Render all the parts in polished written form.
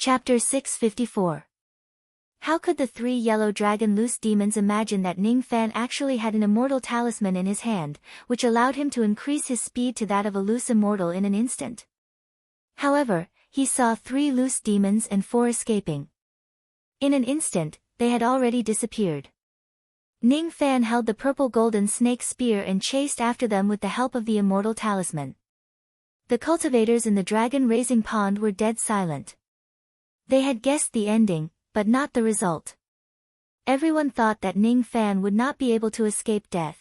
Chapter 654. How could the three yellow dragon loose demons imagine that Ning Fan actually had an immortal talisman in his hand, which allowed him to increase his speed to that of a loose immortal in an instant? However, he saw 3 loose demons and 4 escaping. In an instant, they had already disappeared. Ning Fan held the purple golden snake spear and chased after them with the help of the immortal talisman. The cultivators in the dragon-raising pond were dead silent. They had guessed the ending, but not the result. Everyone thought that Ning Fan would not be able to escape death.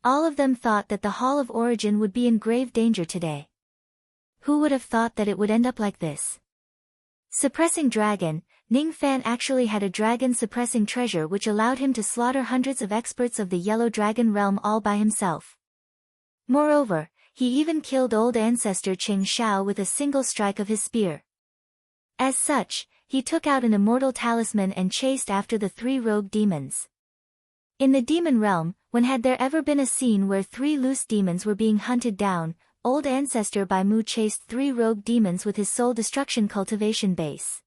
All of them thought that the Hall of Origin would be in grave danger today. Who would have thought that it would end up like this? Suppressing dragon, Ning Fan actually had a dragon-suppressing treasure which allowed him to slaughter hundreds of experts of the Yellow Dragon realm all by himself. Moreover, he even killed old ancestor Qing Shao with a single strike of his spear. As such, he took out an immortal talisman and chased after the 3 rogue demons. In the demon realm, when had there ever been a scene where 3 loose demons were being hunted down, old ancestor Bai Mu chased 3 rogue demons with his soul destruction cultivation base.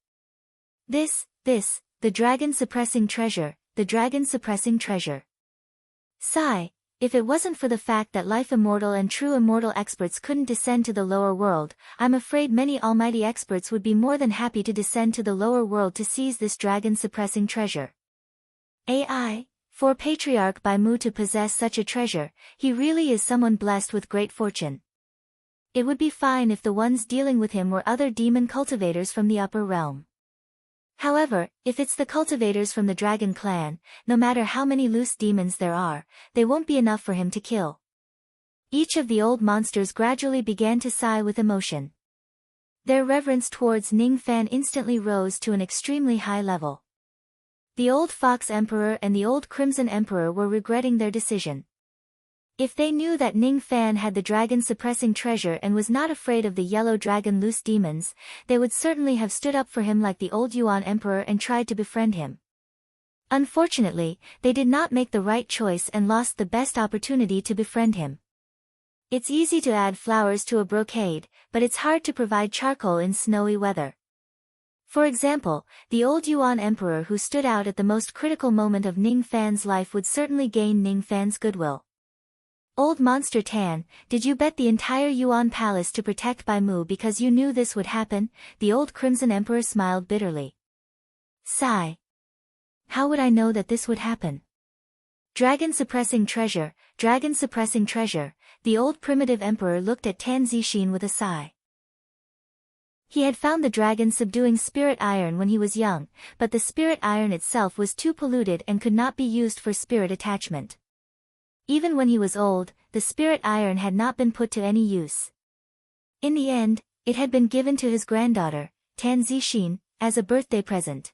The dragon-suppressing treasure, the dragon-suppressing treasure. Sigh. If it wasn't for the fact that life immortal and true immortal experts couldn't descend to the lower world, I'm afraid many almighty experts would be more than happy to descend to the lower world to seize this dragon-suppressing treasure. For Patriarch Bai Mu to possess such a treasure, he really is someone blessed with great fortune. It would be fine if the ones dealing with him were other demon cultivators from the upper realm. However, if it's the cultivators from the dragon clan, no matter how many loose demons there are, they won't be enough for him to kill. Each of the old monsters gradually began to sigh with emotion. Their reverence towards Ning Fan instantly rose to an extremely high level. The old Fox Emperor and the old Crimson Emperor were regretting their decision. If they knew that Ning Fan had the dragon-suppressing treasure and was not afraid of the yellow dragon loose demons, they would certainly have stood up for him like the old Yuan Emperor and tried to befriend him. Unfortunately, they did not make the right choice and lost the best opportunity to befriend him. It's easy to add flowers to a brocade, but it's hard to provide charcoal in snowy weather. For example, the old Yuan Emperor who stood out at the most critical moment of Ning Fan's life would certainly gain Ning Fan's goodwill. Old Monster Tan, did you bet the entire Yuan Palace to protect Bai Mu because you knew this would happen? The old Crimson Emperor smiled bitterly. Sigh. How would I know that this would happen? Dragon-suppressing treasure, dragon-suppressing treasure, the old primitive emperor looked at Tan Zixin with a sigh. He had found the dragon-subduing spirit iron when he was young, but the spirit iron itself was too polluted and could not be used for spirit attachment. Even when he was old, the spirit iron had not been put to any use. In the end, it had been given to his granddaughter, Tan Zixin, as a birthday present.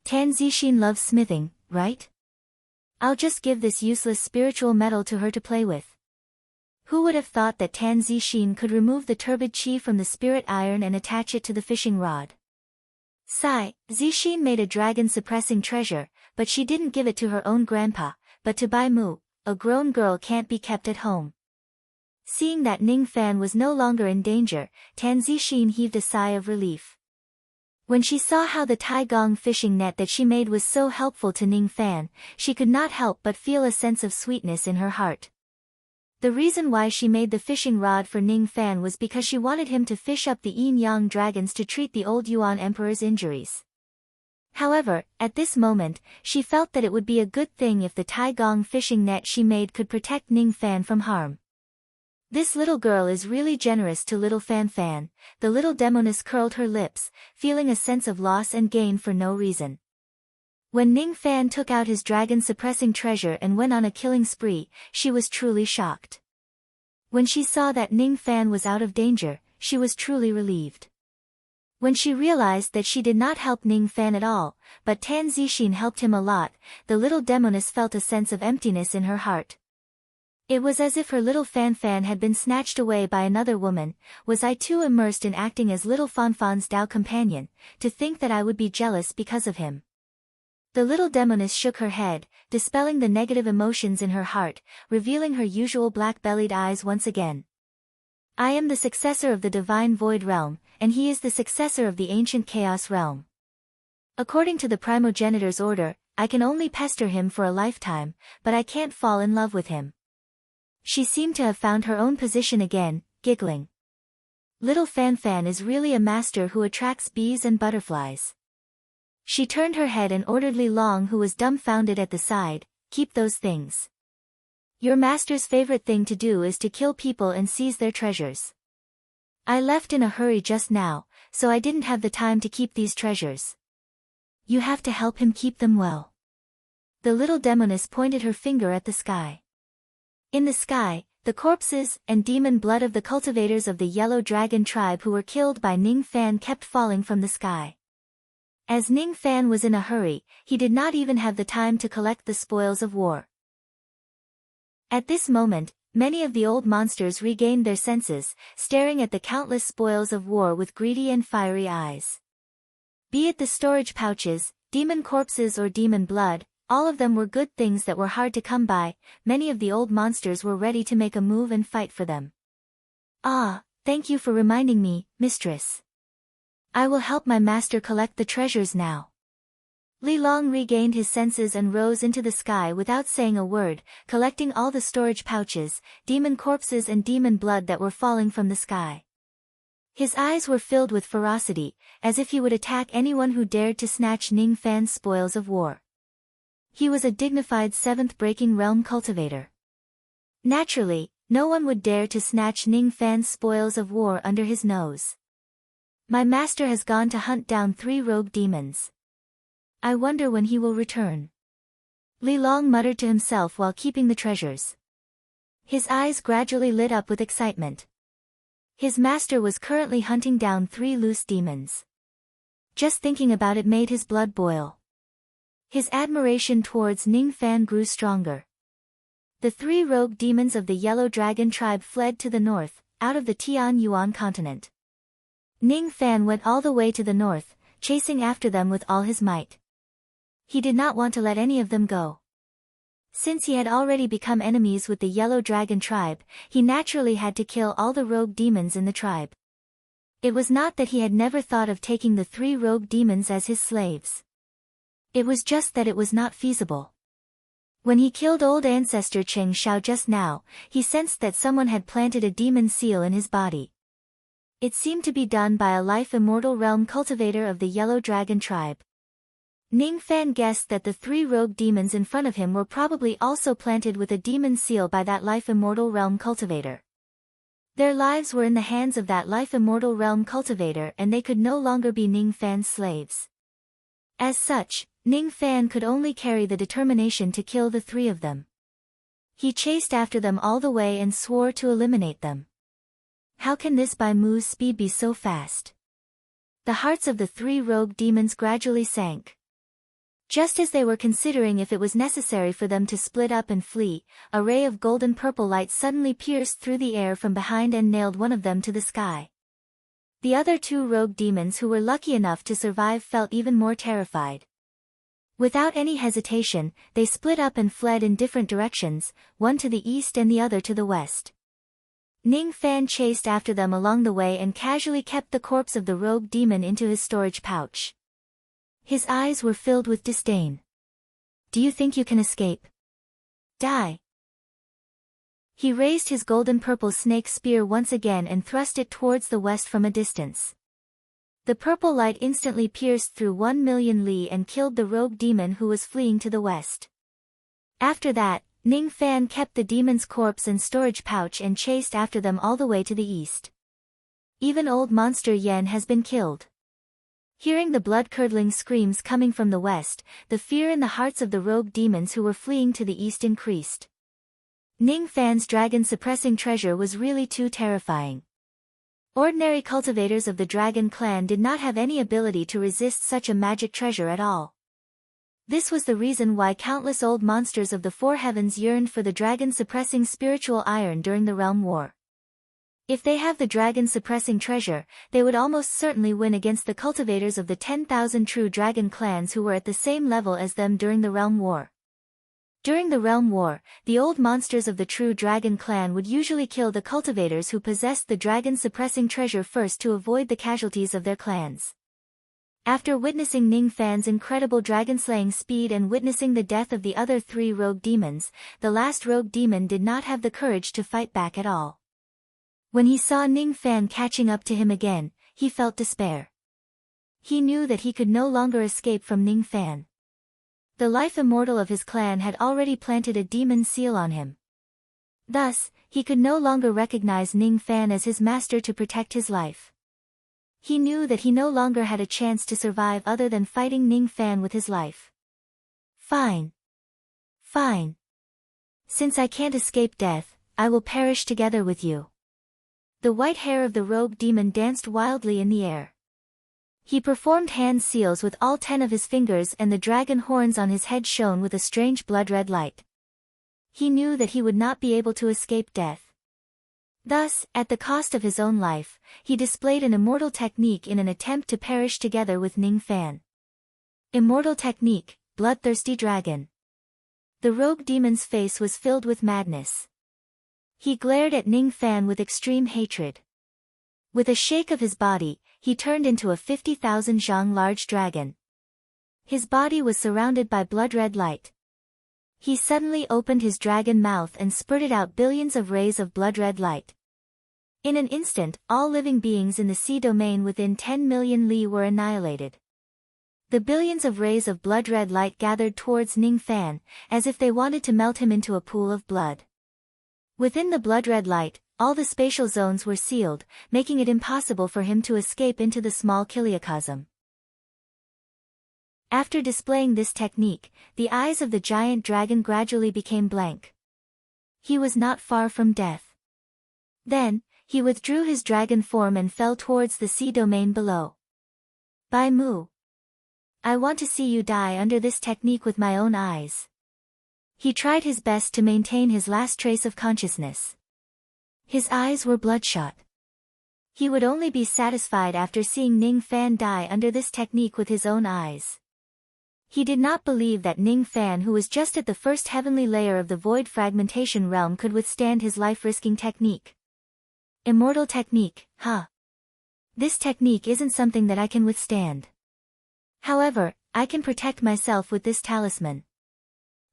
Tan Zixin loves smithing, right? I'll just give this useless spiritual metal to her to play with. Who would have thought that Tan Zixin could remove the turbid qi from the spirit iron and attach it to the fishing rod? Sigh. Zixin made a dragon-suppressing treasure, but she didn't give it to her own grandpa, but to Bai Mu. A grown girl can't be kept at home. Seeing that Ning Fan was no longer in danger, Tan Zixin heaved a sigh of relief. When she saw how the Tai Gong fishing net that she made was so helpful to Ning Fan, she could not help but feel a sense of sweetness in her heart. The reason why she made the fishing rod for Ning Fan was because she wanted him to fish up the yin-yang dragons to treat the old Yuan Emperor's injuries. However, at this moment, she felt that it would be a good thing if the Tai Gong fishing net she made could protect Ning Fan from harm. This little girl is really generous to little Fan Fan. The little demoness curled her lips, feeling a sense of loss and gain for no reason. When Ning Fan took out his dragon-suppressing treasure and went on a killing spree, she was truly shocked. When she saw that Ning Fan was out of danger, she was truly relieved. When she realized that she did not help Ning Fan at all, but Tan Zixin helped him a lot, the little demoness felt a sense of emptiness in her heart. It was as if her little Fan Fan had been snatched away by another woman. Was I too immersed in acting as little Fan Fan's Dao companion, to think that I would be jealous because of him? The little demoness shook her head, dispelling the negative emotions in her heart, revealing her usual black-bellied eyes once again. I am the successor of the divine void realm, and he is the successor of the ancient chaos realm. According to the primogenitor's order, I can only pester him for a lifetime, but I can't fall in love with him." She seemed to have found her own position again, giggling. Little Fan is really a master who attracts bees and butterflies. She turned her head and ordered Li Long, who was dumbfounded at the side, "Keep those things. Your master's favorite thing to do is to kill people and seize their treasures. I left in a hurry just now, so I didn't have the time to keep these treasures. You have to help him keep them well." The little demoness pointed her finger at the sky. In the sky, the corpses and demon blood of the cultivators of the Yellow Dragon tribe who were killed by Ning Fan kept falling from the sky. As Ning Fan was in a hurry, he did not even have the time to collect the spoils of war. At this moment, many of the old monsters regained their senses, staring at the countless spoils of war with greedy and fiery eyes. Be it the storage pouches, demon corpses or demon blood, all of them were good things that were hard to come by. Many of the old monsters were ready to make a move and fight for them. "Ah, thank you for reminding me, mistress. I will help my master collect the treasures now." Li Long regained his senses and rose into the sky without saying a word, collecting all the storage pouches, demon corpses and demon blood that were falling from the sky. His eyes were filled with ferocity, as if he would attack anyone who dared to snatch Ning Fan's spoils of war. He was a dignified seventh breaking realm cultivator. Naturally, no one would dare to snatch Ning Fan's spoils of war under his nose. "My master has gone to hunt down 3 rogue demons. I wonder when he will return." Li Long muttered to himself while keeping the treasures. His eyes gradually lit up with excitement. His master was currently hunting down 3 loose demons. Just thinking about it made his blood boil. His admiration towards Ning Fan grew stronger. The 3 rogue demons of the Yellow Dragon tribe fled to the north, out of the Tian Yuan continent. Ning Fan went all the way to the north, chasing after them with all his might. He did not want to let any of them go. Since he had already become enemies with the Yellow Dragon tribe, he naturally had to kill all the rogue demons in the tribe. It was not that he had never thought of taking the 3 rogue demons as his slaves. It was just that it was not feasible. When he killed old ancestor Cheng Xiao just now, he sensed that someone had planted a demon seal in his body. It seemed to be done by a life immortal realm cultivator of the Yellow Dragon tribe. Ning Fan guessed that the 3 rogue demons in front of him were probably also planted with a demon seal by that life immortal realm cultivator. Their lives were in the hands of that life immortal realm cultivator and they could no longer be Ning Fan's slaves. As such, Ning Fan could only carry the determination to kill the 3 of them. He chased after them all the way and swore to eliminate them. How can this Bai Mu's speed be so fast? The hearts of the 3 rogue demons gradually sank. Just as they were considering if it was necessary for them to split up and flee, a ray of golden purple light suddenly pierced through the air from behind and nailed one of them to the sky. The other 2 rogue demons who were lucky enough to survive felt even more terrified. Without any hesitation, they split up and fled in different directions, one to the east and the other to the west. Ning Fan chased after them along the way and casually kept the corpse of the rogue demon into his storage pouch. His eyes were filled with disdain. "Do you think you can escape? Die." He raised his golden purple snake spear once again and thrust it towards the west from a distance. The purple light instantly pierced through 1,000,000 li and killed the rogue demon who was fleeing to the west. After that, Ning Fan kept the demon's corpse and storage pouch and chased after them all the way to the east. Even old monster Yen has been killed. Hearing the blood-curdling screams coming from the west, the fear in the hearts of the rogue demons who were fleeing to the east increased. Ning Fan's dragon-suppressing treasure was really too terrifying. Ordinary cultivators of the dragon clan did not have any ability to resist such a magic treasure at all. This was the reason why countless old monsters of the 4 heavens yearned for the dragon-suppressing spiritual iron during the realm war. If they have the dragon-suppressing treasure, they would almost certainly win against the cultivators of the 10,000 true dragon clans who were at the same level as them during the realm war. During the Realm War, the old monsters of the True Dragon clan would usually kill the cultivators who possessed the dragon-suppressing treasure first to avoid the casualties of their clans. After witnessing Ning Fan's incredible dragon-slaying speed and witnessing the death of the other 3 rogue demons, the last rogue demon did not have the courage to fight back at all. When he saw Ning Fan catching up to him again, he felt despair. He knew that he could no longer escape from Ning Fan. The life immortal of his clan had already planted a demon seal on him. Thus, he could no longer recognize Ning Fan as his master to protect his life. He knew that he no longer had a chance to survive other than fighting Ning Fan with his life. Fine. Fine. Since I can't escape death, I will perish together with you. The white hair of the rogue demon danced wildly in the air. He performed hand seals with all 10 of his fingers, and the dragon horns on his head shone with a strange blood-red light. He knew that he would not be able to escape death. Thus, at the cost of his own life, he displayed an immortal technique in an attempt to perish together with Ning Fan. Immortal technique, Bloodthirsty Dragon. The rogue demon's face was filled with madness. He glared at Ning Fan with extreme hatred. With a shake of his body, he turned into a 50,000 zhang large dragon. His body was surrounded by blood-red light. He suddenly opened his dragon mouth and spurted out billions of rays of blood-red light. In an instant, all living beings in the sea domain within 10 million li were annihilated. The billions of rays of blood-red light gathered towards Ning Fan, as if they wanted to melt him into a pool of blood. Within the blood-red light, all the spatial zones were sealed, making it impossible for him to escape into the small kiliacosm. After displaying this technique, the eyes of the giant dragon gradually became blank. He was not far from death. Then, he withdrew his dragon form and fell towards the sea domain below. Bai Mu. I want to see you die under this technique with my own eyes. He tried his best to maintain his last trace of consciousness. His eyes were bloodshot. He would only be satisfied after seeing Ning Fan die under this technique with his own eyes. He did not believe that Ning Fan, who was just at the first heavenly layer of the void fragmentation realm, could withstand his life-risking technique. Immortal technique, huh? This technique isn't something that I can withstand. However, I can protect myself with this talisman.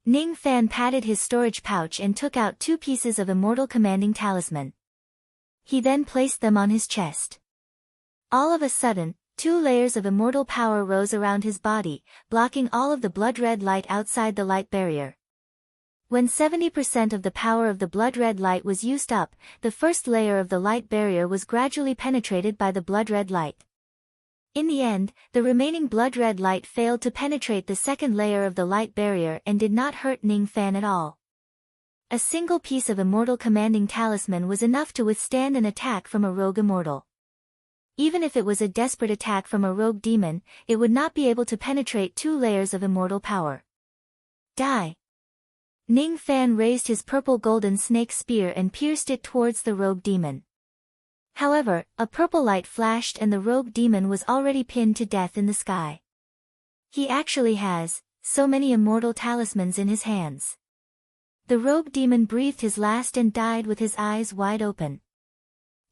Ning Fan patted his storage pouch and took out 2 pieces of immortal commanding talisman. He then placed them on his chest. All of a sudden, 2 layers of immortal power rose around his body, blocking all of the blood-red light outside the light barrier. When 70% of the power of the blood-red light was used up, the first layer of the light barrier was gradually penetrated by the blood-red light. In the end, the remaining blood-red light failed to penetrate the second layer of the light barrier and did not hurt Ning Fan at all. A single piece of immortal commanding talisman was enough to withstand an attack from a rogue immortal. Even if it was a desperate attack from a rogue demon, it would not be able to penetrate 2 layers of immortal power. Die! Ning Fan raised his purple-golden snake spear and pierced it towards the rogue demon. However, a purple light flashed and the rogue demon was already pinned to death in the sky. He actually has so many immortal talismans in his hands. The rogue demon breathed his last and died with his eyes wide open.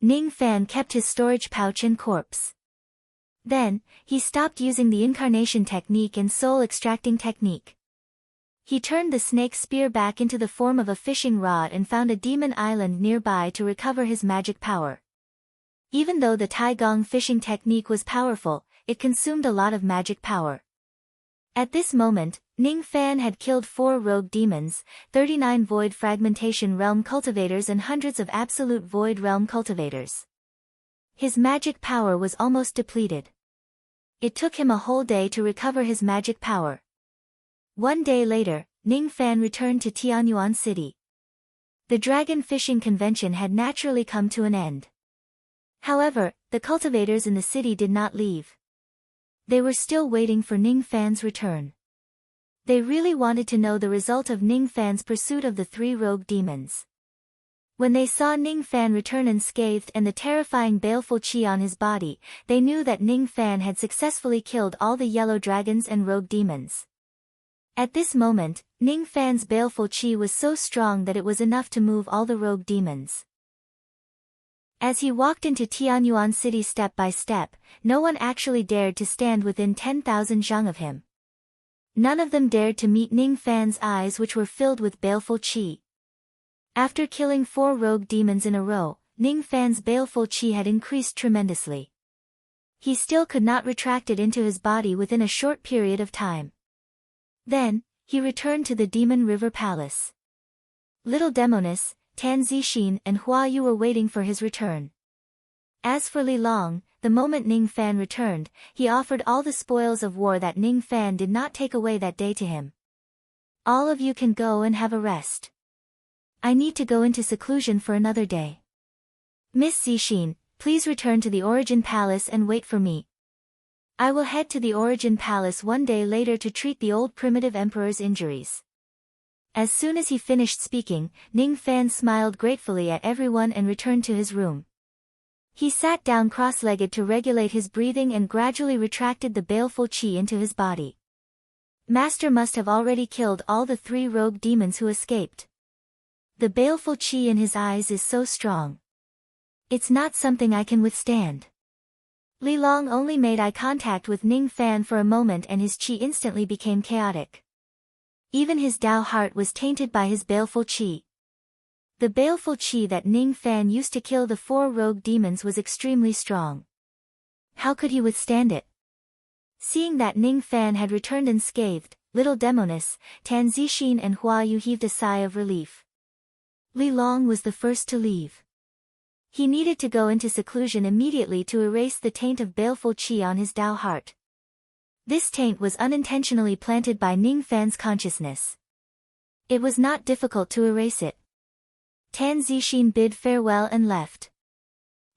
Ning Fan kept his storage pouch and corpse. Then, he stopped using the incarnation technique and soul extracting technique. He turned the snake spear back into the form of a fishing rod and found a demon island nearby to recover his magic power. Even though the Taigong fishing technique was powerful, it consumed a lot of magic power. At this moment, Ning Fan had killed 4 rogue demons, 39 void fragmentation realm cultivators and hundreds of absolute void realm cultivators. His magic power was almost depleted. It took him a whole day to recover his magic power. 1 day later, Ning Fan returned to Tianyuan City. The dragon fishing convention had naturally come to an end. However, the cultivators in the city did not leave. They were still waiting for Ning Fan's return. They really wanted to know the result of Ning Fan's pursuit of the 3 rogue demons. When they saw Ning Fan return unscathed and the terrifying baleful chi on his body, they knew that Ning Fan had successfully killed all the yellow dragons and rogue demons. At this moment, Ning Fan's baleful qi was so strong that it was enough to move all the rogue demons. As he walked into Tianyuan City step by step, no one actually dared to stand within 10,000 zhang of him. None of them dared to meet Ning Fan's eyes, which were filled with baleful qi. After killing 4 rogue demons in a row, Ning Fan's baleful qi had increased tremendously. He still could not retract it into his body within a short period of time. Then, he returned to the Demon River Palace. Little Demoness, Tan Zixin and Hua Yu were waiting for his return. As for Li Long, the moment Ning Fan returned, he offered all the spoils of war that Ning Fan did not take away that day to him. All of you can go and have a rest. I need to go into seclusion for another day. Miss Zixin, please return to the Origin Palace and wait for me. I will head to the Origin Palace one day later to treat the old primitive emperor's injuries. As soon as he finished speaking, Ning Fan smiled gratefully at everyone and returned to his room. He sat down cross-legged to regulate his breathing and gradually retracted the baleful qi into his body. Master must have already killed all the 3 rogue demons who escaped. The baleful qi in his eyes is so strong. It's not something I can withstand. Li Long only made eye contact with Ning Fan for a moment and his qi instantly became chaotic. Even his Dao heart was tainted by his baleful qi. The baleful qi that Ning Fan used to kill the 4 rogue demons was extremely strong. How could he withstand it? Seeing that Ning Fan had returned unscathed, Little Demoness, Tan Zixin and Hua Yu heaved a sigh of relief. Li Long was the first to leave. He needed to go into seclusion immediately to erase the taint of baleful qi on his Dao heart. This taint was unintentionally planted by Ning Fan's consciousness. It was not difficult to erase it. Tan Zixin bid farewell and left.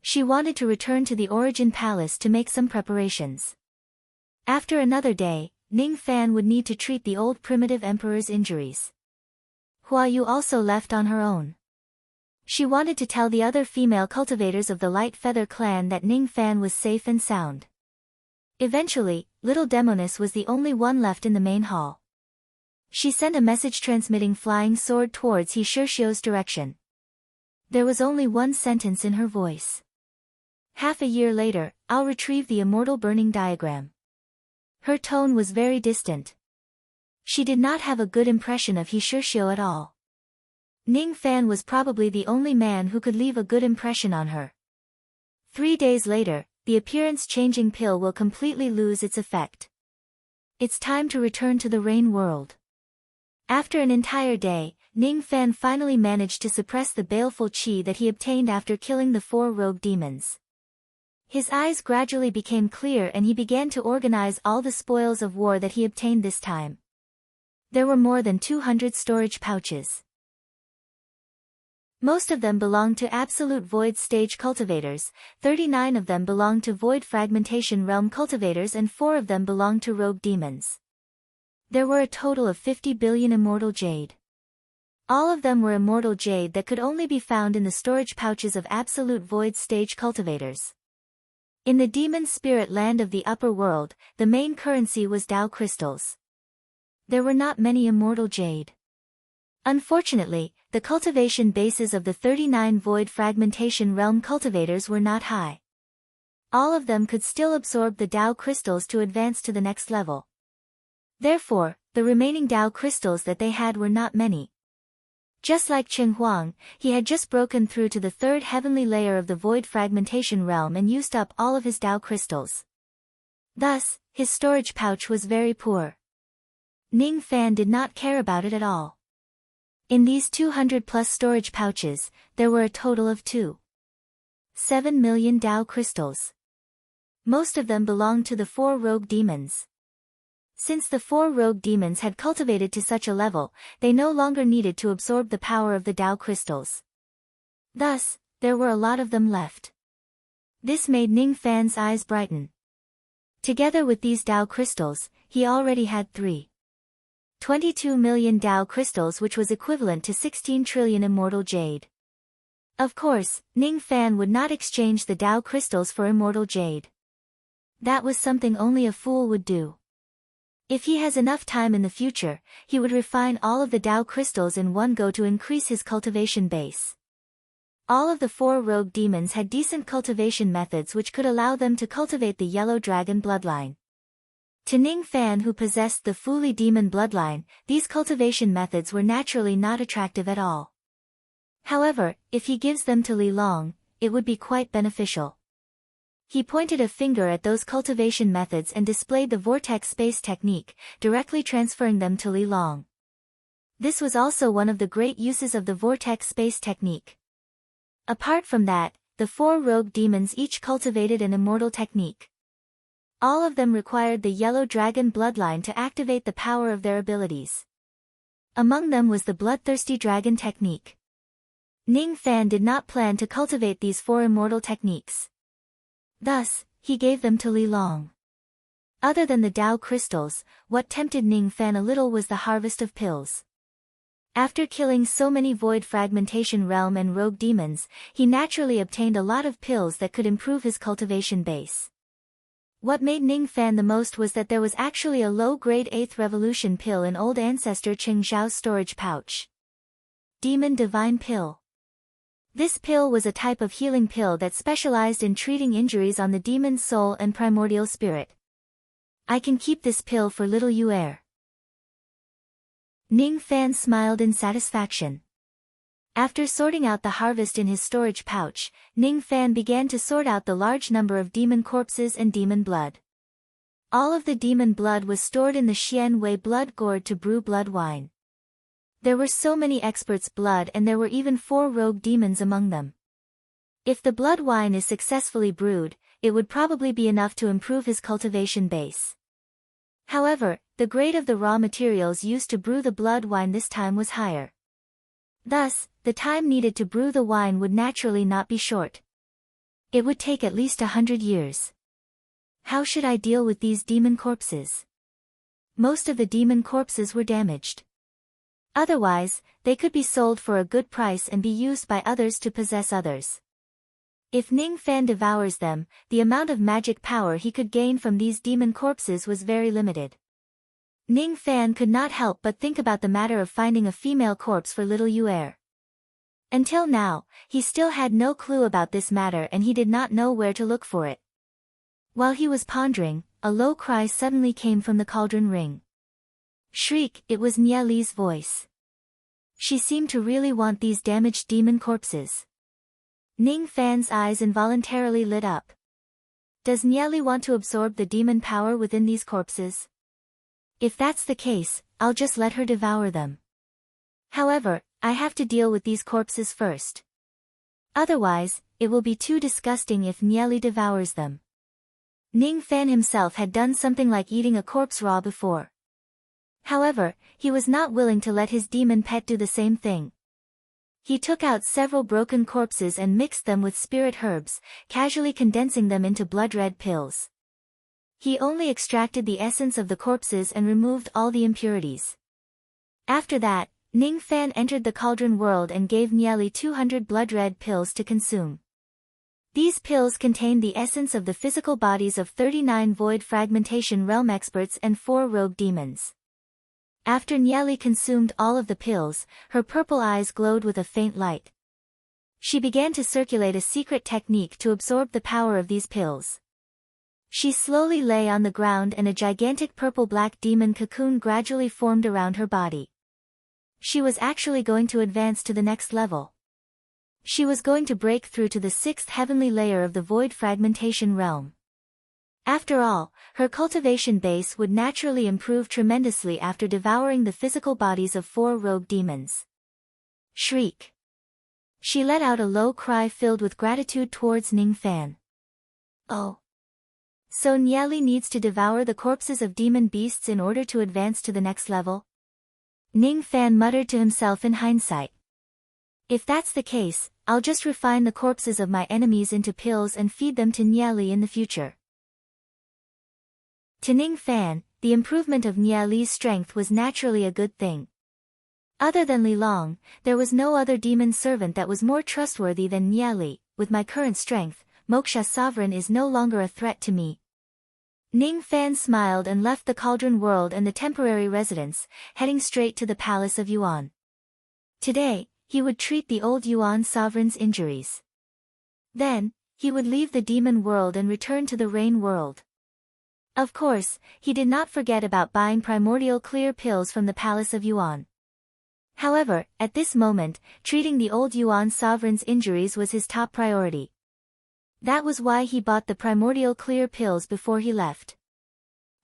She wanted to return to the Origin Palace to make some preparations. After another day, Ning Fan would need to treat the old primitive emperor's injuries. Hua Yu also left on her own. She wanted to tell the other female cultivators of the Light Feather clan that Ning Fan was safe and sound. Eventually, Little Demoness was the only one left in the main hall. She sent a message transmitting flying sword towards He Shirshio's direction. There was only one sentence in her voice. Half a year later, I'll retrieve the immortal burning diagram. Her tone was very distant. She did not have a good impression of He Shirshio at all. Ning Fan was probably the only man who could leave a good impression on her. 3 days later, the appearance-changing pill will completely lose its effect. It's time to return to the Rain World. After an entire day, Ning Fan finally managed to suppress the baleful qi that he obtained after killing the 4 rogue demons. His eyes gradually became clear and he began to organize all the spoils of war that he obtained this time. There were more than 200 storage pouches. Most of them belonged to Absolute Void Stage cultivators, 39 of them belonged to Void Fragmentation Realm cultivators and 4 of them belonged to Rogue Demons. There were a total of 50 billion Immortal Jade. All of them were Immortal Jade that could only be found in the storage pouches of Absolute Void Stage cultivators. In the Demon Spirit Land of the Upper World, the main currency was Dao Crystals. There were not many Immortal Jade. Unfortunately, the cultivation bases of the 39 Void Fragmentation Realm cultivators were not high. All of them could still absorb the Dao crystals to advance to the next level. Therefore, the remaining Dao crystals that they had were not many. Just like Chen Huang, he had just broken through to the 3rd heavenly layer of the Void Fragmentation Realm and used up all of his Dao crystals. Thus, his storage pouch was very poor. Ning Fan did not care about it at all. In these 200+ storage pouches, there were a total of 2.7 million Dao crystals. Most of them belonged to the 4 rogue demons. Since the 4 rogue demons had cultivated to such a level, they no longer needed to absorb the power of the Dao crystals. Thus, there were a lot of them left. This made Ning Fan's eyes brighten. Together with these Dao crystals, he already had 3.22 million Dao crystals, which was equivalent to 16 trillion Immortal Jade. Of course, Ning Fan would not exchange the Dao crystals for Immortal Jade. That was something only a fool would do. If he has enough time in the future, he would refine all of the Tao crystals in one go to increase his cultivation base. All of the 4 rogue demons had decent cultivation methods which could allow them to cultivate the yellow dragon bloodline. To Ning Fan, who possessed the Fuli demon bloodline, these cultivation methods were naturally not attractive at all. However, if he gives them to Li Long, it would be quite beneficial. He pointed a finger at those cultivation methods and displayed the vortex space technique, directly transferring them to Li Long. This was also one of the great uses of the vortex space technique. Apart from that, the 4 rogue demons each cultivated an immortal technique. All of them required the yellow dragon bloodline to activate the power of their abilities. Among them was the bloodthirsty dragon technique. Ning Fan did not plan to cultivate these 4 immortal techniques. Thus, he gave them to Li Long. Other than the Tao crystals, what tempted Ning Fan a little was the harvest of pills. After killing so many void fragmentation realm and rogue demons, he naturally obtained a lot of pills that could improve his cultivation base. What made Ning Fan the most was that there was actually a low-grade 8th revolution pill in old ancestor Qing Zhao's storage pouch. Demon Divine Pill. This pill was a type of healing pill that specialized in treating injuries on the demon's soul and primordial spirit. I can keep this pill for little Yu'er. Ning Fan smiled in satisfaction. After sorting out the harvest in his storage pouch, Ning Fan began to sort out the large number of demon corpses and demon blood. All of the demon blood was stored in the Xian Wei blood gourd to brew blood wine. There were so many experts' blood and there were even 4 rogue demons among them. If the blood wine is successfully brewed, it would probably be enough to improve his cultivation base. However, the grade of the raw materials used to brew the blood wine this time was higher. Thus, the time needed to brew the wine would naturally not be short. It would take at least 100 years. How should I deal with these demon corpses? Most of the demon corpses were damaged. Otherwise, they could be sold for a good price and be used by others to possess others. If Ning Fan devours them, the amount of magic power he could gain from these demon corpses was very limited. Ning Fan could not help but think about the matter of finding a female corpse for little Yu'er. Until now, he still had no clue about this matter and he did not know where to look for it. While he was pondering, a low cry suddenly came from the cauldron ring. Shriek, it was Nye Li's voice. She seemed to really want these damaged demon corpses. Ning Fan's eyes involuntarily lit up. Does Nye Li want to absorb the demon power within these corpses? If that's the case, I'll just let her devour them. However, I have to deal with these corpses first. Otherwise, it will be too disgusting if Nye Li devours them. Ning Fan himself had done something like eating a corpse raw before. However, he was not willing to let his demon pet do the same thing. He took out several broken corpses and mixed them with spirit herbs, casually condensing them into blood-red pills. He only extracted the essence of the corpses and removed all the impurities. After that, Ning Fan entered the cauldron world and gave Nye Li 200 blood-red pills to consume. These pills contained the essence of the physical bodies of 39 void fragmentation realm experts and 4 rogue demons. After Nye Li consumed all of the pills, her purple eyes glowed with a faint light. She began to circulate a secret technique to absorb the power of these pills. She slowly lay on the ground and a gigantic purple-black demon cocoon gradually formed around her body. She was actually going to advance to the next level. She was going to break through to the 6th heavenly layer of the void fragmentation realm. After all, her cultivation base would naturally improve tremendously after devouring the physical bodies of 4 rogue demons. Shriek. She let out a low cry filled with gratitude towards Ning Fan. Oh. So Nye Li needs to devour the corpses of demon beasts in order to advance to the next level? Ning Fan muttered to himself in hindsight. If that's the case, I'll just refine the corpses of my enemies into pills and feed them to Nye Li in the future. To Ning Fan, the improvement of Nye Li's strength was naturally a good thing. Other than Li Long, there was no other demon servant that was more trustworthy than Nye Li. With my current strength, Moksha Sovereign is no longer a threat to me. Ning Fan smiled and left the cauldron world and the temporary residence, heading straight to the palace of Yuan. Today, he would treat the old Yuan sovereign's injuries. Then, he would leave the demon world and return to the rain world. Of course, he did not forget about buying primordial clear pills from the palace of Yuan. However, at this moment, treating the old Yuan sovereign's injuries was his top priority. That was why he bought the primordial clear pills before he left.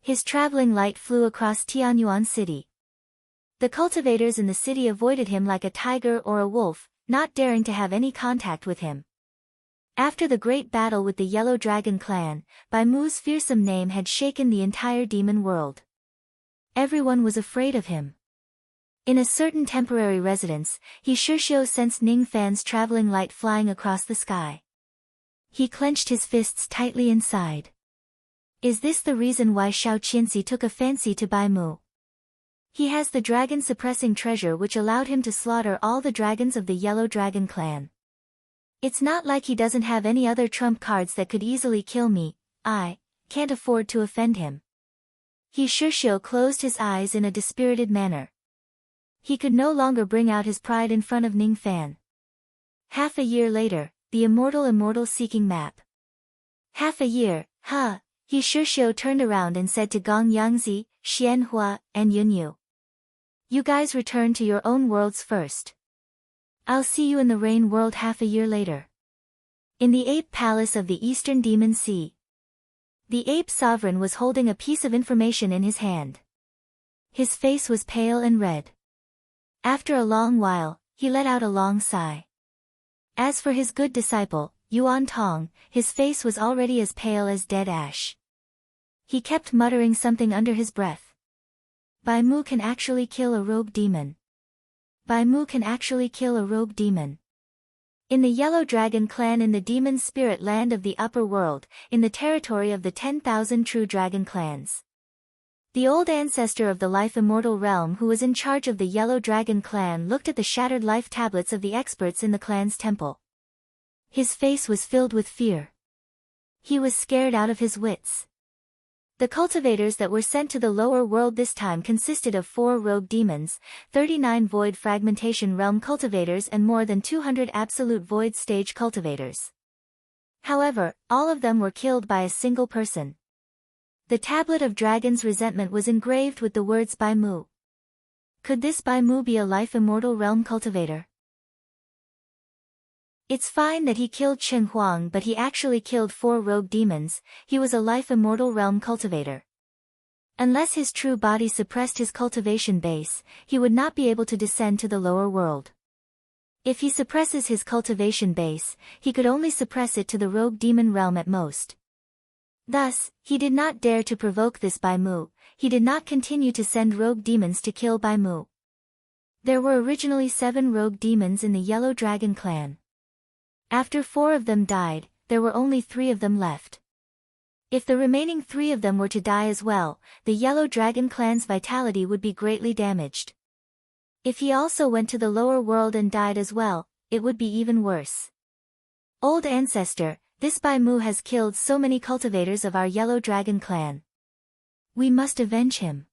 His traveling light flew across Tianyuan City. The cultivators in the city avoided him like a tiger or a wolf, not daring to have any contact with him. After the great battle with the Yellow Dragon clan, Bai Mu's fearsome name had shaken the entire demon world. Everyone was afraid of him. In a certain temporary residence, he Shishio sensed Ning Fan's traveling light flying across the sky. He clenched his fists tightly inside. Is this the reason why Xiao Qianxi took a fancy to Bai Mu? He has the dragon-suppressing treasure which allowed him to slaughter all the dragons of the Yellow Dragon clan. It's not like he doesn't have any other trump cards that could easily kill me. I can't afford to offend him. He Shishio closed his eyes in a dispirited manner. He could no longer bring out his pride in front of Ning Fan. Half a year later, the immortal seeking map. Half a year, He Shishio turned around and said to Gong Yangzi, Xianhua, and Yunyu. You guys return to your own worlds first. I'll see you in the rain world half a year later. In the ape palace of the Eastern Demon Sea. The ape sovereign was holding a piece of information in his hand. His face was pale and red. After a long while, he let out a long sigh. As for his good disciple, Yuan Tong, his face was already as pale as dead ash. He kept muttering something under his breath. Bai Mu can actually kill a rogue demon. Bai Mu can actually kill a rogue demon. In the Yellow Dragon clan in the demon spirit land of the upper world, in the territory of the 10,000 true dragon clans. The old ancestor of the life immortal realm who was in charge of the Yellow Dragon clan looked at the shattered life tablets of the experts in the clan's temple. His face was filled with fear. He was scared out of his wits. The cultivators that were sent to the lower world this time consisted of 4 rogue demons, 39 void fragmentation realm cultivators and more than 200 absolute void stage cultivators. However, all of them were killed by a single person. The tablet of Dragon's resentment was engraved with the words Bai Mu. Could this Bai Mu be a life immortal realm cultivator? It's fine that he killed Chen Huang, but he actually killed 4 rogue demons. He was a life immortal realm cultivator. Unless his true body suppressed his cultivation base, he would not be able to descend to the lower world. If he suppresses his cultivation base, he could only suppress it to the rogue demon realm at most. Thus, he did not dare to provoke this Bai Mu. He did not continue to send rogue demons to kill Bai Mu. There were originally 7 rogue demons in the Yellow Dragon clan. After 4 of them died, there were only 3 of them left. If the remaining 3 of them were to die as well, the Yellow Dragon clan's vitality would be greatly damaged. If he also went to the lower world and died as well, it would be even worse. Old ancestor, this Bai Mu has killed so many cultivators of our Yellow Dragon clan. We must avenge him.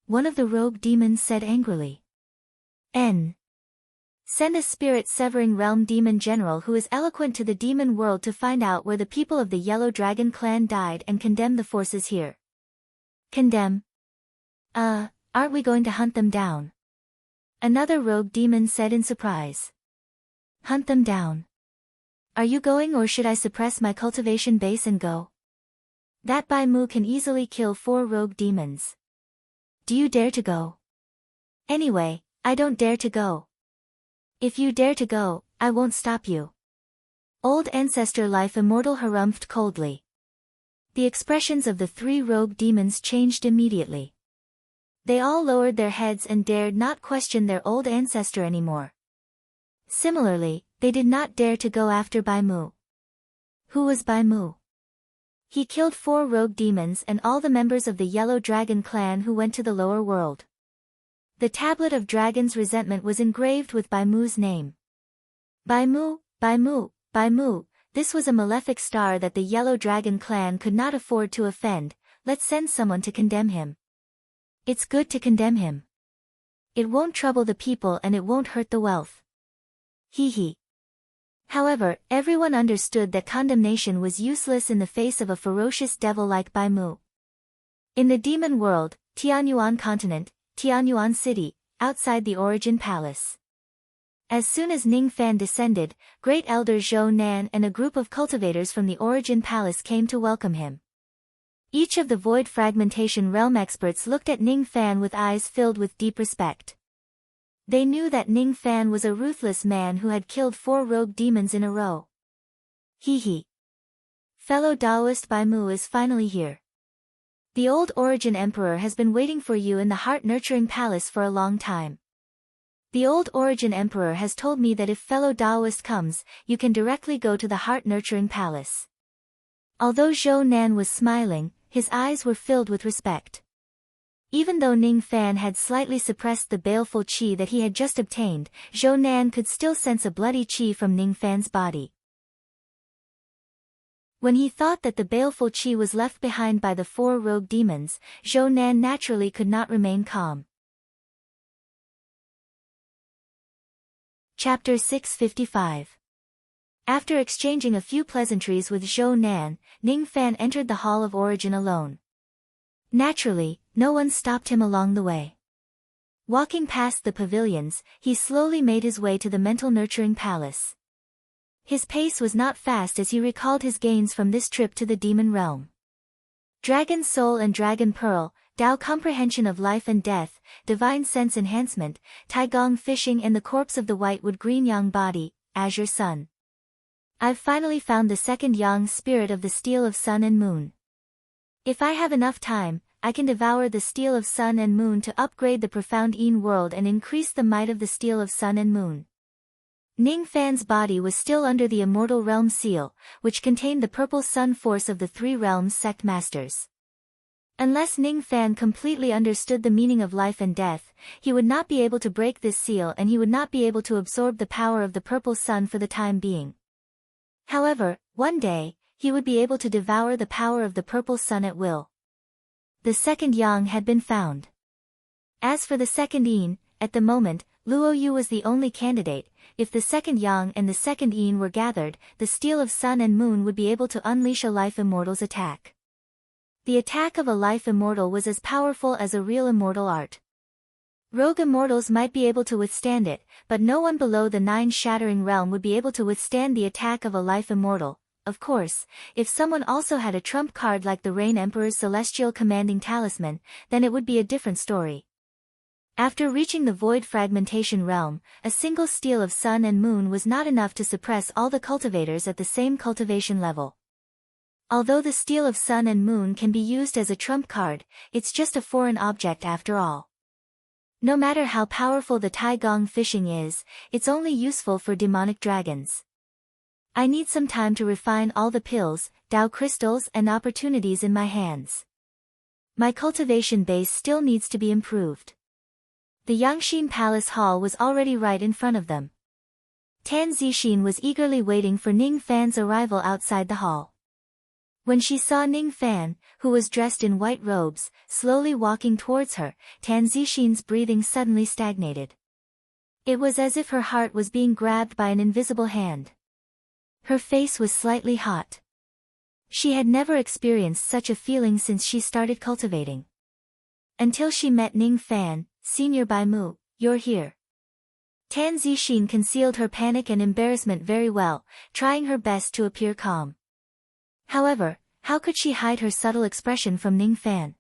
One of the rogue demons said angrily. Send a spirit-severing realm demon general who is eloquent to the demon world to find out where the people of the Yellow Dragon clan died and condemn the forces here. Condemn? Aren't we going to hunt them down? Another rogue demon said in surprise. Hunt them down? Are you going, or should I suppress my cultivation base and go? That Bai Mu can easily kill 4 rogue demons. Do you dare to go? Anyway, I don't dare to go. If you dare to go, I won't stop you. Old ancestor life immortal harumphed coldly. The expressions of the 3 rogue demons changed immediately. They all lowered their heads and dared not question their old ancestor anymore. Similarly, they did not dare to go after Bai Mu. Who was Bai Mu? He killed 4 rogue demons and all the members of the Yellow Dragon clan who went to the lower world. The tablet of Dragon's resentment was engraved with Bai Mu's name. Bai Mu, Bai Mu, Bai Mu, this was a malefic star that the Yellow Dragon clan could not afford to offend. let's send someone to condemn him. It's good to condemn him. It won't trouble the people and it won't hurt the wealth. Hee hee. However, everyone understood that condemnation was useless in the face of a ferocious devil like Bai Mu. In the demon world, Tianyuan continent, Tianyuan city, outside the Origin Palace. As soon as Ning Fan descended, Great Elder Zhou Nan and a group of cultivators from the Origin Palace came to welcome him. Each of the Void Fragmentation Realm experts looked at Ning Fan with eyes filled with deep respect. They knew that Ning Fan was a ruthless man who had killed 4 rogue demons in a row. Hee hee. Fellow Taoist Bai Mu is finally here. The old Origin Emperor has been waiting for you in the Heart-Nurturing Palace for a long time. The old Origin Emperor has told me that if fellow Taoist comes, you can directly go to the Heart-Nurturing Palace. Although Zhou Nan was smiling, his eyes were filled with respect. Even though Ning Fan had slightly suppressed the baleful qi that he had just obtained, Zhou Nan could still sense a bloody qi from Ning Fan's body. When he thought that the baleful qi was left behind by the 4 rogue demons, Zhou Nan naturally could not remain calm. Chapter 655. After exchanging a few pleasantries with Zhou Nan, Ning Fan entered the Hall of Origin alone. Naturally, no one stopped him along the way. Walking past the pavilions, he slowly made his way to the Mental Nurturing Palace. His pace was not fast as he recalled his gains from this trip to the demon realm. Dragon Soul and Dragon Pearl, Tao Comprehension of Life and Death, Divine Sense Enhancement, Taigong Fishing and the Corpse of the Whitewood Green Yang Body, Azure Sun. I've finally found the second Yang spirit of the Steel of Sun and Moon. If I have enough time, I can devour the Steel of Sun and Moon to upgrade the profound Yin world and increase the might of the Steel of Sun and Moon. Ning Fan's body was still under the Immortal Realm seal, which contained the Purple Sun force of the 3 realms sect masters. Unless Ning Fan completely understood the meaning of life and death, he would not be able to break this seal and he would not be able to absorb the power of the Purple Sun for the time being. However, one day, he would be able to devour the power of the Purple Sun at will. The second Yang had been found. As for the second Yin, at the moment, Luo Yu was the only candidate. If the second Yang and the second Yin were gathered, the Steel of Sun and Moon would be able to unleash a Life Immortal's attack. The attack of a Life Immortal was as powerful as a real immortal art. Rogue immortals might be able to withstand it, but no one below the 9 Shattering Realm would be able to withstand the attack of a Life Immortal. Of course, if someone also had a trump card like the Rain Emperor's Celestial Commanding Talisman, then it would be a different story. After reaching the Void Fragmentation Realm, a single Steel of Sun and Moon was not enough to suppress all the cultivators at the same cultivation level. Although the Steel of Sun and Moon can be used as a trump card, it's just a foreign object after all. No matter how powerful the Taigong Fishing is, it's only useful for demonic dragons. I need some time to refine all the pills, Tao crystals and opportunities in my hands. My cultivation base still needs to be improved. The Yangxin Palace Hall was already right in front of them. Tan Zixin was eagerly waiting for Ning Fan's arrival outside the hall. When she saw Ning Fan, who was dressed in white robes, slowly walking towards her, Tan Zixin's breathing suddenly stagnated. It was as if her heart was being grabbed by an invisible hand. Her face was slightly hot. She had never experienced such a feeling since she started cultivating. Until she met Ning Fan, Senior Bai Mu, you're here. Tan Zixin concealed her panic and embarrassment very well, trying her best to appear calm. However, how could she hide her subtle expression from Ning Fan?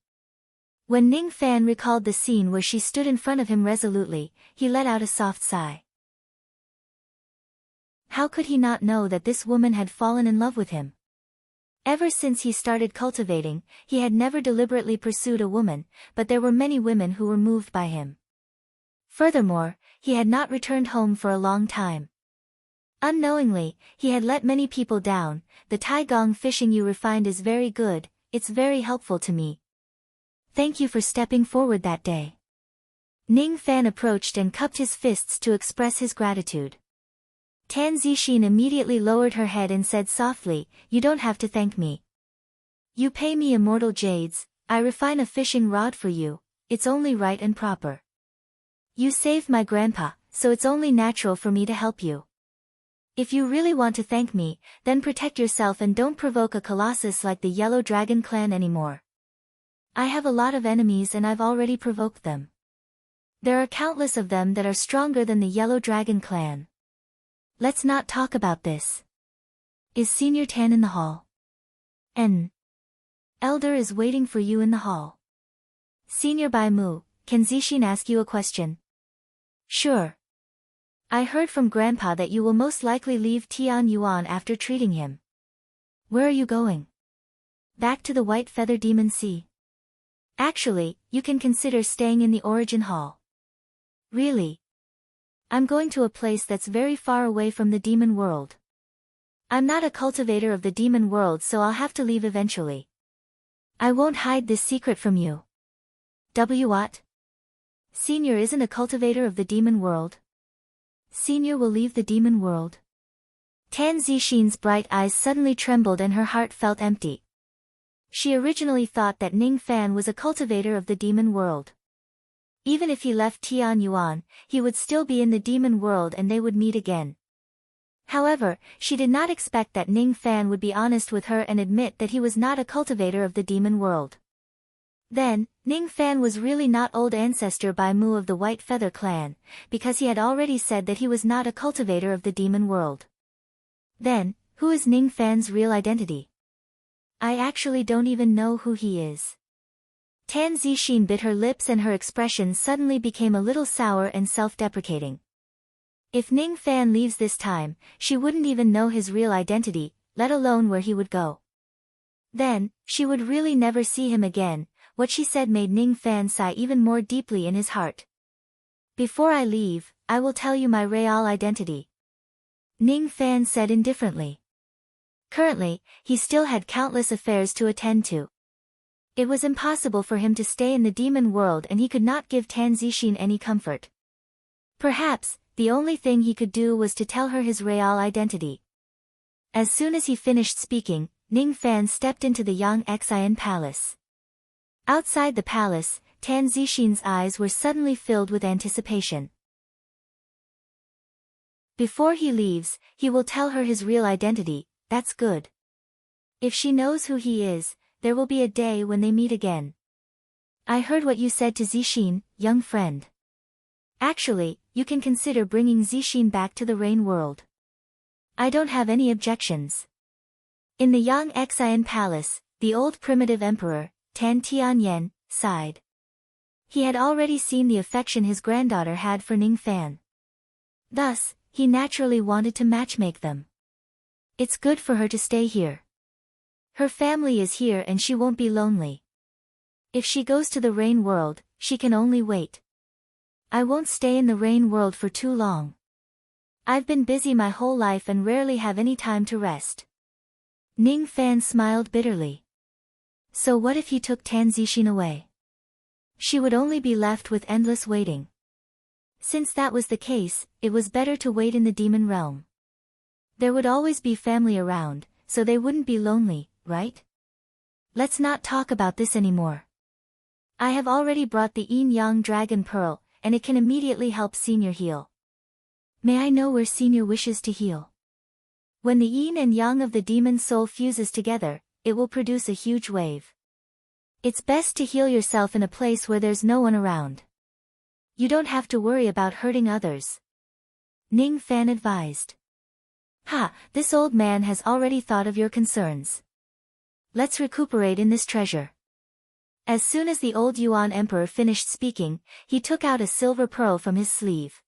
When Ning Fan recalled the scene where she stood in front of him resolutely, he let out a soft sigh. How could he not know that this woman had fallen in love with him? Ever since he started cultivating, he had never deliberately pursued a woman, but there were many women who were moved by him. Furthermore, he had not returned home for a long time. Unknowingly, he had let many people down. The Taigong Fishing you refined is very good, it's very helpful to me. Thank you for stepping forward that day. Ning Fan approached and cupped his fists to express his gratitude. Tan Zixin immediately lowered her head and said softly, you don't have to thank me. You pay me immortal jades, I refine a fishing rod for you, it's only right and proper. You saved my grandpa, so it's only natural for me to help you. If you really want to thank me, then protect yourself and don't provoke a colossus like the Yellow Dragon clan anymore. I have a lot of enemies and I've already provoked them. There are countless of them that are stronger than the Yellow Dragon clan. Let's not talk about this. Is Senior Tan in the hall? N. Elder is waiting for you in the hall. Senior Bai Mu, can Zixin ask you a question? Sure. I heard from Grandpa that you will most likely leave Tian Yuan after treating him. Where are you going? Back to the White Feather Demon Sea. Actually, you can consider staying in the Origin Hall. Really? I'm going to a place that's very far away from the demon world. I'm not a cultivator of the demon world, so I'll have to leave eventually. I won't hide this secret from you. What? Senior isn't a cultivator of the demon world. Senior will leave the demon world. Tan Zixin's bright eyes suddenly trembled and her heart felt empty. She originally thought that Ning Fan was a cultivator of the demon world. Even if he left Tian Yuan, he would still be in the demon world and they would meet again. However, she did not expect that Ning Fan would be honest with her and admit that he was not a cultivator of the demon world. Then, Ning Fan was really not old ancestor Bai Mu of the White Feather clan, because he had already said that he was not a cultivator of the demon world. Then, who is Ning Fan's real identity? I actually don't even know who he is. Tan Zixin bit her lips and her expression suddenly became a little sour and self-deprecating. If Ning Fan leaves this time, she wouldn't even know his real identity, let alone where he would go. Then, she would really never see him again. What she said made Ning Fan sigh even more deeply in his heart. Before I leave, I will tell you my real identity. Ning Fan said indifferently. Currently, he still had countless affairs to attend to. It was impossible for him to stay in the demon world and he could not give Tan Zixin any comfort. Perhaps, the only thing he could do was to tell her his real identity. As soon as he finished speaking, Ning Fan stepped into the Yang Xian Palace. Outside the palace, Tan Zixin's eyes were suddenly filled with anticipation. Before he leaves, he will tell her his real identity, that's good. If she knows who he is, there will be a day when they meet again. I heard what you said to Zixin, young friend. Actually, you can consider bringing Zixin back to the Rain world. I don't have any objections. In the Yang Xian Palace, the old primitive emperor, Tan Tianyan, sighed. He had already seen the affection his granddaughter had for Ning Fan. Thus, he naturally wanted to matchmake them. It's good for her to stay here. Her family is here and she won't be lonely. If she goes to the Rain world, she can only wait. I won't stay in the Rain world for too long. I've been busy my whole life and rarely have any time to rest. Ning Fan smiled bitterly. So what if he took Tan Zixin away? She would only be left with endless waiting. Since that was the case, it was better to wait in the demon realm. There would always be family around, so they wouldn't be lonely, right? Let's not talk about this anymore. I have already brought the Yin Yang Dragon Pearl, and it can immediately help Senior heal. May I know where Senior wishes to heal? When the Yin and Yang of the demon soul fuses together, it will produce a huge wave. It's best to heal yourself in a place where there's no one around. You don't have to worry about hurting others. Ning Fan advised. Ha, this old man has already thought of your concerns. Let's recuperate in this treasure. As soon as the old Yuan emperor finished speaking, he took out a silver pearl from his sleeve.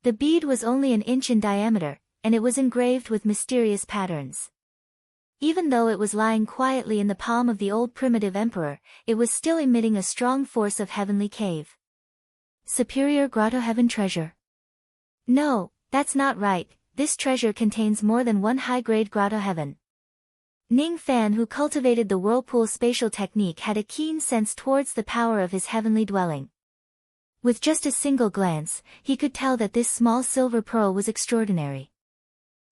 The bead was only an inch in diameter, and it was engraved with mysterious patterns. Even though it was lying quietly in the palm of the old primitive emperor, it was still emitting a strong force of heavenly cave. Superior Grotto Heaven treasure. No, that's not right, this treasure contains more than one high-grade Grotto Heaven. Ning Fan, who cultivated the whirlpool spatial technique, had a keen sense towards the power of his heavenly dwelling. With just a single glance, he could tell that this small silver pearl was extraordinary.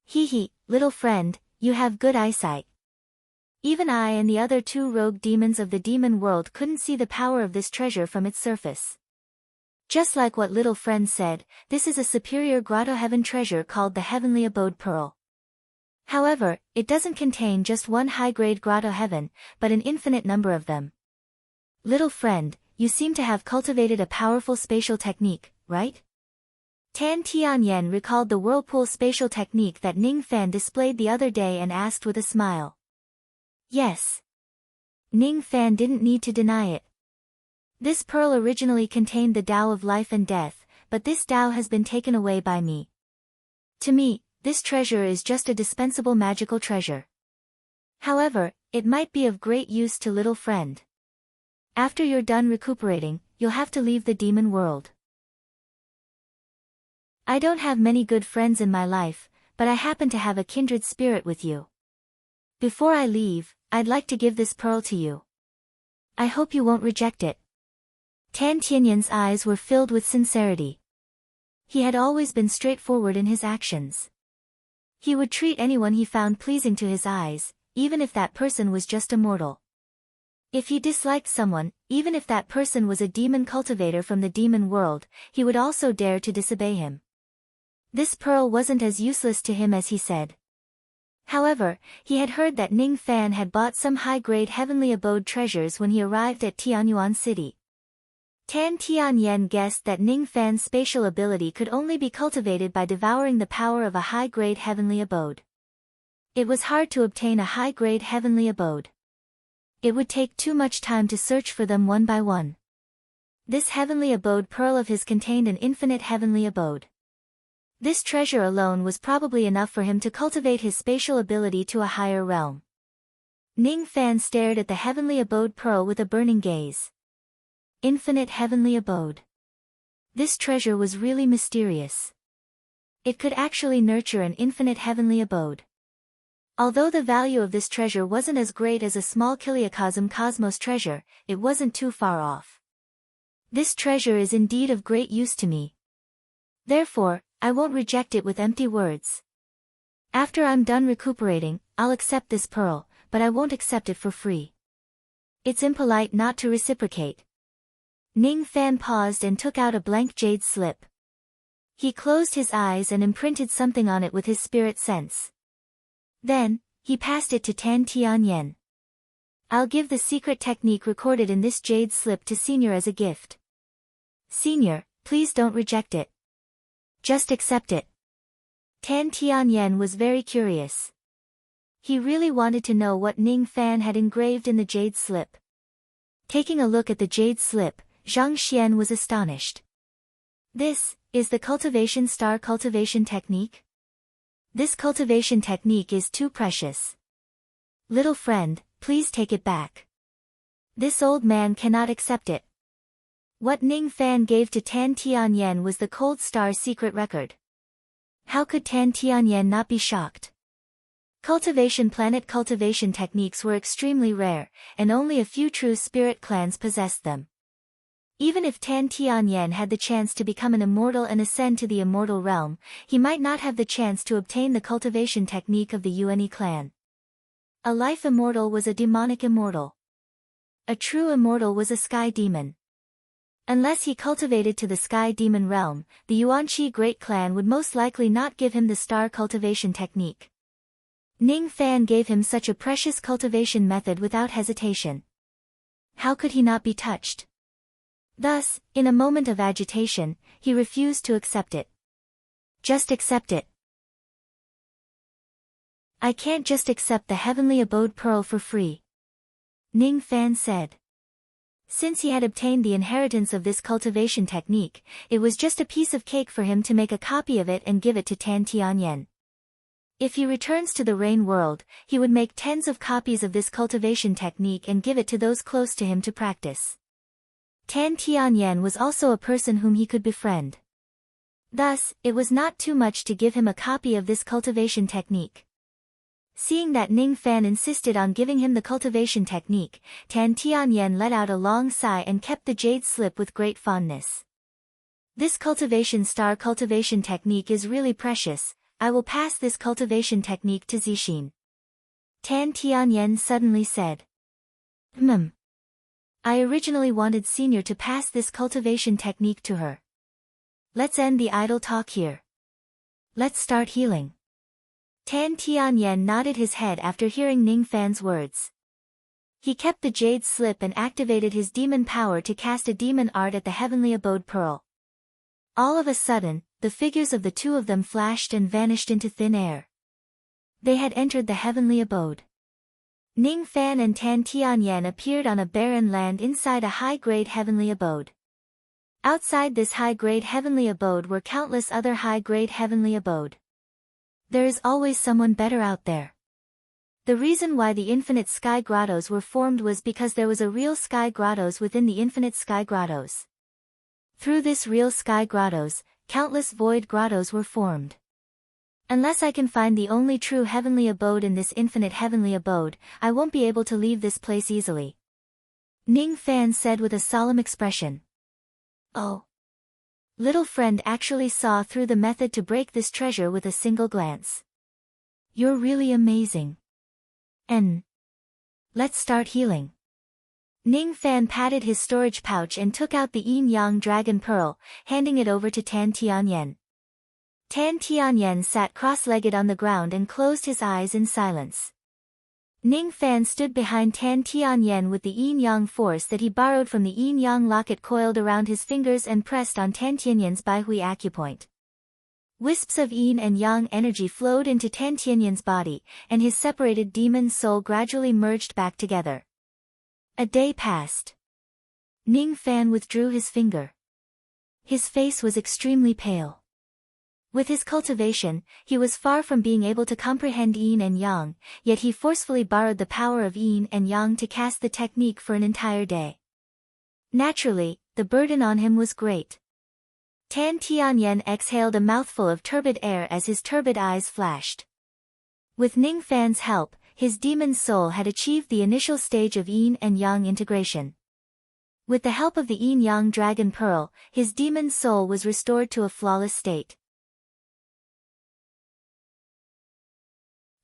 Hee hee, little friend, you have good eyesight. Even I and the other 2 rogue demons of the demon world couldn't see the power of this treasure from its surface. Just like what little friend said, this is a superior grotto heaven treasure called the Heavenly Abode Pearl. However, it doesn't contain just one high-grade grotto heaven, but an infinite number of them. Little friend, you seem to have cultivated a powerful spatial technique, right? Tan Tianyan recalled the whirlpool spatial technique that Ning Fan displayed the other day and asked with a smile. Yes. Ning Fan didn't need to deny it. This pearl originally contained the Tao of life and death, but this Tao has been taken away by me. To me, this treasure is just a dispensable magical treasure. However, it might be of great use to little friend. After you're done recuperating, you'll have to leave the demon world. I don't have many good friends in my life, but I happen to have a kindred spirit with you. Before I leave, I'd like to give this pearl to you. I hope you won't reject it. Tan Tianyan's eyes were filled with sincerity. He had always been straightforward in his actions. He would treat anyone he found pleasing to his eyes, even if that person was just a mortal. If he disliked someone, even if that person was a demon cultivator from the demon world, he would also dare to disobey him. This pearl wasn't as useless to him as he said. However, he had heard that Ning Fan had bought some high-grade heavenly abode treasures when he arrived at Tianyuan City. Tan Tianyan guessed that Ning Fan's spatial ability could only be cultivated by devouring the power of a high-grade heavenly abode. It was hard to obtain a high-grade heavenly abode. It would take too much time to search for them one by one. This heavenly abode pearl of his contained an infinite heavenly abode. This treasure alone was probably enough for him to cultivate his spatial ability to a higher realm. Ning Fan stared at the heavenly abode pearl with a burning gaze. Infinite heavenly abode. This treasure was really mysterious. It could actually nurture an infinite heavenly abode. Although the value of this treasure wasn't as great as a small Kiliacosm Cosmos treasure, it wasn't too far off. This treasure is indeed of great use to me. Therefore, I won't reject it with empty words. After I'm done recuperating, I'll accept this pearl, but I won't accept it for free. It's impolite not to reciprocate. Ning Fan paused and took out a blank jade slip. He closed his eyes and imprinted something on it with his spirit sense. Then, he passed it to Tan Tianyan. I'll give the secret technique recorded in this jade slip to Senior as a gift. Senior, please don't reject it. Just accept it. Tan Tianyan was very curious. He really wanted to know what Ning Fan had engraved in the jade slip. Taking a look at the jade slip, Zhang Xian was astonished. This is the cultivation star cultivation technique? This cultivation technique is too precious. Little friend, please take it back. This old man cannot accept it. What Ning Fan gave to Tan Tianyan was the Cold Star secret record. How could Tan Tianyan not be shocked? Cultivation planet cultivation techniques were extremely rare, and only a few true spirit clans possessed them. Even if Tan Tianyan had the chance to become an immortal and ascend to the immortal realm, he might not have the chance to obtain the cultivation technique of the Yuan clan. A life immortal was a demonic immortal. A true immortal was a sky demon. Unless he cultivated to the sky demon realm, the Yuanqi Great Clan would most likely not give him the star cultivation technique. Ning Fan gave him such a precious cultivation method without hesitation. How could he not be touched? Thus, in a moment of agitation, he refused to accept it. Just accept it. I can't just accept the heavenly abode pearl for free. Ning Fan said. Since he had obtained the inheritance of this cultivation technique, it was just a piece of cake for him to make a copy of it and give it to Tan Tianyan. If he returns to the Rain world, he would make tens of copies of this cultivation technique and give it to those close to him to practice. Tan Tianyan was also a person whom he could befriend. Thus, it was not too much to give him a copy of this cultivation technique. Seeing that Ning Fan insisted on giving him the cultivation technique, Tan Tianyan let out a long sigh and kept the jade slip with great fondness. This cultivation star cultivation technique is really precious. I will pass this cultivation technique to Zixin. Tan Tianyan suddenly said. I originally wanted Senior to pass this cultivation technique to her. Let's end the idle talk here. Let's start healing. Tan Tianyan nodded his head after hearing Ning Fan's words. He kept the jade slip and activated his demon power to cast a demon art at the heavenly abode pearl. All of a sudden, the figures of the two of them flashed and vanished into thin air. They had entered the heavenly abode. Ning Fan and Tan Tianyan appeared on a barren land inside a high-grade heavenly abode. Outside this high-grade heavenly abode were countless other high-grade heavenly abode. There is always someone better out there. The reason why the infinite sky grottos were formed was because there was a real sky grottos within the infinite sky grottos. Through this real sky grottos, countless void grottos were formed. Unless I can find the only true heavenly abode in this infinite heavenly abode, I won't be able to leave this place easily. Ning Fan said with a solemn expression. Oh. Little friend actually saw through the method to break this treasure with a single glance. You're really amazing. Let's start healing. Ning Fan patted his storage pouch and took out the Yin Yang Dragon Pearl, handing it over to Tan Tianyan. Tan Tianyan sat cross-legged on the ground and closed his eyes in silence. Ning Fan stood behind Tan Tianyan with the Yin Yang force that he borrowed from the Yin Yang locket coiled around his fingers and pressed on Tan Tianyan's Baihui acupoint. Wisps of Yin and Yang energy flowed into Tan Tianyan's body, and his separated demon soul gradually merged back together. A day passed. Ning Fan withdrew his finger. His face was extremely pale. With his cultivation, he was far from being able to comprehend Yin and Yang, yet he forcefully borrowed the power of Yin and Yang to cast the technique for an entire day. Naturally, the burden on him was great. Tan Tianyan exhaled a mouthful of turbid air as his turbid eyes flashed. With Ning Fan's help, his demon soul had achieved the initial stage of Yin and Yang integration. With the help of the Yin Yang Dragon Pearl, his demon soul was restored to a flawless state.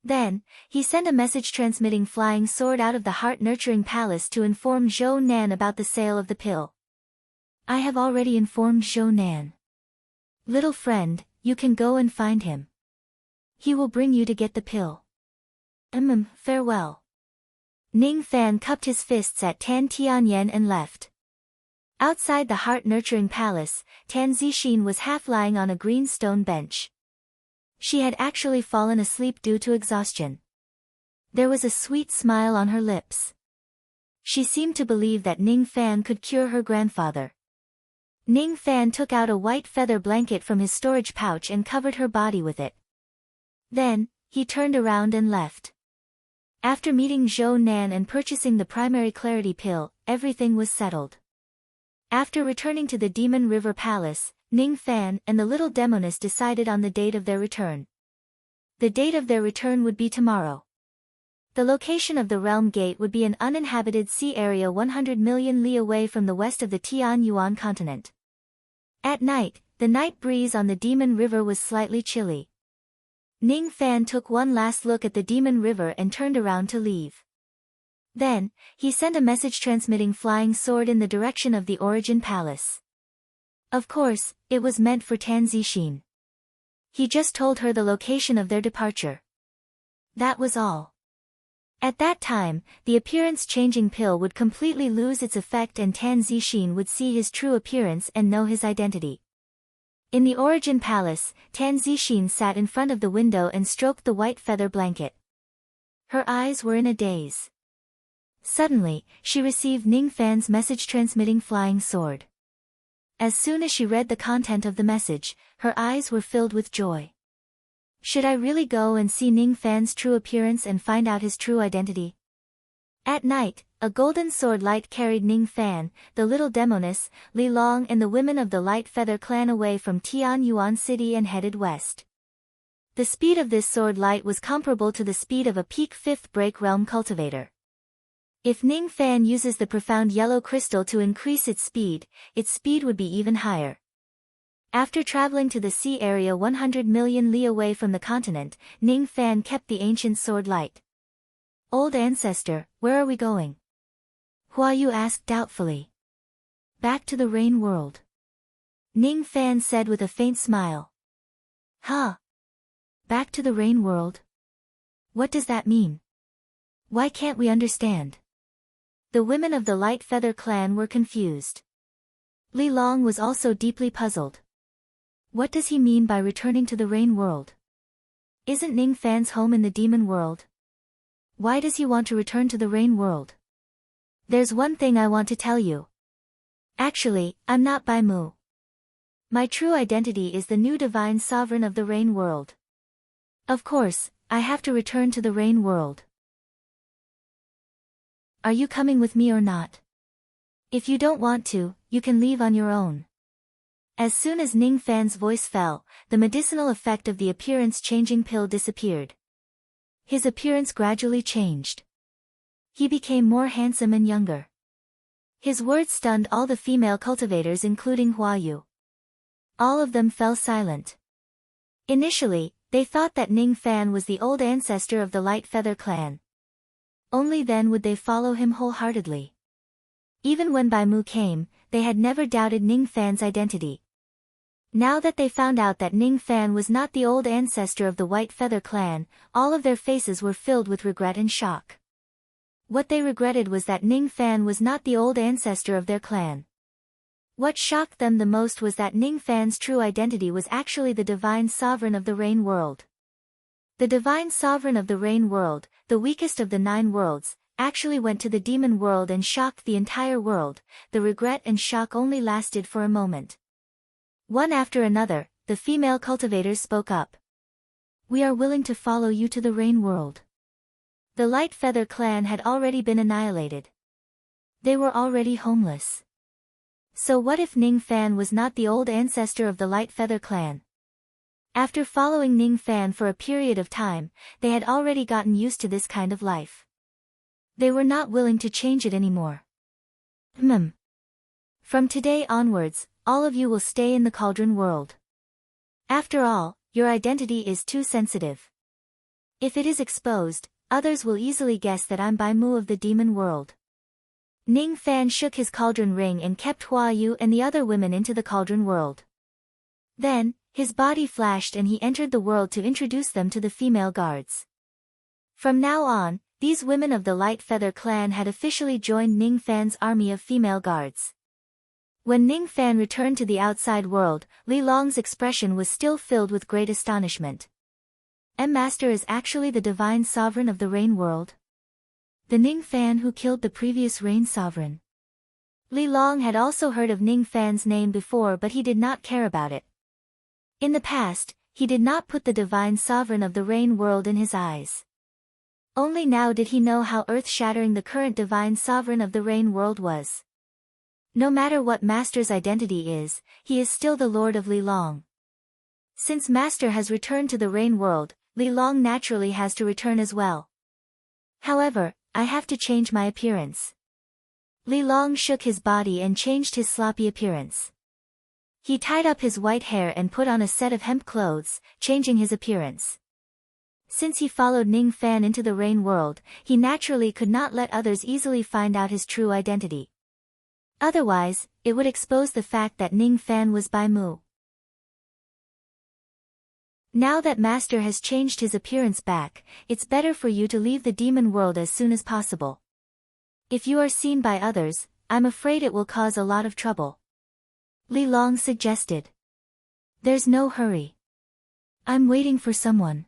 Then, he sent a message transmitting flying sword out of the heart-nurturing palace to inform Zhou Nan about the sale of the pill. I have already informed Zhou Nan. Little friend, you can go and find him. He will bring you to get the pill. Farewell. Ning Fan cupped his fists at Tan Tianyan and left. Outside the heart-nurturing palace, Tan Zixin was half lying on a green stone bench. She had actually fallen asleep due to exhaustion. There was a sweet smile on her lips. She seemed to believe that Ning Fan could cure her grandfather. Ning Fan took out a white feather blanket from his storage pouch and covered her body with it. Then, he turned around and left. After meeting Zhou Nan and purchasing the primary clarity pill, everything was settled. After returning to the Demon River Palace, Ning Fan and the little demoness decided on the date of their return. The date of their return would be tomorrow. The location of the Realm Gate would be an uninhabited sea area 100 million li away from the west of the Tianyuan continent. At night, the night breeze on the Demon River was slightly chilly. Ning Fan took one last look at the Demon River and turned around to leave. Then, he sent a message transmitting flying sword in the direction of the Origin Palace. Of course, it was meant for Tan Zixin. He just told her the location of their departure. That was all. At that time, the appearance-changing pill would completely lose its effect and Tan Zixin would see his true appearance and know his identity. In the Origin Palace, Tan Zixin sat in front of the window and stroked the white feather blanket. Her eyes were in a daze. Suddenly, she received Ning Fan's message transmitting flying sword. As soon as she read the content of the message, her eyes were filled with joy. Should I really go and see Ning Fan's true appearance and find out his true identity? At night, a golden sword light carried Ning Fan, the little demoness, Li Long and the women of the Light Feather clan away from Tianyuan City and headed west. The speed of this sword light was comparable to the speed of a peak 5th break realm cultivator. If Ning Fan uses the profound yellow crystal to increase its speed would be even higher. After traveling to the sea area 100 million li away from the continent, Ning Fan kept the ancient sword light. Old ancestor, where are we going? Hua Yu asked doubtfully. Back to the rain world. Ning Fan said with a faint smile. Huh? Back to the rain world? What does that mean? Why can't we understand? The women of the Light Feather clan were confused. Li Long was also deeply puzzled. What does he mean by returning to the rain world? Isn't Ning Fan's home in the demon world? Why does he want to return to the rain world? There's one thing I want to tell you. Actually, I'm not Bai Mu. My true identity is the new divine sovereign of the rain world. Of course, I have to return to the rain world. Are you coming with me or not? If you don't want to, you can leave on your own. As soon as Ning Fan's voice fell, the medicinal effect of the appearance-changing pill disappeared. His appearance gradually changed. He became more handsome and younger. His words stunned all the female cultivators including Hua Yu. All of them fell silent. Initially, they thought that Ning Fan was the old ancestor of the Light Feather clan. Only then would they follow him wholeheartedly. Even when Bai Mu came, they had never doubted Ning Fan's identity. Now that they found out that Ning Fan was not the old ancestor of the White Feather clan, all of their faces were filled with regret and shock. What they regretted was that Ning Fan was not the old ancestor of their clan. What shocked them the most was that Ning Fan's true identity was actually the divine sovereign of the rain world. The divine sovereign of the rain world, the weakest of the 9 worlds, actually went to the demon world and shocked the entire world. The regret and shock only lasted for a moment. One after another, the female cultivators spoke up. We are willing to follow you to the rain world. The Light Feather clan had already been annihilated. They were already homeless. So what if Ning Fan was not the old ancestor of the Light Feather clan? After following Ning Fan for a period of time, they had already gotten used to this kind of life. They were not willing to change it anymore. From today onwards, all of you will stay in the cauldron world. After all, your identity is too sensitive. If it is exposed, others will easily guess that I'm Bai Mu of the demon world. Ning Fan shook his cauldron ring and kept Hua Yu and the other women into the cauldron world. Then, his body flashed and he entered the world to introduce them to the female guards. From now on, these women of the Light Feather clan had officially joined Ning Fan's army of female guards. When Ning Fan returned to the outside world, Li Long's expression was still filled with great astonishment. Master is actually the divine sovereign of the rain world? The Ning Fan who killed the previous rain sovereign. Li Long had also heard of Ning Fan's name before, but he did not care about it. In the past, he did not put the divine sovereign of the rain world in his eyes. Only now did he know how earth-shattering the current divine sovereign of the rain world was. No matter what Master's identity is, he is still the Lord of Li Long. Since Master has returned to the rain world, Li Long naturally has to return as well. However, I have to change my appearance. Li Long shook his body and changed his sloppy appearance. He tied up his white hair and put on a set of hemp clothes, changing his appearance. Since he followed Ning Fan into the rain world, he naturally could not let others easily find out his true identity. Otherwise, it would expose the fact that Ning Fan was Bai Mu. Now that Master has changed his appearance back, it's better for you to leave the demon world as soon as possible. If you are seen by others, I'm afraid it will cause a lot of trouble. Li Long suggested. There's no hurry. I'm waiting for someone.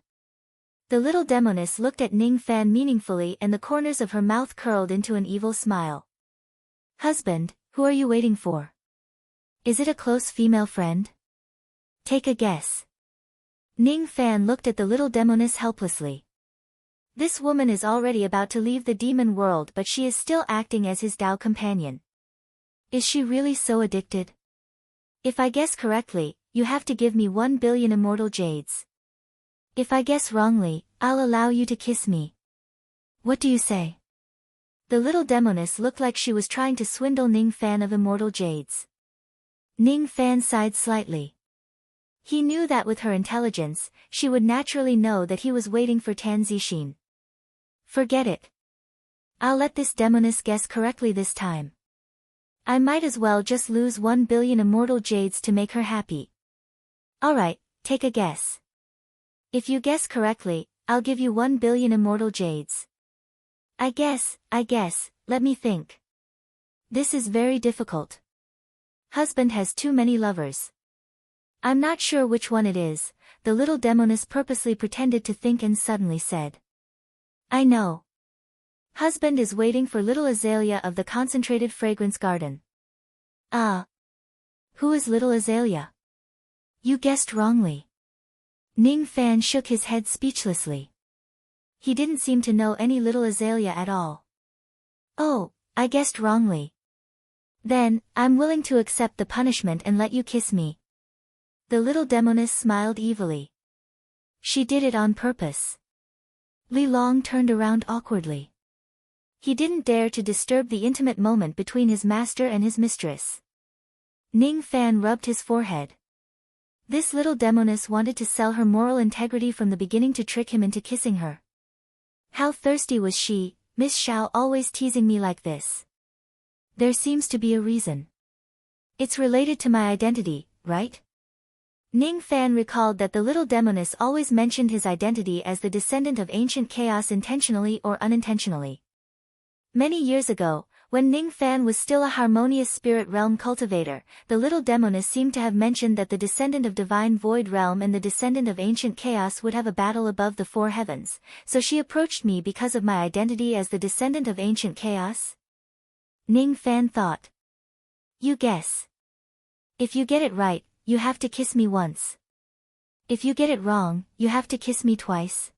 The little demoness looked at Ning Fan meaningfully and the corners of her mouth curled into an evil smile. Husband, who are you waiting for? Is it a close female friend? Take a guess. Ning Fan looked at the little demoness helplessly. This woman is already about to leave the demon world, but she is still acting as his Dao companion. Is she really so addicted? If I guess correctly, you have to give me 1 billion immortal jades. If I guess wrongly, I'll allow you to kiss me. What do you say? The little demoness looked like she was trying to swindle Ning Fan of immortal jades. Ning Fan sighed slightly. He knew that with her intelligence, she would naturally know that he was waiting for Tan Zixin. Forget it, I'll let this demoness guess correctly this time. I might as well just lose 1 billion immortal jades to make her happy. Alright, take a guess. If you guess correctly, I'll give you 1 billion immortal jades. I guess, let me think. This is very difficult. Husband has too many lovers. I'm not sure which one it is, the little demoness purposely pretended to think and suddenly said. I know. Husband is waiting for little Azalea of the concentrated fragrance garden. Ah. Who is little Azalea? You guessed wrongly. Ning Fan shook his head speechlessly. He didn't seem to know any little Azalea at all. Oh, I guessed wrongly. Then, I'm willing to accept the punishment and let you kiss me. The little demoness smiled evilly. She did it on purpose. Li Long turned around awkwardly. He didn't dare to disturb the intimate moment between his master and his mistress. Ning Fan rubbed his forehead. This little demoness wanted to sell her moral integrity from the beginning to trick him into kissing her. How thirsty was she, Miss Xiao always teasing me like this. There seems to be a reason. It's related to my identity, right? Ning Fan recalled that the little demoness always mentioned his identity as the descendant of ancient chaos intentionally or unintentionally. Many years ago, when Ning Fan was still a harmonious spirit realm cultivator, the little demoness seemed to have mentioned that the descendant of divine void realm and the descendant of ancient chaos would have a battle above the four heavens, so she approached me because of my identity as the descendant of ancient chaos? Ning Fan thought. You guess. If you get it right, you have to kiss me once. If you get it wrong, you have to kiss me twice.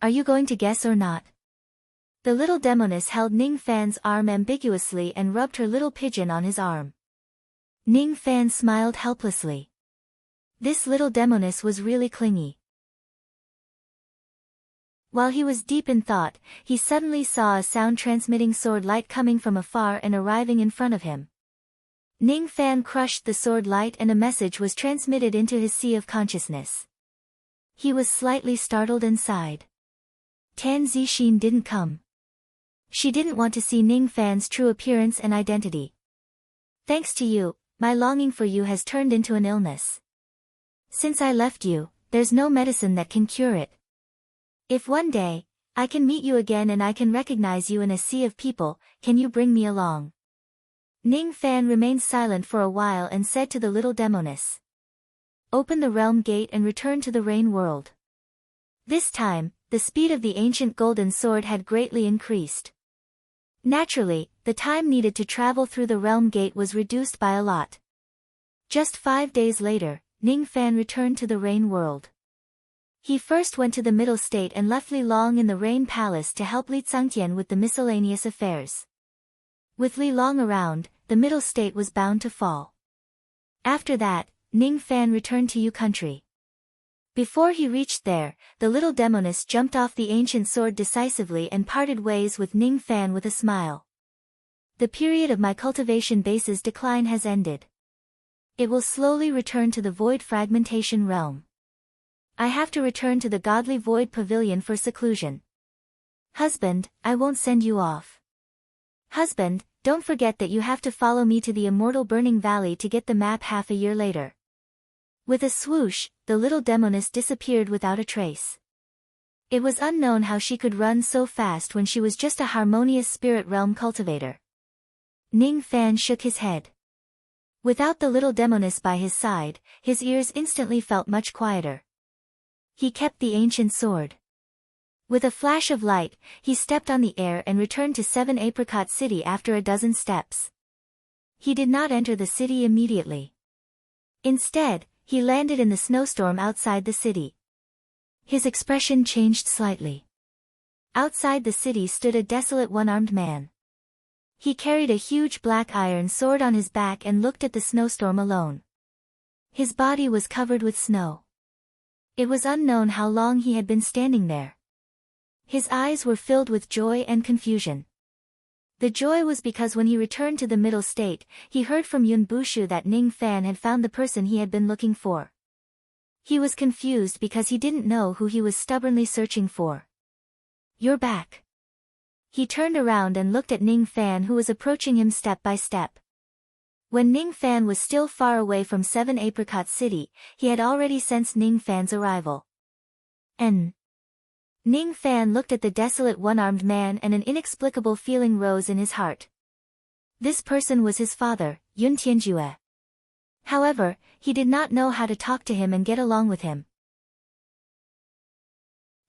Are you going to guess or not? The little demoness held Ning Fan's arm ambiguously and rubbed her little pigeon on his arm. Ning Fan smiled helplessly. This little demoness was really clingy. While he was deep in thought, he suddenly saw a sound-transmitting sword light coming from afar and arriving in front of him. Ning Fan crushed the sword light and a message was transmitted into his sea of consciousness. He was slightly startled and sighed. Tan Zixin didn't come. She didn't want to see Ning Fan's true appearance and identity. Thanks to you, my longing for you has turned into an illness. Since I left you, there's no medicine that can cure it. If one day, I can meet you again and I can recognize you in a sea of people, can you bring me along? Ning Fan remained silent for a while and said to the little demoness. Open the realm gate and return to the rain world. This time, the speed of the ancient golden sword had greatly increased. Naturally, the time needed to travel through the realm gate was reduced by a lot. Just 5 days later, Ning Fan returned to the rain world. He first went to the middle state and left Li Long in the rain palace to help Li Tsangtian with the miscellaneous affairs. With Li Long around, the middle state was bound to fall. After that, Ning Fan returned to Yu country. Before he reached there, the little demoness jumped off the ancient sword decisively and parted ways with Ning Fan with a smile. The period of my cultivation base's decline has ended. It will slowly return to the void fragmentation realm. I have to return to the godly void pavilion for seclusion. Husband, I won't send you off. Husband, don't forget that you have to follow me to the immortal burning valley to get the map half a year later. With a swoosh, the little demoness disappeared without a trace. It was unknown how she could run so fast when she was just a harmonious spirit realm cultivator. Ning Fan shook his head. Without the little demoness by his side, his ears instantly felt much quieter. He kept the ancient sword. With a flash of light, he stepped on the air and returned to 7 Apricot City after a dozen steps. He did not enter the city immediately. Instead, he landed in the snowstorm outside the city. His expression changed slightly. Outside the city stood a desolate one-armed man. He carried a huge black iron sword on his back and looked at the snowstorm alone. His body was covered with snow. It was unknown how long he had been standing there. His eyes were filled with joy and confusion. The joy was because when he returned to the middle state, he heard from Yun Bushu that Ning Fan had found the person he had been looking for. He was confused because he didn't know who he was stubbornly searching for. You're back. He turned around and looked at Ning Fan, who was approaching him step by step. When Ning Fan was still far away from Seven Apricot City, he had already sensed Ning Fan's arrival. Ning Fan looked at the desolate one-armed man, and an inexplicable feeling rose in his heart. This person was his father, Yun Tianjue. However, he did not know how to talk to him and get along with him.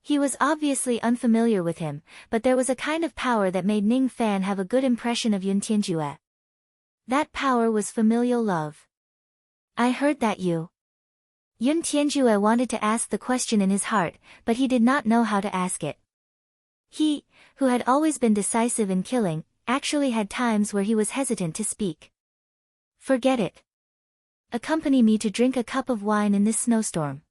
He was obviously unfamiliar with him, but there was a kind of power that made Ning Fan have a good impression of Yun Tianjue. That power was familial love. I heard that you. Yun Tianjue wanted to ask the question in his heart, but he did not know how to ask it. He, who had always been decisive in killing, actually had times where he was hesitant to speak. Forget it. Accompany me to drink a cup of wine in this snowstorm.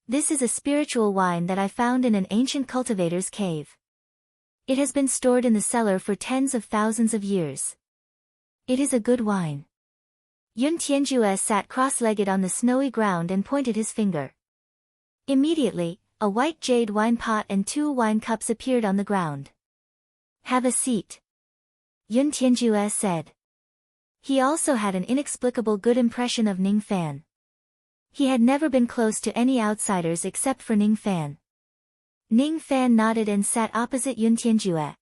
This is a spiritual wine that I found in an ancient cultivator's cave. It has been stored in the cellar for tens of thousands of years. It is a good wine. Yun Tianjue sat cross-legged on the snowy ground and pointed his finger. Immediately, a white jade wine pot and 2 wine cups appeared on the ground. Have a seat. Yun Tianjue said. He also had an inexplicable good impression of Ning Fan. He had never been close to any outsiders except for Ning Fan. Ning Fan nodded and sat opposite Yun Tianjue.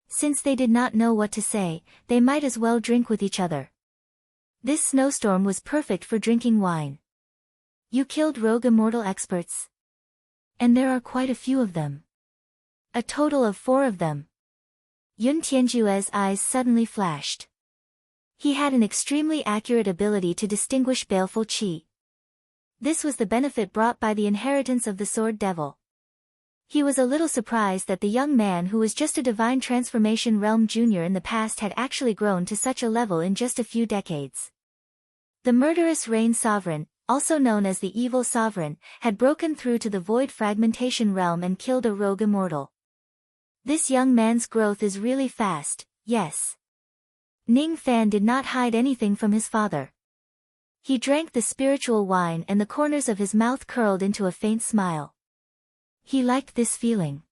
Since they did not know what to say, they might as well drink with each other. This snowstorm was perfect for drinking wine. You killed rogue immortal experts. And there are quite a few of them. A total of 4 of them. Yun Tianjue's eyes suddenly flashed. He had an extremely accurate ability to distinguish baleful qi. This was the benefit brought by the inheritance of the Sword Devil. He was a little surprised that the young man who was just a Divine Transformation Realm Junior in the past had actually grown to such a level in just a few decades. The murderous Rain Sovereign, also known as the Evil Sovereign, had broken through to the Void Fragmentation Realm and killed a rogue immortal. This young man's growth is really fast, yes. Ning Fan did not hide anything from his father. He drank the spiritual wine and the corners of his mouth curled into a faint smile. He liked this feeling.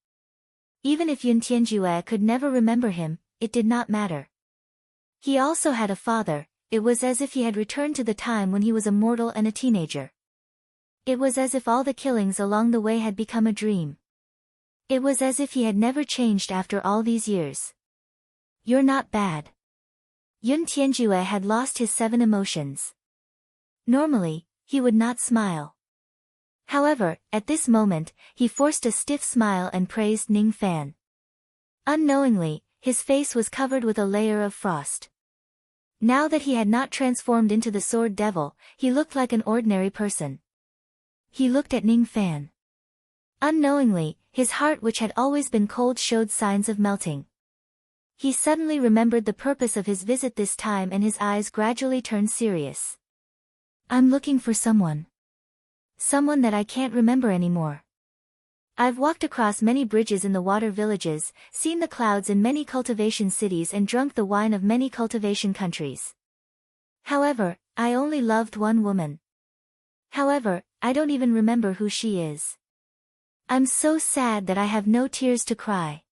Even if Yun Tianjue could never remember him, it did not matter. He also had a father. It was as if he had returned to the time when he was a mortal and a teenager. It was as if all the killings along the way had become a dream. It was as if he had never changed after all these years. You're not bad. Yun Tianjue had lost his 7 emotions. Normally, he would not smile. However, at this moment, he forced a stiff smile and praised Ning Fan. Unknowingly, his face was covered with a layer of frost. Now that he had not transformed into the Sword Devil, he looked like an ordinary person. He looked at Ning Fan. Unknowingly, his heart, which had always been cold, showed signs of melting. He suddenly remembered the purpose of his visit this time and his eyes gradually turned serious. I'm looking for someone. Someone that I can't remember anymore. I've walked across many bridges in the water villages, seen the clouds in many cultivation cities and drunk the wine of many cultivation countries. However, I only loved one woman. However, I don't even remember who she is. I'm so sad that I have no tears to cry.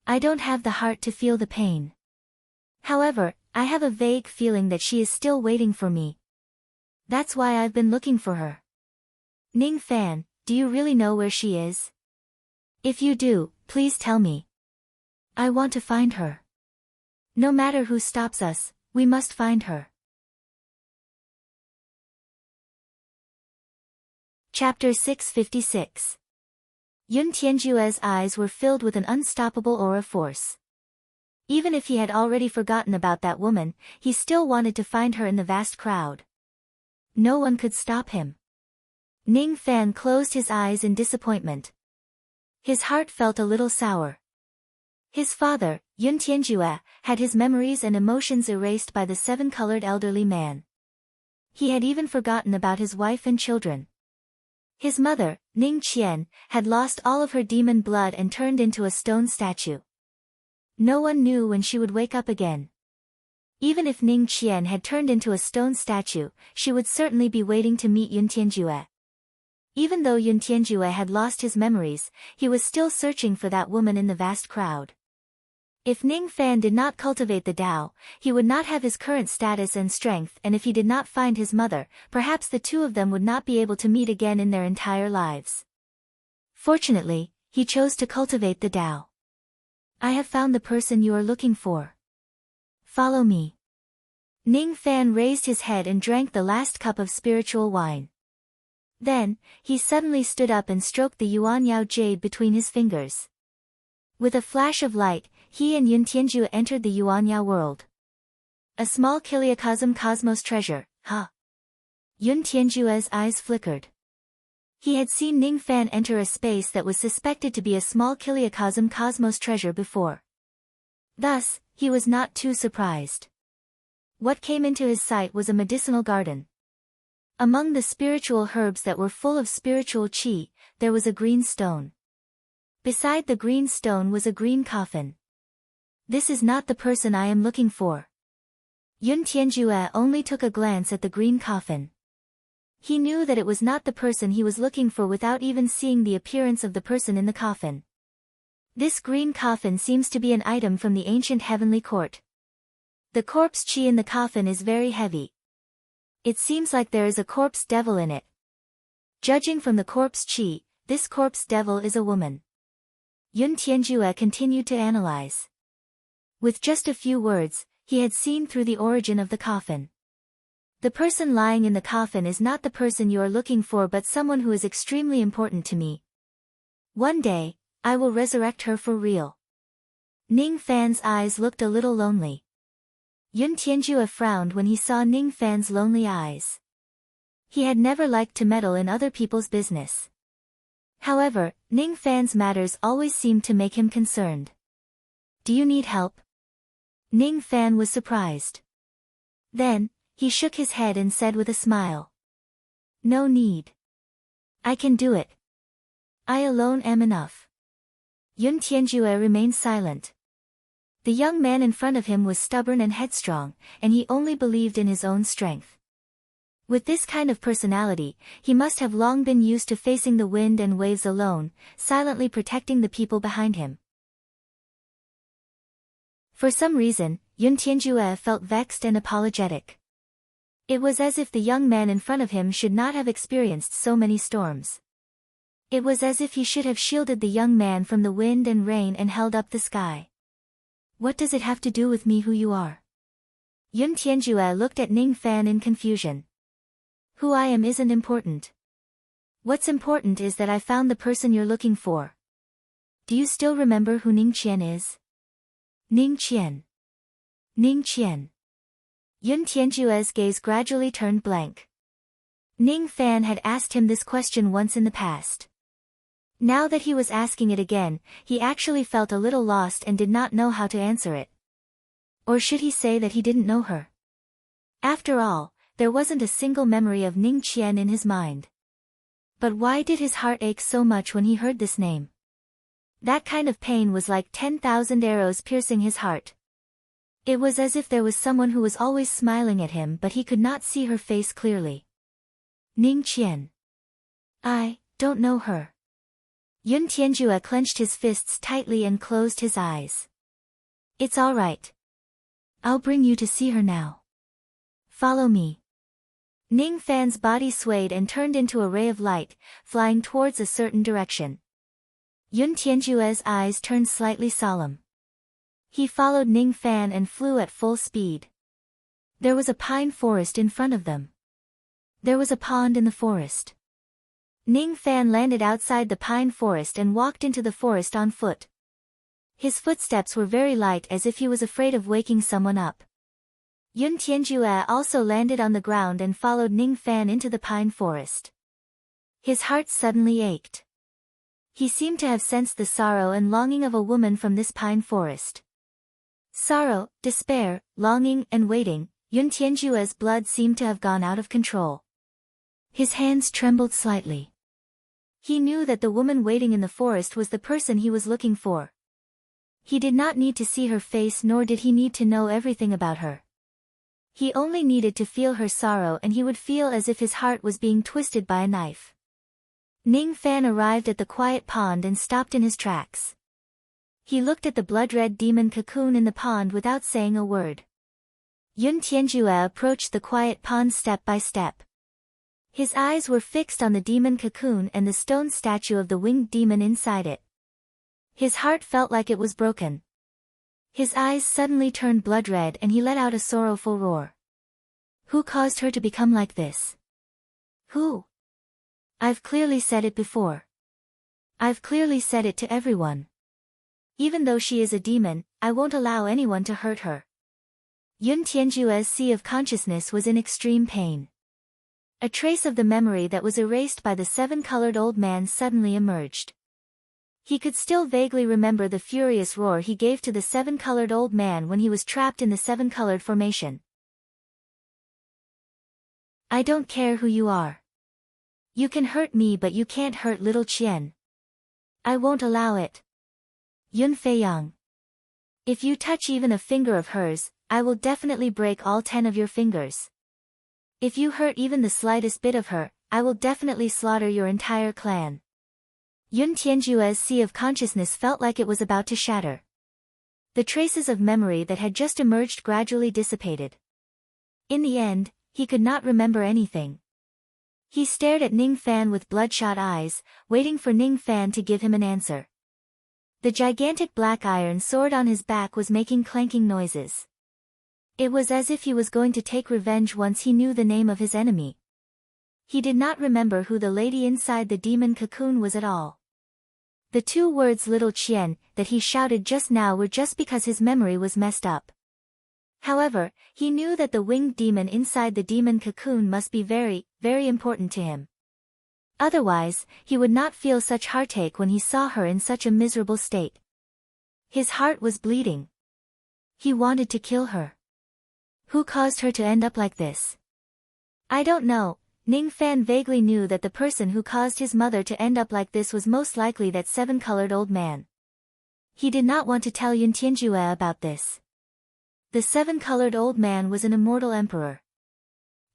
I don't have the heart to feel the pain. However, I have a vague feeling that she is still waiting for me. That's why I've been looking for her. Ning Fan, do you really know where she is? If you do, please tell me. I want to find her. No matter who stops us, we must find her. Chapter 656. Yun Tianjue's eyes were filled with an unstoppable aura force. Even if he had already forgotten about that woman, he still wanted to find her in the vast crowd. No one could stop him. Ning Fan closed his eyes in disappointment. His heart felt a little sour. His father, Yun Tianjue, had his memories and emotions erased by the 7-colored elderly man. He had even forgotten about his wife and children. His mother, Ning Qian, had lost all of her demon blood and turned into a stone statue. No one knew when she would wake up again. Even if Ning Qian had turned into a stone statue, she would certainly be waiting to meet Yun Tianjue. Even though Yun Tianjue had lost his memories, he was still searching for that woman in the vast crowd. If Ning Fan did not cultivate the Tao, he would not have his current status and strength, and if he did not find his mother, perhaps the two of them would not be able to meet again in their entire lives. Fortunately, he chose to cultivate the Tao. I have found the person you are looking for. Follow me. Ning Fan raised his head and drank the last cup of spiritual wine. Then, he suddenly stood up and stroked the Yuanyao jade between his fingers. With a flash of light, he and Yun Tianjue entered the Yuanyao world. A small Kiliacosm cosmos treasure, huh? Yun Tianjue's eyes flickered. He had seen Ning Fan enter a space that was suspected to be a small Kiliacosm cosmos treasure before. Thus, he was not too surprised. What came into his sight was a medicinal garden. Among the spiritual herbs that were full of spiritual qi, there was a green stone. Beside the green stone was a green coffin. This is not the person I am looking for. Yun Tianjue only took a glance at the green coffin. He knew that it was not the person he was looking for without even seeing the appearance of the person in the coffin. This green coffin seems to be an item from the ancient heavenly court. The corpse qi in the coffin is very heavy. It seems like there is a corpse devil in it. Judging from the corpse qi, this corpse devil is a woman. Yun Tianjue continued to analyze. With just a few words, he had seen through the origin of the coffin. The person lying in the coffin is not the person you are looking for but someone who is extremely important to me. One day, I will resurrect her for real. Ning Fan's eyes looked a little lonely. Yun Tianjue frowned when he saw Ning Fan's lonely eyes. He had never liked to meddle in other people's business. However, Ning Fan's matters always seemed to make him concerned. Do you need help? Ning Fan was surprised. Then, he shook his head and said with a smile. No need. I can do it. I alone am enough. Yun Tianjue remained silent. The young man in front of him was stubborn and headstrong, and he only believed in his own strength. With this kind of personality, he must have long been used to facing the wind and waves alone, silently protecting the people behind him. For some reason, Yun Tianjue felt vexed and apologetic. It was as if the young man in front of him should not have experienced so many storms. It was as if he should have shielded the young man from the wind and rain and held up the sky. What does it have to do with me who you are? Yun Tianjue looked at Ning Fan in confusion. Who I am isn't important. What's important is that I found the person you're looking for. Do you still remember who Ning Qian is? Ning Qian. Ning Qian. Yun Tianjue's gaze gradually turned blank. Ning Fan had asked him this question once in the past. Now that he was asking it again, he actually felt a little lost and did not know how to answer it. Or should he say that he didn't know her? After all, there wasn't a single memory of Ning Qian in his mind. But why did his heart ache so much when he heard this name? That kind of pain was like 10,000 arrows piercing his heart. It was as if there was someone who was always smiling at him but he could not see her face clearly. Ning Qian. I don't know her. Yun Tianjue clenched his fists tightly and closed his eyes. It's all right. I'll bring you to see her now. Follow me. Ning Fan's body swayed and turned into a ray of light, flying towards a certain direction. Yun Tianjue's eyes turned slightly solemn. He followed Ning Fan and flew at full speed. There was a pine forest in front of them. There was a pond in the forest. Ning Fan landed outside the pine forest and walked into the forest on foot. His footsteps were very light as if he was afraid of waking someone up. Yun Tianjue also landed on the ground and followed Ning Fan into the pine forest. His heart suddenly ached. He seemed to have sensed the sorrow and longing of a woman from this pine forest. Sorrow, despair, longing, and waiting, Yun Tianjue's blood seemed to have gone out of control. His hands trembled slightly. He knew that the woman waiting in the forest was the person he was looking for. He did not need to see her face nor did he need to know everything about her. He only needed to feel her sorrow and he would feel as if his heart was being twisted by a knife. Ning Fan arrived at the quiet pond and stopped in his tracks. He looked at the blood-red demon cocoon in the pond without saying a word. Yun Tianjue approached the quiet pond step by step. His eyes were fixed on the demon cocoon and the stone statue of the winged demon inside it. His heart felt like it was broken. His eyes suddenly turned blood-red and he let out a sorrowful roar. Who caused her to become like this? Who? I've clearly said it before. I've clearly said it to everyone. Even though she is a demon, I won't allow anyone to hurt her. Yun Tianjue's sea of consciousness was in extreme pain. A trace of the memory that was erased by the seven-colored old man suddenly emerged. He could still vaguely remember the furious roar he gave to the seven-colored old man when he was trapped in the seven-colored formation. I don't care who you are. You can hurt me but you can't hurt little Qian. I won't allow it. Yun Feiyang. If you touch even a finger of hers, I will definitely break all 10 of your fingers. If you hurt even the slightest bit of her, I will definitely slaughter your entire clan. Yun Tianjue's sea of consciousness felt like it was about to shatter. The traces of memory that had just emerged gradually dissipated. In the end, he could not remember anything. He stared at Ning Fan with bloodshot eyes, waiting for Ning Fan to give him an answer. The gigantic black iron sword on his back was making clanking noises. It was as if he was going to take revenge once he knew the name of his enemy. He did not remember who the lady inside the demon cocoon was at all. The 2 words little Qian that he shouted just now were just because his memory was messed up. However, he knew that the winged demon inside the demon cocoon must be very, very important to him. Otherwise, he would not feel such heartache when he saw her in such a miserable state. His heart was bleeding. He wanted to kill her. Who caused her to end up like this? I don't know. Ning Fan vaguely knew that the person who caused his mother to end up like this was most likely that seven-colored old man. He did not want to tell Yun Tianjue about this. The seven-colored old man was an immortal emperor.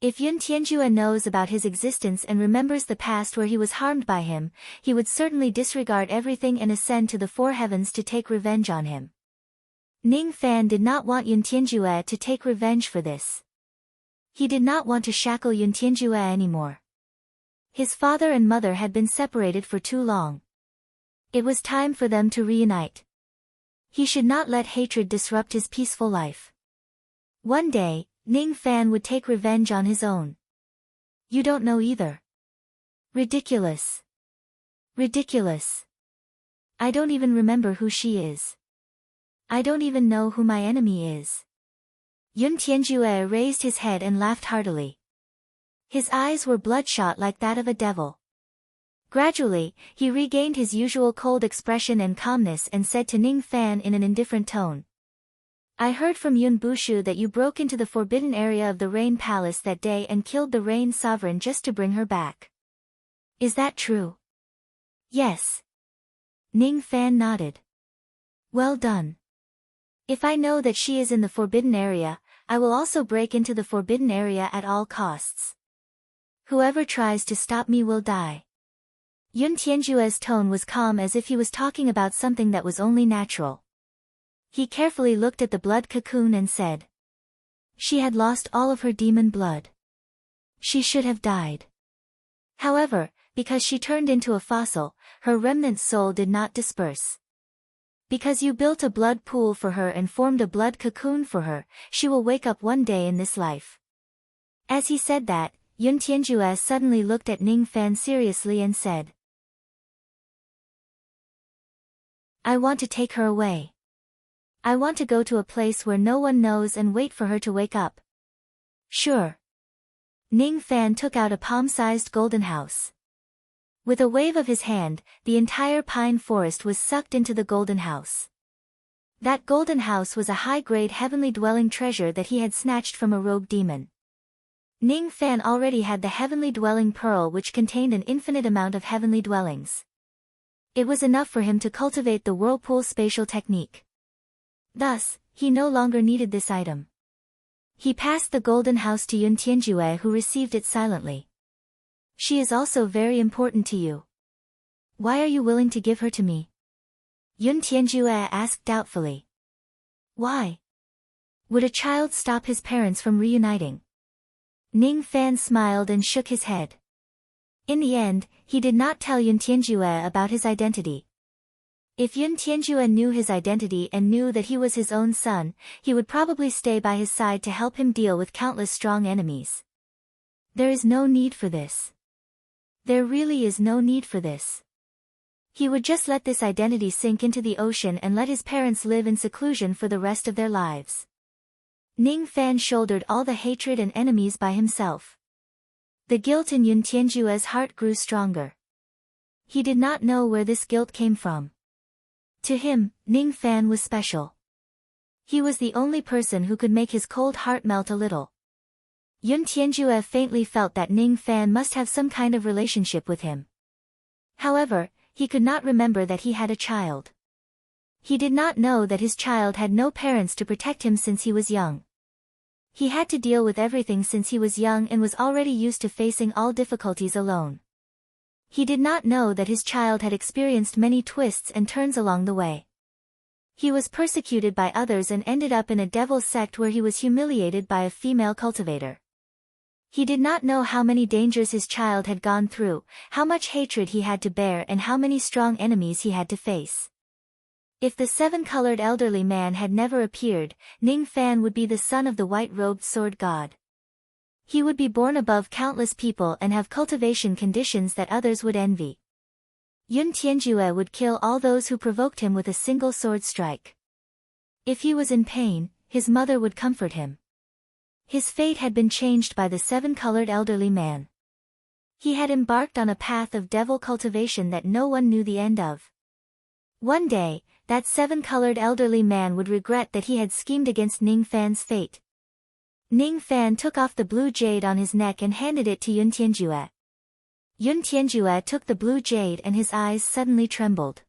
If Yun Tianjue knows about his existence and remembers the past where he was harmed by him, he would certainly disregard everything and ascend to the 4 heavens to take revenge on him. Ning Fan did not want Yun Tianjue to take revenge for this. He did not want to shackle Yun Tianjue anymore. His father and mother had been separated for too long. It was time for them to reunite. He should not let hatred disrupt his peaceful life. One day, Ning Fan would take revenge on his own. You don't know either. Ridiculous. Ridiculous. I don't even remember who she is. I don't even know who my enemy is. Yun Tianjue raised his head and laughed heartily. His eyes were bloodshot like that of a devil. Gradually, he regained his usual cold expression and calmness and said to Ning Fan in an indifferent tone. I heard from Yun Bushu that you broke into the forbidden area of the Rain Palace that day and killed the Rain Sovereign just to bring her back. Is that true? Yes. Ning Fan nodded. Well done. If I know that she is in the forbidden area, I will also break into the forbidden area at all costs. Whoever tries to stop me will die. Yun Tianjue's tone was calm as if he was talking about something that was only natural. He carefully looked at the blood cocoon and said. She had lost all of her demon blood. She should have died. However, because she turned into a fossil, her remnant soul did not disperse. Because you built a blood pool for her and formed a blood cocoon for her, she will wake up one day in this life. As he said that, Yun Tianjue suddenly looked at Ning Fan seriously and said. I want to take her away. I want to go to a place where no one knows and wait for her to wake up. Sure. Ning Fan took out a palm-sized golden house. With a wave of his hand, the entire pine forest was sucked into the golden house. That golden house was a high-grade heavenly dwelling treasure that he had snatched from a rogue demon. Ning Fan already had the heavenly dwelling pearl which contained an infinite amount of heavenly dwellings. It was enough for him to cultivate the whirlpool spatial technique. Thus, he no longer needed this item. He passed the golden house to Yun Tianjue who received it silently. She is also very important to you. Why are you willing to give her to me? Yun Tianjue asked doubtfully. Why? Would a child stop his parents from reuniting? Ning Fan smiled and shook his head. In the end, he did not tell Yun Tianjue about his identity. If Yun Tianjue knew his identity and knew that he was his own son, he would probably stay by his side to help him deal with countless strong enemies. There is no need for this. There really is no need for this. He would just let this identity sink into the ocean and let his parents live in seclusion for the rest of their lives. Ning Fan shouldered all the hatred and enemies by himself. The guilt in Yun Tianjue's heart grew stronger. He did not know where this guilt came from. To him, Ning Fan was special. He was the only person who could make his cold heart melt a little. Yun Tianjue faintly felt that Ning Fan must have some kind of relationship with him. However, he could not remember that he had a child. He did not know that his child had no parents to protect him since he was young. He had to deal with everything since he was young and was already used to facing all difficulties alone. He did not know that his child had experienced many twists and turns along the way. He was persecuted by others and ended up in a devil's sect where he was humiliated by a female cultivator. He did not know how many dangers his child had gone through, how much hatred he had to bear and how many strong enemies he had to face. If the seven-colored elderly man had never appeared, Ning Fan would be the son of the white-robed sword god. He would be born above countless people and have cultivation conditions that others would envy. Yun Tianjue would kill all those who provoked him with a single sword strike. If he was in pain, his mother would comfort him. His fate had been changed by the seven-colored elderly man. He had embarked on a path of devil cultivation that no one knew the end of. One day, that seven-colored elderly man would regret that he had schemed against Ning Fan's fate. Ning Fan took off the blue jade on his neck and handed it to Yun Tianjue. Yun Tianjue took the blue jade and his eyes suddenly trembled.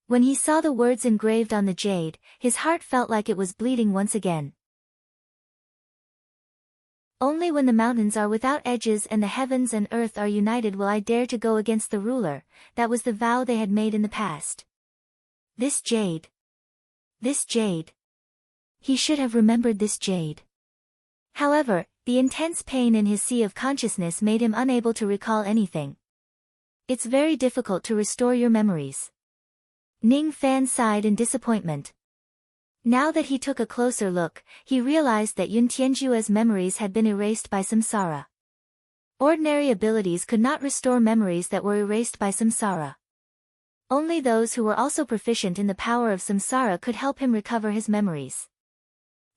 When he saw the words engraved on the jade, his heart felt like it was bleeding once again. Only when the mountains are without edges and the heavens and earth are united will I dare to go against the ruler. That was the vow they had made in the past. This jade. This jade. He should have remembered this jade. However, the intense pain in his sea of consciousness made him unable to recall anything. It's very difficult to restore your memories. Ning Fan sighed in disappointment. Now that he took a closer look, he realized that Yun Tianjue's memories had been erased by samsara. Ordinary abilities could not restore memories that were erased by samsara. Only those who were also proficient in the power of samsara could help him recover his memories.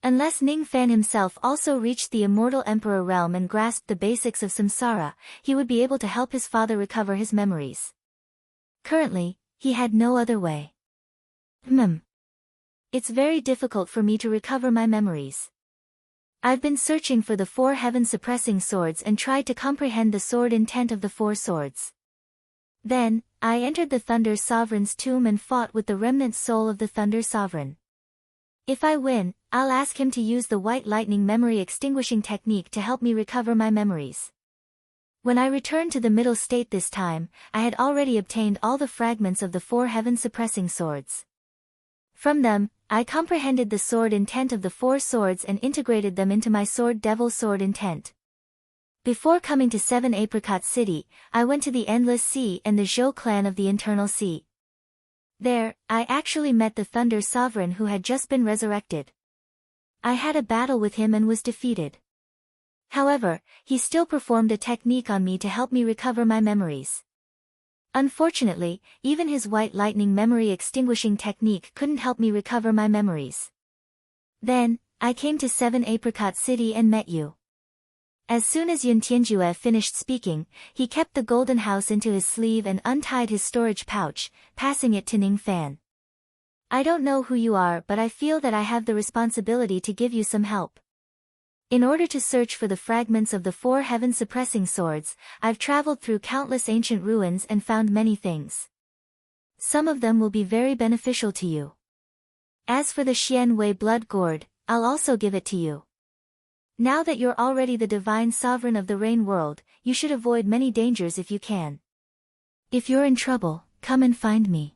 Unless Ning Fan himself also reached the immortal emperor realm and grasped the basics of samsara, he would be able to help his father recover his memories. Currently, he had no other way. It's very difficult for me to recover my memories. I've been searching for the four heaven-suppressing swords and tried to comprehend the sword intent of the four swords. Then, I entered the Thunder Sovereign's tomb and fought with the remnant soul of the Thunder Sovereign. If I win, I'll ask him to use the White Lightning memory extinguishing technique to help me recover my memories. When I returned to the middle state this time, I had already obtained all the fragments of the four heaven-suppressing swords. From them, I comprehended the sword intent of the four swords and integrated them into my sword devil sword intent. Before coming to Seven Apricot City, I went to the Endless Sea and the Zhou clan of the Internal Sea. There, I actually met the Thunder Sovereign who had just been resurrected. I had a battle with him and was defeated. However, he still performed a technique on me to help me recover my memories. Unfortunately, even his White Lightning memory extinguishing technique couldn't help me recover my memories. Then, I came to Seven Apricot City and met you. As soon as Yun Tianjue finished speaking, he kept the golden house into his sleeve and untied his storage pouch, passing it to Ning Fan. I don't know who you are, but I feel that I have the responsibility to give you some help. In order to search for the fragments of the four heaven-suppressing swords, I've traveled through countless ancient ruins and found many things. Some of them will be very beneficial to you. As for the Xian Wei blood gourd, I'll also give it to you. Now that you're already the divine sovereign of the rain world, you should avoid many dangers if you can. If you're in trouble, come and find me.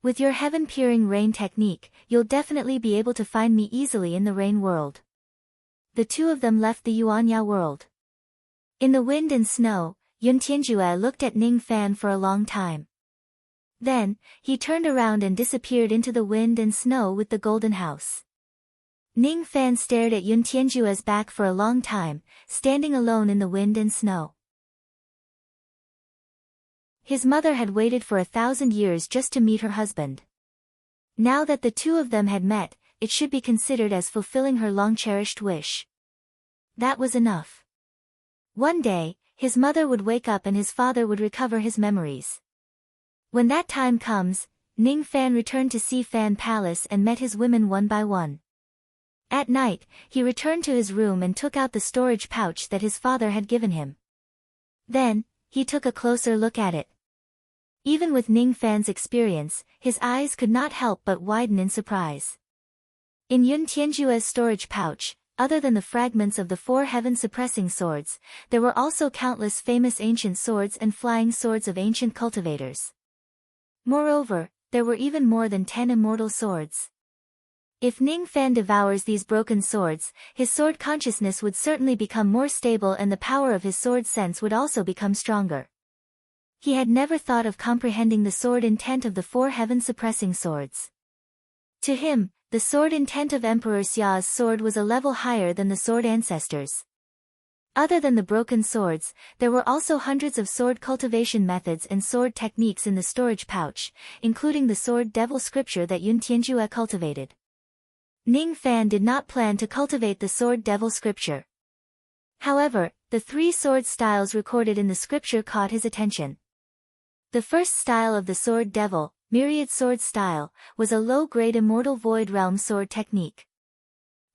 With your heaven-peering rain technique, you'll definitely be able to find me easily in the rain world. The two of them left the Yuanya world. In the wind and snow, Yun Tianjue looked at Ning Fan for a long time. Then, he turned around and disappeared into the wind and snow with the golden house. Ning Fan stared at Yun Tianjue's back for a long time, standing alone in the wind and snow. His mother had waited for 1,000 years just to meet her husband. Now that the two of them had met, it should be considered as fulfilling her long-cherished wish. That was enough. One day, his mother would wake up and his father would recover his memories. When that time comes, Ning Fan returned to Si Fan Palace and met his women one by one. At night, he returned to his room and took out the storage pouch that his father had given him. Then, he took a closer look at it. Even with Ning Fan's experience, his eyes could not help but widen in surprise. In Yun Tianjue's storage pouch, other than the fragments of the 4 heaven-suppressing swords, there were also countless famous ancient swords and flying swords of ancient cultivators. Moreover, there were even more than 10 immortal swords. If Ning Fan devours these broken swords, his sword consciousness would certainly become more stable and the power of his sword sense would also become stronger. He had never thought of comprehending the sword intent of the 4 heaven-suppressing swords. To him, the sword intent of Emperor Xia's sword was a level higher than the sword ancestors. Other than the broken swords, there were also hundreds of sword cultivation methods and sword techniques in the storage pouch, including the sword devil scripture that Yun Tianjue cultivated. Ning Fan did not plan to cultivate the sword devil scripture. However, the 3 sword styles recorded in the scripture caught his attention. The first style of the sword devil, myriad sword style, was a low-grade immortal void realm sword technique.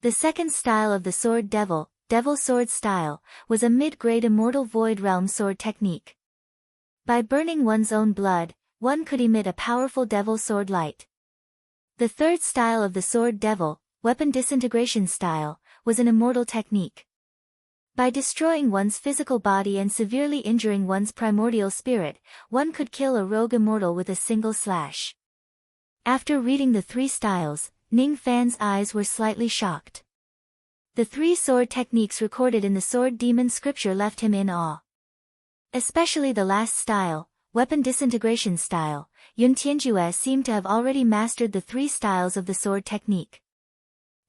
The second style of the sword devil, devil sword style, was a mid-grade immortal void realm sword technique. By burning one's own blood, one could emit a powerful devil sword light. The third style of the sword devil, weapon disintegration style, was an immortal technique. By destroying one's physical body and severely injuring one's primordial spirit, one could kill a rogue immortal with a single slash. After reading the 3 styles, Ning Fan's eyes were slightly shocked. The 3 sword techniques recorded in the sword demon scripture left him in awe. Especially the last style, weapon disintegration style, Yun Tianjue seemed to have already mastered the 3 styles of the sword technique.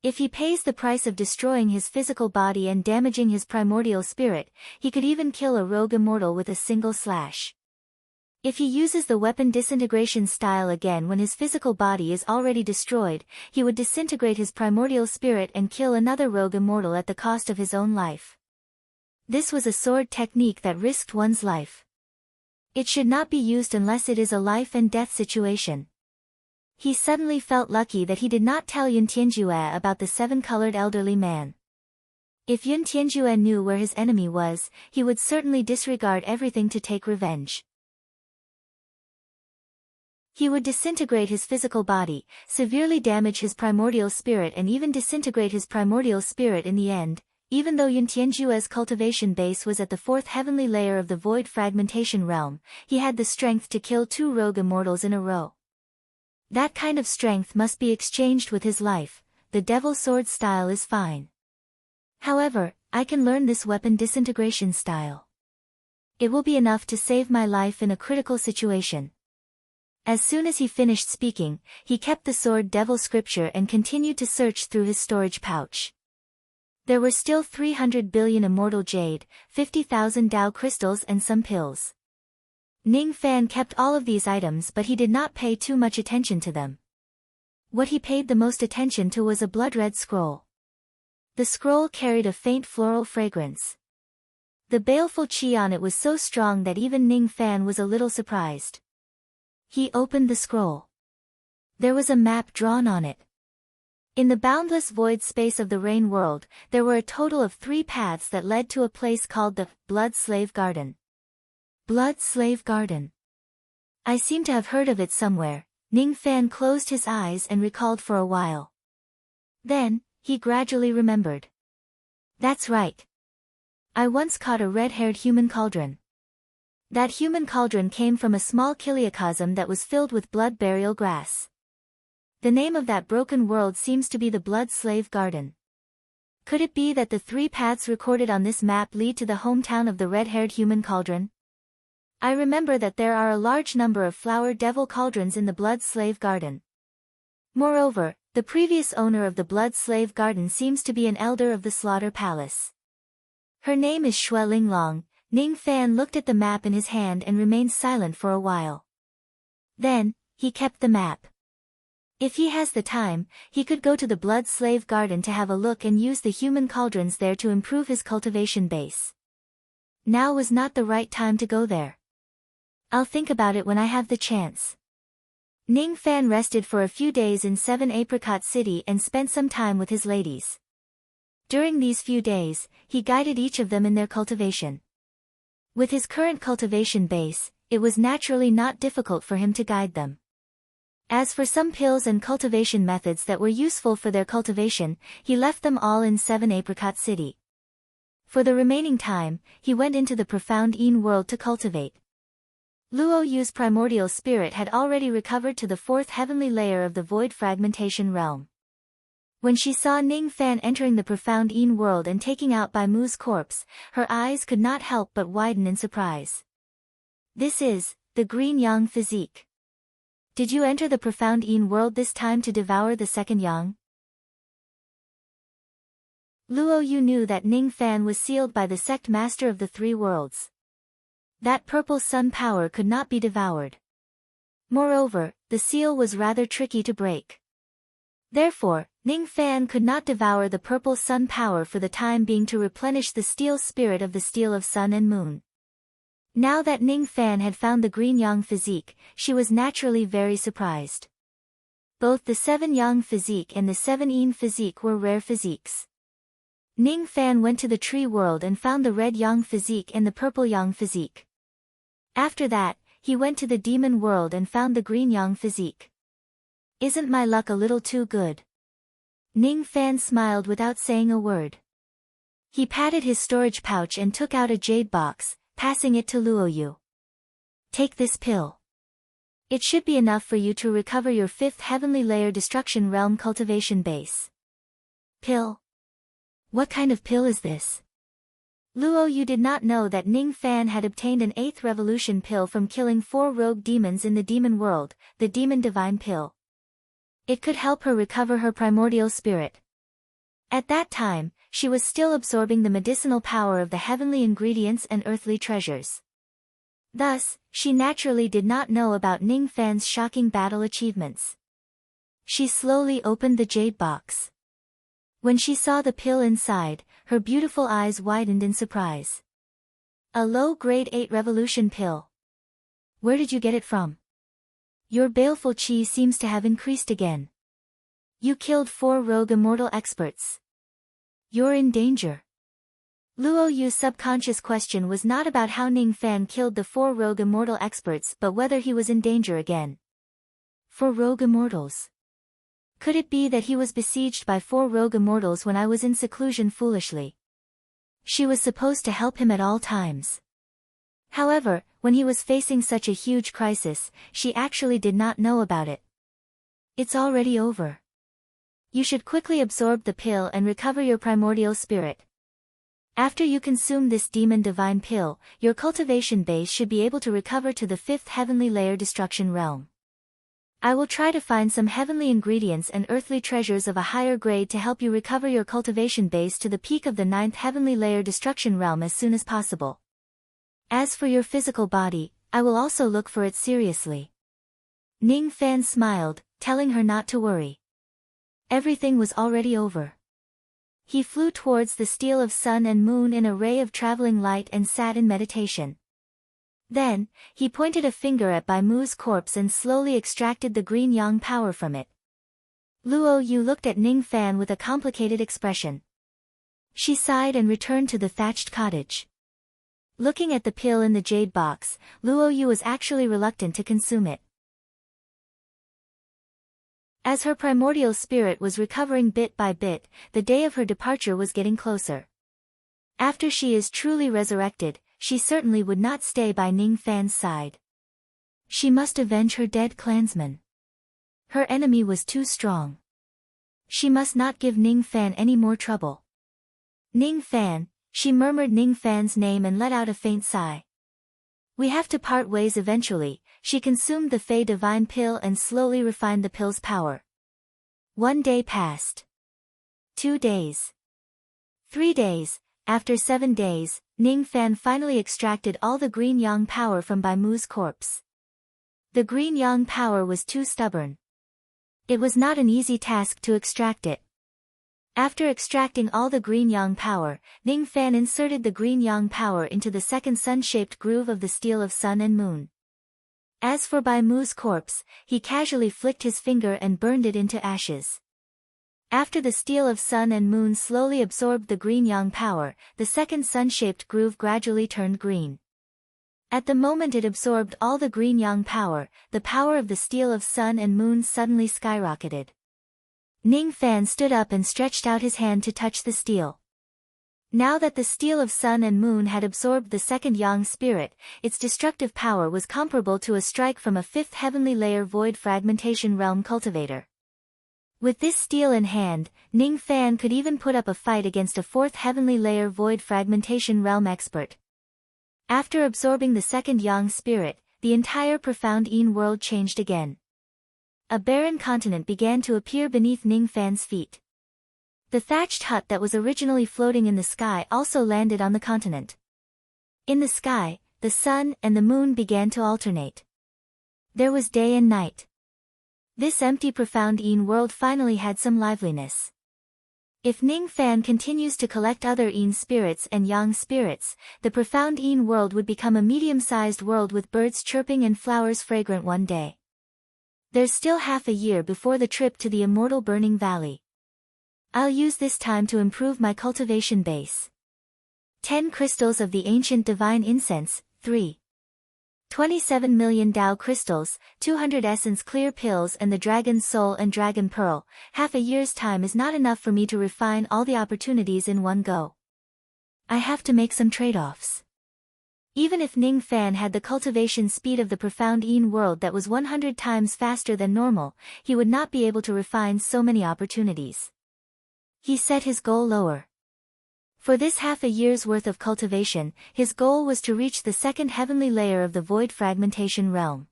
If he pays the price of destroying his physical body and damaging his primordial spirit, he could even kill a rogue immortal with a single slash. If he uses the weapon disintegration style again when his physical body is already destroyed, he would disintegrate his primordial spirit and kill another rogue immortal at the cost of his own life. This was a sword technique that risked one's life. It should not be used unless it is a life and death situation. He suddenly felt lucky that he did not tell Yun Tianjue about the 7-colored elderly man. If Yun Tianjue knew where his enemy was, he would certainly disregard everything to take revenge. He would disintegrate his physical body, severely damage his primordial spirit and even disintegrate his primordial spirit in the end. Even though Yun Tianjue's cultivation base was at the 4th heavenly layer of the void fragmentation realm, he had the strength to kill 2 rogue immortals in a row. That kind of strength must be exchanged with his life. The devil sword style is fine. However, I can learn this weapon disintegration style. It will be enough to save my life in a critical situation. As soon as he finished speaking, he kept the sword devil scripture and continued to search through his storage pouch. There were still 300 billion immortal jade, 50,000 Dao crystals and some pills. Ning Fan kept all of these items but he did not pay too much attention to them. What he paid the most attention to was a blood-red scroll. The scroll carried a faint floral fragrance. The baleful qi on it was so strong that even Ning Fan was a little surprised. He opened the scroll. There was a map drawn on it. In the boundless void space of the rain world, there were a total of 3 paths that led to a place called the Blood Slave Garden. Blood Slave Garden. I seem to have heard of it somewhere. Ning Fan closed his eyes and recalled for a while. Then, he gradually remembered. That's right. I once caught a red-haired human cauldron. That human cauldron came from a small kiliacosm that was filled with blood burial grass. The name of that broken world seems to be the Blood Slave Garden. Could it be that the 3 paths recorded on this map lead to the hometown of the red-haired human cauldron? I remember that there are a large number of flower devil cauldrons in the Blood Slave Garden. Moreover, the previous owner of the Blood Slave Garden seems to be an elder of the Slaughter Palace. Her name is Shui Linglong. Ning Fan looked at the map in his hand and remained silent for a while. Then, he kept the map. If he has the time, he could go to the Blood Slave Garden to have a look and use the human cauldrons there to improve his cultivation base. Now was not the right time to go there. I'll think about it when I have the chance. Ning Fan rested for a few days in 7 Apricot City and spent some time with his ladies. During these few days, he guided each of them in their cultivation. With his current cultivation base, it was naturally not difficult for him to guide them. As for some pills and cultivation methods that were useful for their cultivation, he left them all in 7 Apricot City. For the remaining time, he went into the profound Yin world to cultivate. Luo Yu's primordial spirit had already recovered to the 4th heavenly layer of the void fragmentation realm. When she saw Ning Fan entering the profound Yin world and taking out Bai Mu's corpse, her eyes could not help but widen in surprise. This is the Green Yang physique. Did you enter the profound Yin world this time to devour the second Yang? Luo Yu knew that Ning Fan was sealed by the sect master of the 3 worlds. That purple sun power could not be devoured. Moreover, the seal was rather tricky to break. Therefore, Ning Fan could not devour the purple sun power for the time being to replenish the steel spirit of the steel of sun and moon. Now that Ning Fan had found the Green Yang physique, she was naturally very surprised. Both the 7 Yang physique and the 7 Yin physique were rare physiques. Ning Fan went to the tree world and found the red Yang physique and the purple Yang physique. After that, he went to the demon world and found the Green Yang physique. Isn't my luck a little too good? Ning Fan smiled without saying a word. He patted his storage pouch and took out a jade box, passing it to Luo Yu. Take this pill. It should be enough for you to recover your 5th heavenly layer destruction realm cultivation base. Pill? What kind of pill is this? Luo Yu did not know that Ning Fan had obtained an 8th revolution pill from killing 4 rogue demons in the demon world, the demon divine pill. It could help her recover her primordial spirit. At that time, she was still absorbing the medicinal power of the heavenly ingredients and earthly treasures. Thus, she naturally did not know about Ning Fan's shocking battle achievements. She slowly opened the jade box. When she saw the pill inside, her beautiful eyes widened in surprise. A low grade 8 revolution pill. Where did you get it from? Your baleful chi seems to have increased again. You killed 4 rogue immortal experts. You're in danger. Luo Yu's subconscious question was not about how Ning Fan killed the 4 rogue immortal experts but whether he was in danger again. 4 rogue immortals. Could it be that he was besieged by 4 rogue immortals when I was in seclusion foolishly? She was supposed to help him at all times. However, when he was facing such a huge crisis, she actually did not know about it. It's already over. You should quickly absorb the pill and recover your primordial spirit. After you consume this demon divine pill, your cultivation base should be able to recover to the 5th heavenly layer destruction realm. I will try to find some heavenly ingredients and earthly treasures of a higher grade to help you recover your cultivation base to the peak of the 9th heavenly layer destruction realm as soon as possible. As for your physical body, I will also look for it seriously. Ning Fan smiled, telling her not to worry. Everything was already over. He flew towards the steel of sun and moon in a ray of traveling light and sat in meditation. Then, he pointed a finger at Bai Mu's corpse and slowly extracted the green yang power from it. Luo Yu looked at Ning Fan with a complicated expression. She sighed and returned to the thatched cottage. Looking at the pill in the jade box, Luo Yu was actually reluctant to consume it. As her primordial spirit was recovering bit by bit, the day of her departure was getting closer. After she is truly resurrected, she certainly would not stay by Ning Fan's side. She must avenge her dead clansman. Her enemy was too strong. She must not give Ning Fan any more trouble. Ning Fan, she murmured Ning Fan's name and let out a faint sigh. We have to part ways eventually. She consumed the Fey Divine Pill and slowly refined the pill's power. 1 day passed. 2 days. 3 days. After 7 days, Ning Fan finally extracted all the green yang power from Bai Mu's corpse. The green yang power was too stubborn. It was not an easy task to extract it. After extracting all the green yang power, Ning Fan inserted the green yang power into the second sun-shaped groove of the steel of sun and moon. As for Bai Mu's corpse, he casually flicked his finger and burned it into ashes. After the steel of sun and moon slowly absorbed the green yang power, the second sun-shaped groove gradually turned green. At the moment it absorbed all the green yang power, the power of the steel of sun and moon suddenly skyrocketed. Ning Fan stood up and stretched out his hand to touch the steel. Now that the steel of sun and moon had absorbed the second yang spirit, its destructive power was comparable to a strike from a fifth heavenly layer void fragmentation realm cultivator. With this steel in hand, Ning Fan could even put up a fight against a fourth heavenly layer void fragmentation realm expert. After absorbing the second yang spirit, the entire profound Yin world changed again. A barren continent began to appear beneath Ning Fan's feet. The thatched hut that was originally floating in the sky also landed on the continent. In the sky, the sun and the moon began to alternate. There was day and night. This empty profound Yin world finally had some liveliness. If Ning Fan continues to collect other Yin spirits and Yang spirits, the profound Yin world would become a medium-sized world with birds chirping and flowers fragrant one day. There's still half a year before the trip to the immortal Burning Valley. I'll use this time to improve my cultivation base. 10 crystals of the ancient divine incense, 3. 27 million Tao crystals, 200 essence clear pills and the dragon's soul and dragon pearl. Half a year's time is not enough for me to refine all the opportunities in one go. I have to make some trade-offs. Even if Ning Fan had the cultivation speed of the profound Yin world that was 100 times faster than normal, he would not be able to refine so many opportunities. He set his goal lower. For this half a year's worth of cultivation, his goal was to reach the second heavenly layer of the void fragmentation realm.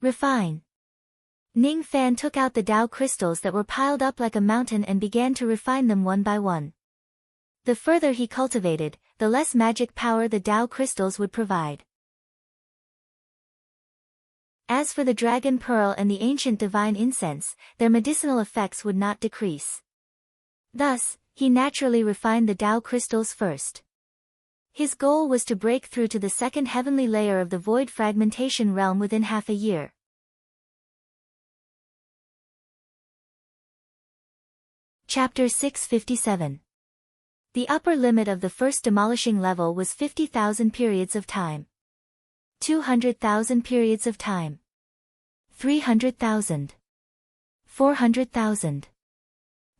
Refine. Ning Fan took out the Tao crystals that were piled up like a mountain and began to refine them one by one. The further he cultivated, the less magic power the Tao crystals would provide. As for the dragon pearl and the ancient divine incense, their medicinal effects would not decrease. Thus, he naturally refined the Tao crystals first. His goal was to break through to the second heavenly layer of the void fragmentation realm within half a year. Chapter 657. The upper limit of the first demolishing level was 50,000 periods of time. 200,000 periods of time. 300,000. 400,000.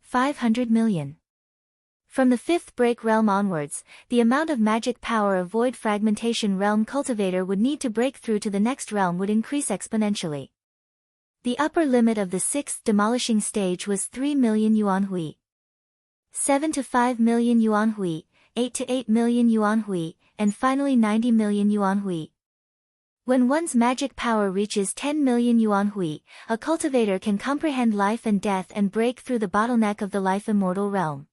500 million. From the fifth break realm onwards, the amount of magic power a void fragmentation realm cultivator would need to break through to the next realm would increase exponentially. The upper limit of the sixth demolishing stage was 3 million yuan hui. 7 to 5 million yuan hui, 8 to 8 million yuan hui, and finally 90 million yuan hui. When one's magic power reaches 10 million yuan hui, a cultivator can comprehend life and death and break through the bottleneck of the life immortal realm.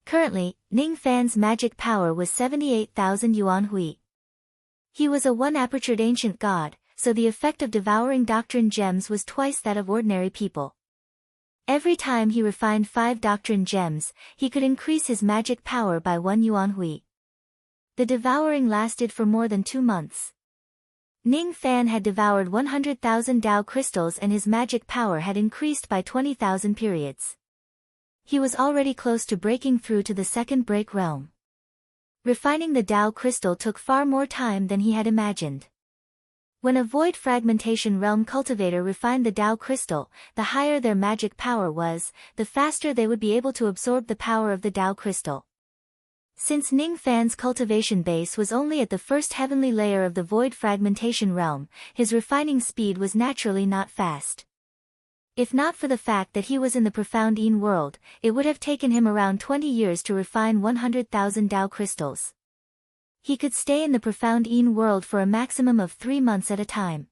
Currently, Ning Fan's magic power was 78,000 yuan hui. He was a one-apertured ancient god, so the effect of devouring doctrine gems was twice that of ordinary people. Every time he refined 5 doctrine gems, he could increase his magic power by 1 yuan hui. The devouring lasted for more than 2 months. Ning Fan had devoured 100,000 Tao crystals and his magic power had increased by 20,000 periods. He was already close to breaking through to the second break realm. Refining the Tao crystal took far more time than he had imagined. When a void fragmentation realm cultivator refined the Tao crystal, the higher their magic power was, the faster they would be able to absorb the power of the Tao crystal. Since Ning Fan's cultivation base was only at the first heavenly layer of the void fragmentation realm, his refining speed was naturally not fast. If not for the fact that he was in the profound Yin world, it would have taken him around 20 years to refine 100,000 Dao crystals. He could stay in the profound Yin world for a maximum of 3 months at a time.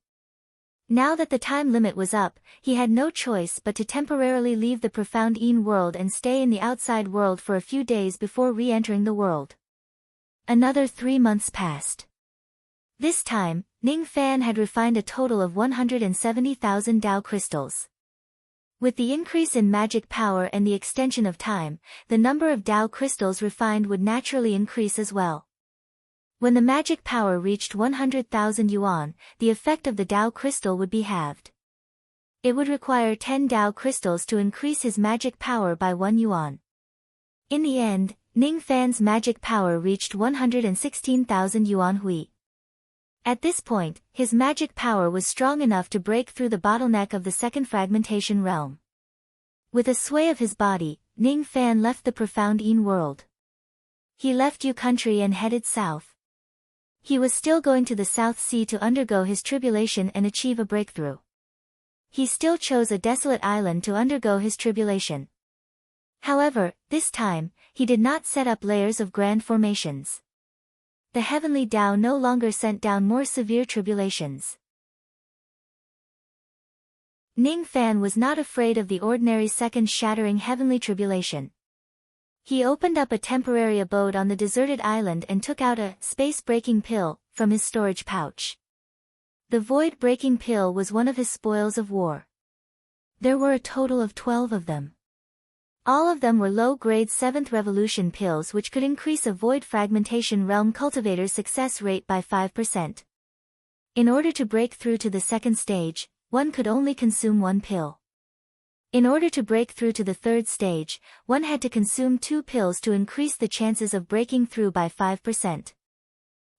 Now that the time limit was up, he had no choice but to temporarily leave the profound Yin world and stay in the outside world for a few days before re-entering the world. Another 3 months passed. This time, Ning Fan had refined a total of 170,000 Dao crystals. With the increase in magic power and the extension of time, the number of Dao crystals refined would naturally increase as well. When the magic power reached 100,000 yuan, the effect of the Dao crystal would be halved. It would require 10 Dao crystals to increase his magic power by 1 yuan. In the end, Ning Fan's magic power reached 116,000 yuan hui. At this point, his magic power was strong enough to break through the bottleneck of the second fragmentation realm. With a sway of his body, Ning Fan left the profound Yin world. He left Yu country and headed south. He was still going to the South Sea to undergo his tribulation and achieve a breakthrough. He still chose a desolate island to undergo his tribulation. However, this time, he did not set up layers of grand formations. The heavenly Tao no longer sent down more severe tribulations. Ning Fan was not afraid of the ordinary second-shattering heavenly tribulation. He opened up a temporary abode on the deserted island and took out a space-breaking pill from his storage pouch. The void-breaking pill was one of his spoils of war. There were a total of 12 of them. All of them were low-grade 7th revolution pills which could increase a void fragmentation realm cultivator's success rate by 5%. In order to break through to the second stage, one could only consume 1 pill. In order to break through to the third stage, one had to consume 2 pills to increase the chances of breaking through by 5%.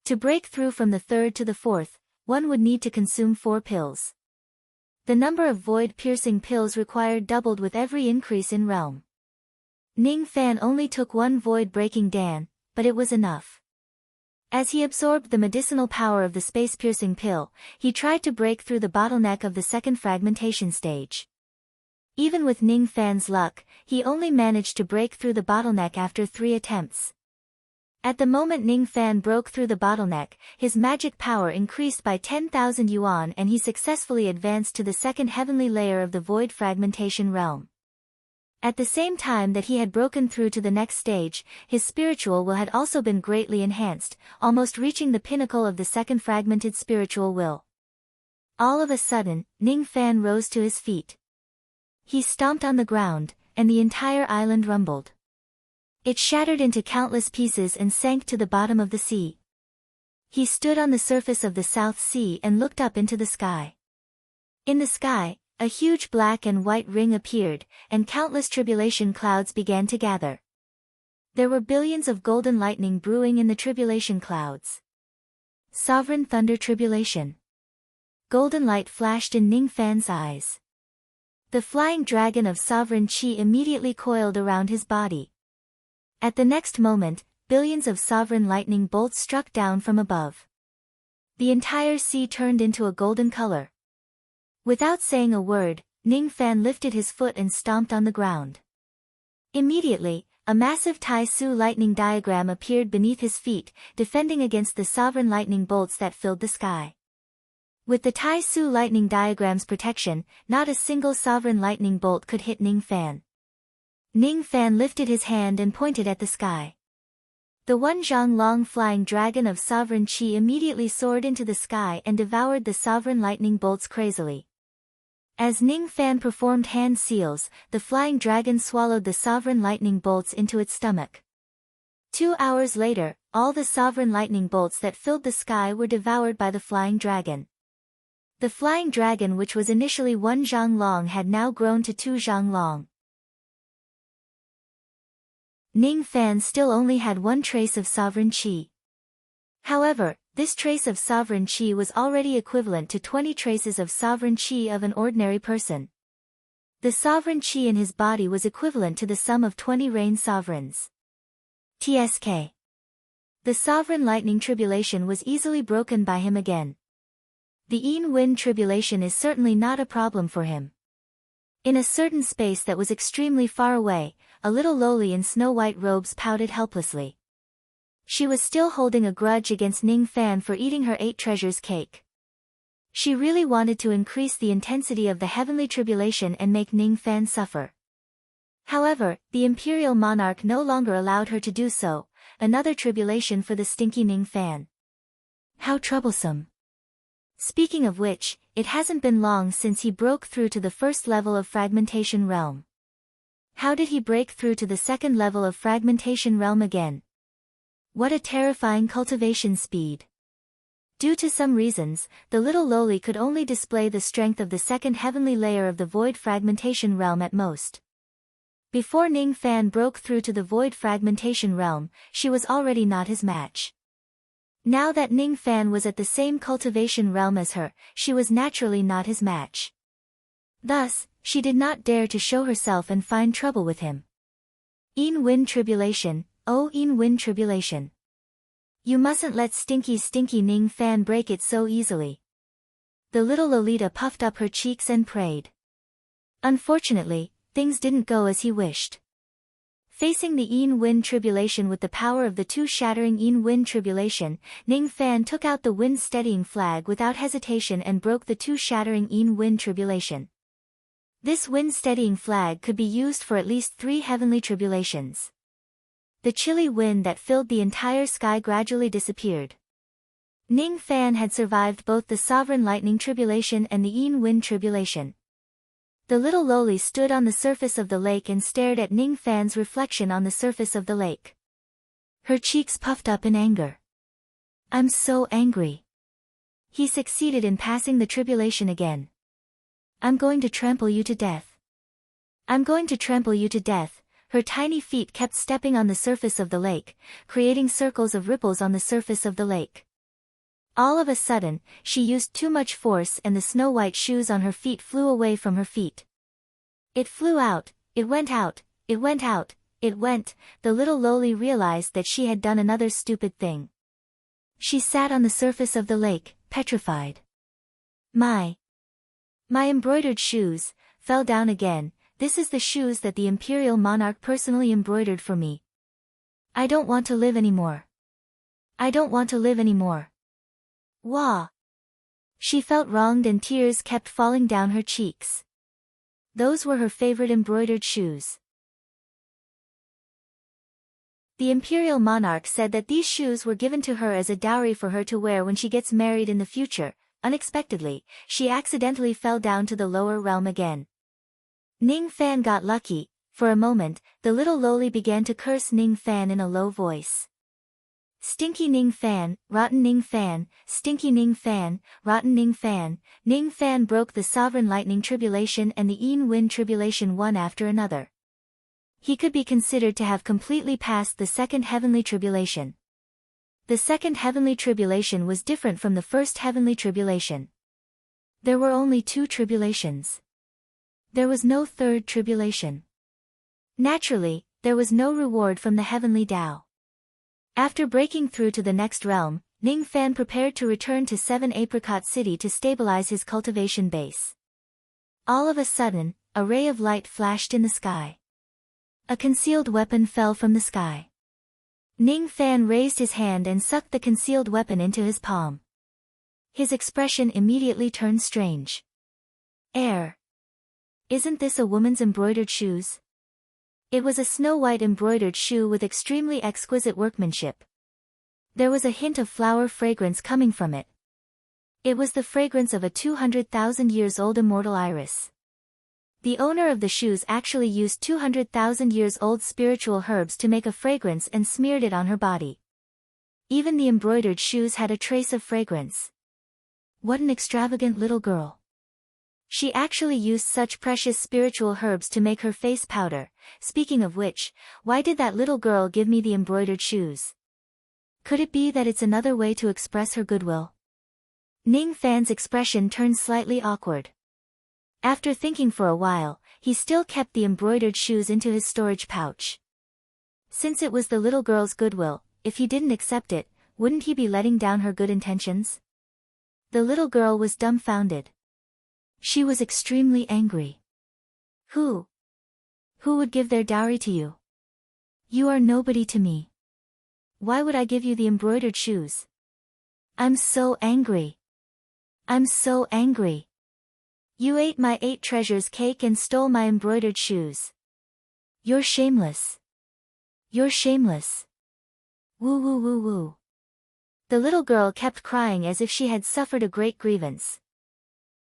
To break through from the third to the fourth, one would need to consume 4 pills. The number of void-piercing pills required doubled with every increase in realm. Ning Fan only took 1 void-breaking dan, but it was enough. As he absorbed the medicinal power of the space-piercing pill, he tried to break through the bottleneck of the second fragmentation stage. Even with Ning Fan's luck, he only managed to break through the bottleneck after 3 attempts. At the moment Ning Fan broke through the bottleneck, his magic power increased by 10,000 yuan and he successfully advanced to the second heavenly layer of the void fragmentation realm. At the same time that he had broken through to the next stage, his spiritual will had also been greatly enhanced, almost reaching the pinnacle of the second fragmented spiritual will. All of a sudden, Ning Fan rose to his feet. He stomped on the ground, and the entire island rumbled. It shattered into countless pieces and sank to the bottom of the sea. He stood on the surface of the South Sea and looked up into the sky. In the sky, a huge black and white ring appeared, and countless tribulation clouds began to gather. There were billions of golden lightning brewing in the tribulation clouds. Sovereign thunder tribulation. Golden light flashed in Ning Fan's eyes. The flying dragon of sovereign qi immediately coiled around his body. At the next moment, billions of sovereign lightning bolts struck down from above. The entire sea turned into a golden color. Without saying a word, Ning Fan lifted his foot and stomped on the ground. Immediately, a massive Tai Su lightning diagram appeared beneath his feet, defending against the sovereign lightning bolts that filled the sky. With the Tai Su lightning diagram's protection, not a single sovereign lightning bolt could hit Ning Fan. Ning Fan lifted his hand and pointed at the sky. The one zhang long flying dragon of sovereign qi immediately soared into the sky and devoured the sovereign lightning bolts crazily. As Ning Fan performed hand seals, the flying dragon swallowed the sovereign lightning bolts into its stomach. 2 hours later, all the sovereign lightning bolts that filled the sky were devoured by the flying dragon. The flying dragon, which was initially 1 zhang long, had now grown to 2 zhang long. Ning Fan still only had 1 trace of sovereign qi. However, this trace of sovereign qi was already equivalent to 20 traces of sovereign qi of an ordinary person. The sovereign qi in his body was equivalent to the sum of 20 reign sovereigns. TSK. The sovereign lightning tribulation was easily broken by him again. The wind tribulation is certainly not a problem for him. In a certain space that was extremely far away, a little lowly in snow-white robes pouted helplessly. She was still holding a grudge against Ning Fan for eating her 8 treasures cake. She really wanted to increase the intensity of the heavenly tribulation and make Ning Fan suffer. However, the imperial monarch no longer allowed her to do so, another tribulation for the stinky Ning Fan. How troublesome. Speaking of which, it hasn't been long since he broke through to the first level of fragmentation realm. How did he break through to the second level of fragmentation realm again? What a terrifying cultivation speed. Due to some reasons, the little lowly could only display the strength of the second heavenly layer of the void fragmentation realm at most. Before Ning Fan broke through to the void fragmentation realm, she was already not his match. Now that Ning Fan was at the same cultivation realm as her, she was naturally not his match. Thus, she did not dare to show herself and find trouble with him. Wind tribulation, oh wind tribulation. You mustn't let stinky Ning Fan break it so easily. The little Lolita puffed up her cheeks and prayed. Unfortunately, things didn't go as he wished. Facing the wind tribulation with the power of the 2 shattering wind tribulation, Ning Fan took out the wind steadying flag without hesitation and broke the 2 shattering wind tribulation. This wind steadying flag could be used for at least 3 heavenly tribulations. The chilly wind that filled the entire sky gradually disappeared. Ning Fan had survived both the sovereign lightning tribulation and the wind tribulation. The little lowly stood on the surface of the lake and stared at Ning Fan's reflection on the surface of the lake. Her cheeks puffed up in anger. I'm so angry. He succeeded in passing the tribulation again. I'm going to trample you to death. I'm going to trample you to death. Her tiny feet kept stepping on the surface of the lake, creating circles of ripples on the surface of the lake. All of a sudden, she used too much force and the snow-white shoes on her feet flew away from her feet. It flew out, it went out, it went out, it went. The little lowly realized that she had done another stupid thing. She sat on the surface of the lake, petrified. My embroidered shoes fell down again. This is the shoes that the imperial monarch personally embroidered for me. I don't want to live anymore. I don't want to live anymore. Wah! She felt wronged and tears kept falling down her cheeks. Those were her favorite embroidered shoes. The imperial monarch said that these shoes were given to her as a dowry for her to wear when she gets married in the future. Unexpectedly, she accidentally fell down to the lower realm again. Ning Fan got lucky. For a moment, the little lowly began to curse Ning Fan in a low voice. Stinky Ning Fan, rotten Ning Fan, stinky Ning Fan, rotten Ning Fan. Ning Fan broke the sovereign lightning tribulation and the wind tribulation one after another. He could be considered to have completely passed the second heavenly tribulation. The second heavenly tribulation was different from the first heavenly tribulation. There were only 2 tribulations. There was no third tribulation. Naturally, there was no reward from the heavenly Tao. After breaking through to the next realm, Ning Fan prepared to return to 7 Apricot City to stabilize his cultivation base. All of a sudden, a ray of light flashed in the sky. A concealed weapon fell from the sky. Ning Fan raised his hand and sucked the concealed weapon into his palm. His expression immediately turned strange. Air. Isn't this a woman's embroidered shoes? It was a snow-white embroidered shoe with extremely exquisite workmanship. There was a hint of flower fragrance coming from it. It was the fragrance of a 200,000 years old immortal iris. The owner of the shoes actually used 200,000 years old spiritual herbs to make a fragrance and smeared it on her body. Even the embroidered shoes had a trace of fragrance. What an extravagant little girl. She actually used such precious spiritual herbs to make her face powder. Speaking of which, why did that little girl give me the embroidered shoes? Could it be that it's another way to express her goodwill? Ning Fan's expression turned slightly awkward. After thinking for a while, he still kept the embroidered shoes into his storage pouch. Since it was the little girl's goodwill, if he didn't accept it, wouldn't he be letting down her good intentions? The little girl was dumbfounded. She was extremely angry. Who would give their dowry to you? You are nobody to me. Why would I give you the embroidered shoes? I'm so angry. I'm so angry. You ate my 8 treasures cake and stole my embroidered shoes. You're shameless. You're shameless. Woo woo woo woo. The little girl kept crying as if she had suffered a great grievance.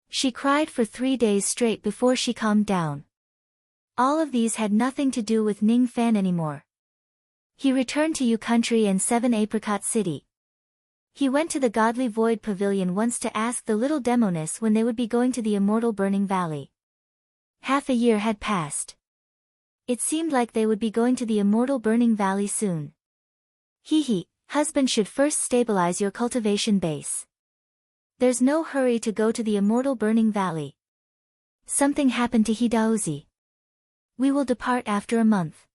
She cried for 3 days straight before she calmed down. All of these had nothing to do with Ning Fan anymore. He returned to Yu Country and 7 Apricot City. He went to the Godly Void Pavilion once to ask the little demoness when they would be going to the immortal Burning Valley. Half a year had passed. It seemed like they would be going to the immortal Burning Valley soon. Hee, husband should first stabilize your cultivation base. There's no hurry to go to the immortal Burning Valley. Something happened to Hidaozi. We will depart after a month.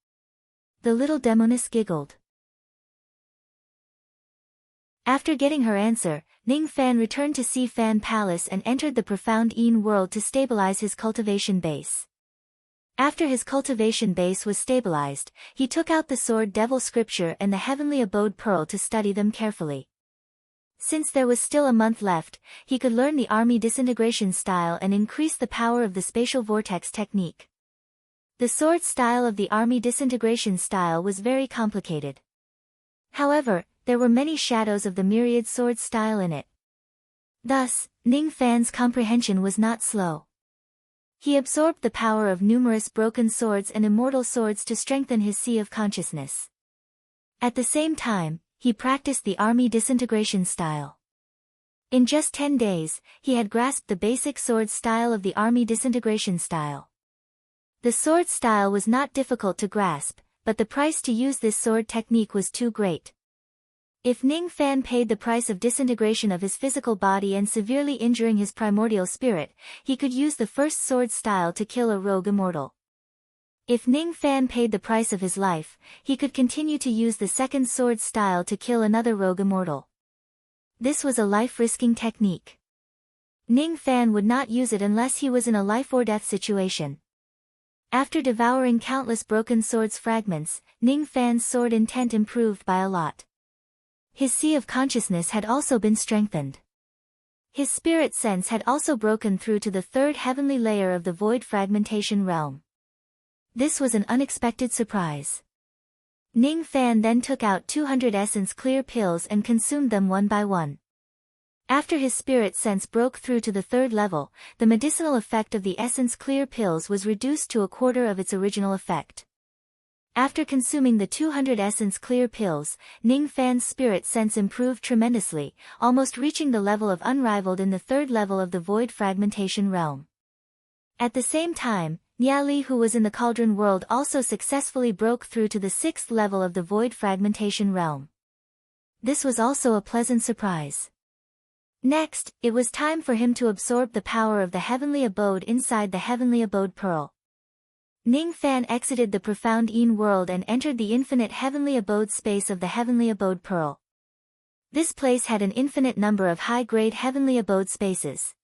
The little demoness giggled. After getting her answer, Ning Fan returned to Si Fan Palace and entered the profound Yin world to stabilize his cultivation base. After his cultivation base was stabilized, he took out the sword Devil Scripture and the Heavenly Abode Pearl to study them carefully. Since there was still a month left, he could learn the army disintegration style and increase the power of the spatial vortex technique. The sword style of the army disintegration style was very complicated. However, there were many shadows of the myriad sword style in it. Thus, Ning Fan's comprehension was not slow. He absorbed the power of numerous broken swords and immortal swords to strengthen his sea of consciousness. At the same time, he practiced the army disintegration style. In just 10 days, he had grasped the basic sword style of the army disintegration style. The sword style was not difficult to grasp, but the price to use this sword technique was too great. If Ning Fan paid the price of disintegration of his physical body and severely injuring his primordial spirit, he could use the first sword style to kill a rogue immortal. If Ning Fan paid the price of his life, he could continue to use the second sword style to kill another rogue immortal. This was a life-risking technique. Ning Fan would not use it unless he was in a life-or-death situation. After devouring countless broken swords fragments, Ning Fan's sword intent improved by a lot. His sea of consciousness had also been strengthened. His spirit sense had also broken through to the 3rd heavenly layer of the void fragmentation realm. This was an unexpected surprise. Ning Fan then took out 200 essence clear pills and consumed them one by one. After his spirit sense broke through to the 3rd level, the medicinal effect of the essence clear pills was reduced to a quarter of its original effect. After consuming the 200 essence clear pills, Ning Fan's spirit sense improved tremendously, almost reaching the level of unrivaled in the 3rd level of the void fragmentation realm. At the same time, Nia Li, who was in the cauldron world, also successfully broke through to the 6th level of the void fragmentation realm. This was also a pleasant surprise. Next, it was time for him to absorb the power of the heavenly abode inside the heavenly abode pearl. Ning Fan exited the profound Yin world and entered the infinite heavenly abode space of the heavenly abode pearl. This place had an infinite number of high-grade heavenly abode spaces.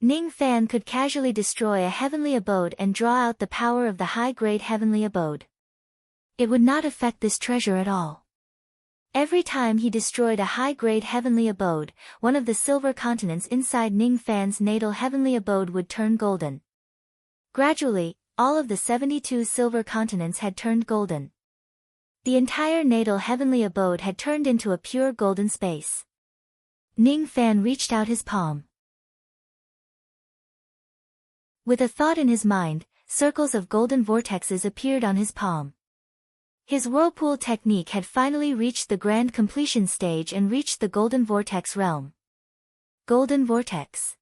Ning Fan could casually destroy a heavenly abode and draw out the power of the high-grade heavenly abode. It would not affect this treasure at all. Every time he destroyed a high-grade heavenly abode, one of the silver continents inside Ning Fan's natal heavenly abode would turn golden. Gradually, all of the 72 silver continents had turned golden. The entire natal heavenly abode had turned into a pure golden space. Ning Fan reached out his palm. With a thought in his mind, circles of golden vortexes appeared on his palm. His whirlpool technique had finally reached the grand completion stage and reached the golden vortex realm. Golden vortex.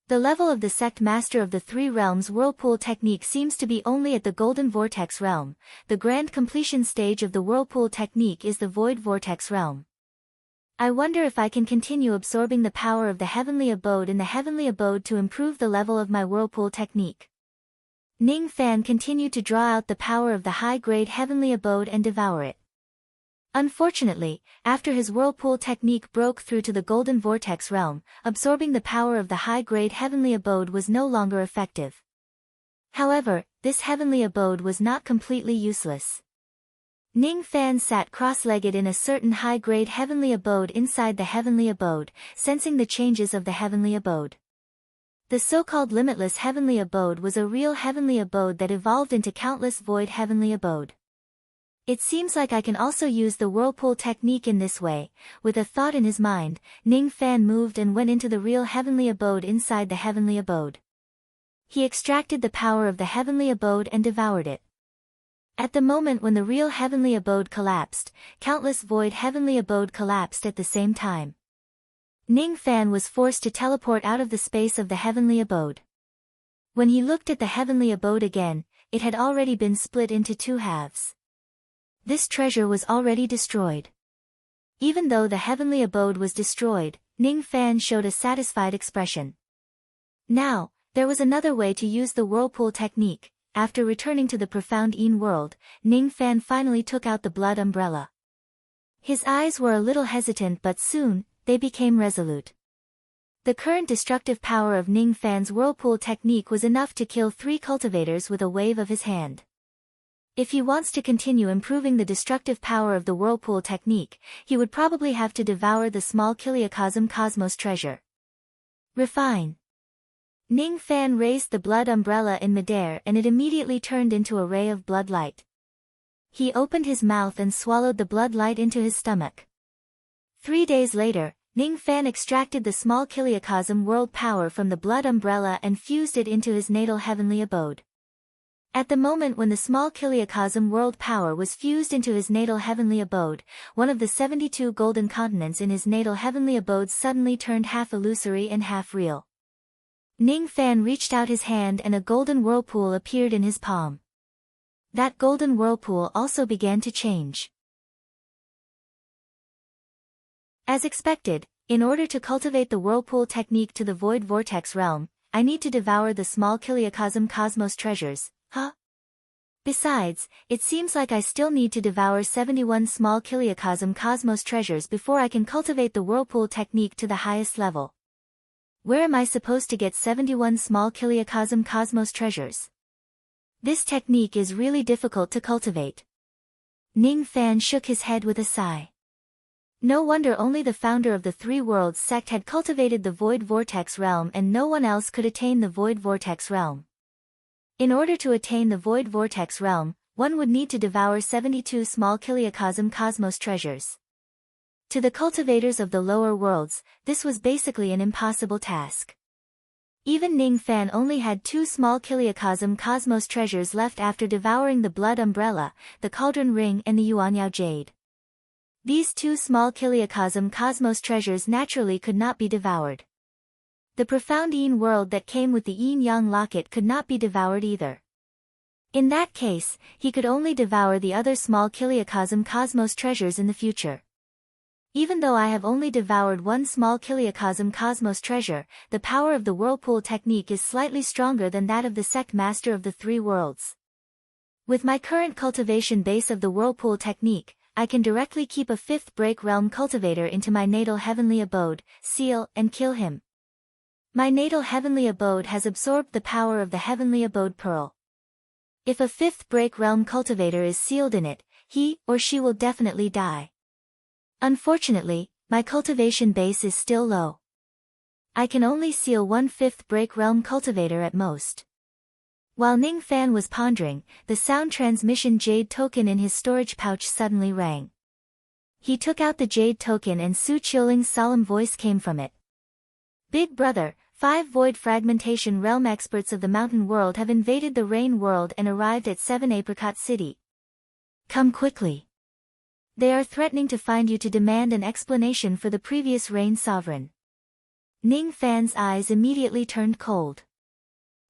The level of the sect master of the 3 realms whirlpool technique seems to be only at the golden vortex realm. The grand completion stage of the whirlpool technique is the void vortex realm. I wonder if I can continue absorbing the power of the heavenly abode in the heavenly abode to improve the level of my whirlpool technique. Ning Fan continued to draw out the power of the high-grade heavenly abode and devour it. Unfortunately, after his whirlpool technique broke through to the golden vortex realm, absorbing the power of the high-grade heavenly abode was no longer effective. However, this heavenly abode was not completely useless. Ning Fan sat cross-legged in a certain high-grade heavenly abode inside the heavenly abode, sensing the changes of the heavenly abode. The so-called limitless heavenly abode was a real heavenly abode that evolved into countless void heavenly abode. It seems like I can also use the whirlpool technique in this way. With a thought in his mind, Ning Fan moved and went into the real heavenly abode inside the heavenly abode. He extracted the power of the heavenly abode and devoured it. At the moment when the real heavenly abode collapsed, countless void heavenly abode collapsed at the same time. Ning Fan was forced to teleport out of the space of the heavenly abode. When he looked at the heavenly abode again, it had already been split into two halves. This treasure was already destroyed. Even though the heavenly abode was destroyed, Ning Fan showed a satisfied expression. Now, there was another way to use the whirlpool technique. After returning to the profound Yin world, Ning Fan finally took out the blood umbrella. His eyes were a little hesitant, but soon, they became resolute. The current destructive power of Ning Fan's whirlpool technique was enough to kill 3 cultivators with a wave of his hand. If he wants to continue improving the destructive power of the whirlpool technique, he would probably have to devour the small Kiliacosm cosmos treasure. Refine. Ning Fan raised the blood umbrella in midair and it immediately turned into a ray of blood light. He opened his mouth and swallowed the blood light into his stomach. 3 days later, Ning Fan extracted the small Kiliacosm world power from the blood umbrella and fused it into his natal heavenly abode. At the moment when the small Kiliacosm world power was fused into his natal heavenly abode, one of the 72 golden continents in his natal heavenly abode suddenly turned half illusory and half real. Ning Fan reached out his hand and a golden whirlpool appeared in his palm. That golden whirlpool also began to change. As expected, in order to cultivate the whirlpool technique to the void vortex realm, I need to devour the small Kiliacosm cosmos treasures. Besides, it seems like I still need to devour 71 small Kiliacosm cosmos treasures before I can cultivate the whirlpool technique to the highest level. Where am I supposed to get 71 small Kiliacosm cosmos treasures? This technique is really difficult to cultivate. Ning Fan shook his head with a sigh. No wonder only the founder of the 3 worlds sect had cultivated the void vortex realm and no one else could attain the void vortex realm. In order to attain the void vortex realm, one would need to devour 72 small Kiliacosm cosmos treasures. To the cultivators of the lower worlds, this was basically an impossible task. Even Ning Fan only had 2 small Kiliacosm cosmos treasures left after devouring the blood umbrella, the cauldron ring and the Yuanyao jade. These 2 small Kiliacosm cosmos treasures naturally could not be devoured. The profound Yin world that came with the yin-yang locket could not be devoured either. In that case, he could only devour the other small Kiliacosm cosmos treasures in the future. Even though I have only devoured 1 small Kiliacosm cosmos treasure, the power of the whirlpool technique is slightly stronger than that of the sect master of the 3 worlds. With my current cultivation base of the whirlpool technique, I can directly keep a 5th break realm cultivator into my natal heavenly abode, seal, and kill him. My natal heavenly abode has absorbed the power of the heavenly abode pearl. If a 5th break realm cultivator is sealed in it, he or she will definitely die. Unfortunately, my cultivation base is still low. I can only seal 1 5th break realm cultivator at most. While Ning Fan was pondering, the sound transmission jade token in his storage pouch suddenly rang. He took out the jade token and Su Qiuling's solemn voice came from it. Big brother, 5 void fragmentation realm experts of the mountain world have invaded the rain world and arrived at 7 Apricot City. Come quickly. They are threatening to find you to demand an explanation for the previous rain sovereign. Ning Fan's eyes immediately turned cold.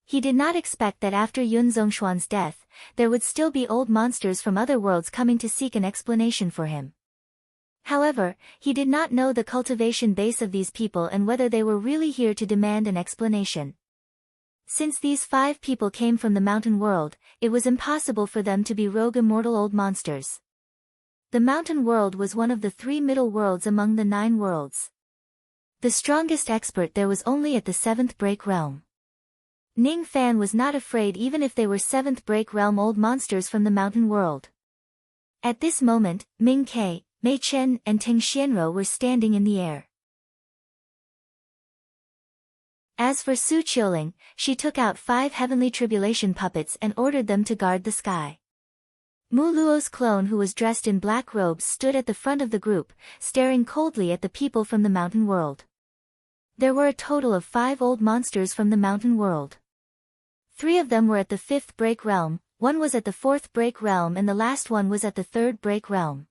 He did not expect that after Yun Zongshuan's death, there would still be old monsters from other worlds coming to seek an explanation for him. However, he did not know the cultivation base of these people and whether they were really here to demand an explanation. Since these 5 people came from the mountain world, it was impossible for them to be rogue immortal old monsters. The mountain world was one of the 3 middle worlds among the 9 worlds. The strongest expert there was only at the 7th break realm. Ning Fan was not afraid even if they were 7th break realm old monsters from the mountain world. At this moment, Ming Ke, Mei Chen and Ting Xianro were standing in the air. As for Su Qiuling, she took out 5 heavenly tribulation puppets and ordered them to guard the sky. Mu Luo's clone, who was dressed in black robes, stood at the front of the group, staring coldly at the people from the mountain world. There were a total of 5 old monsters from the mountain world. 3 of them were at the 5th break realm, 1 was at the 4th break realm and the last one was at the 3rd break realm.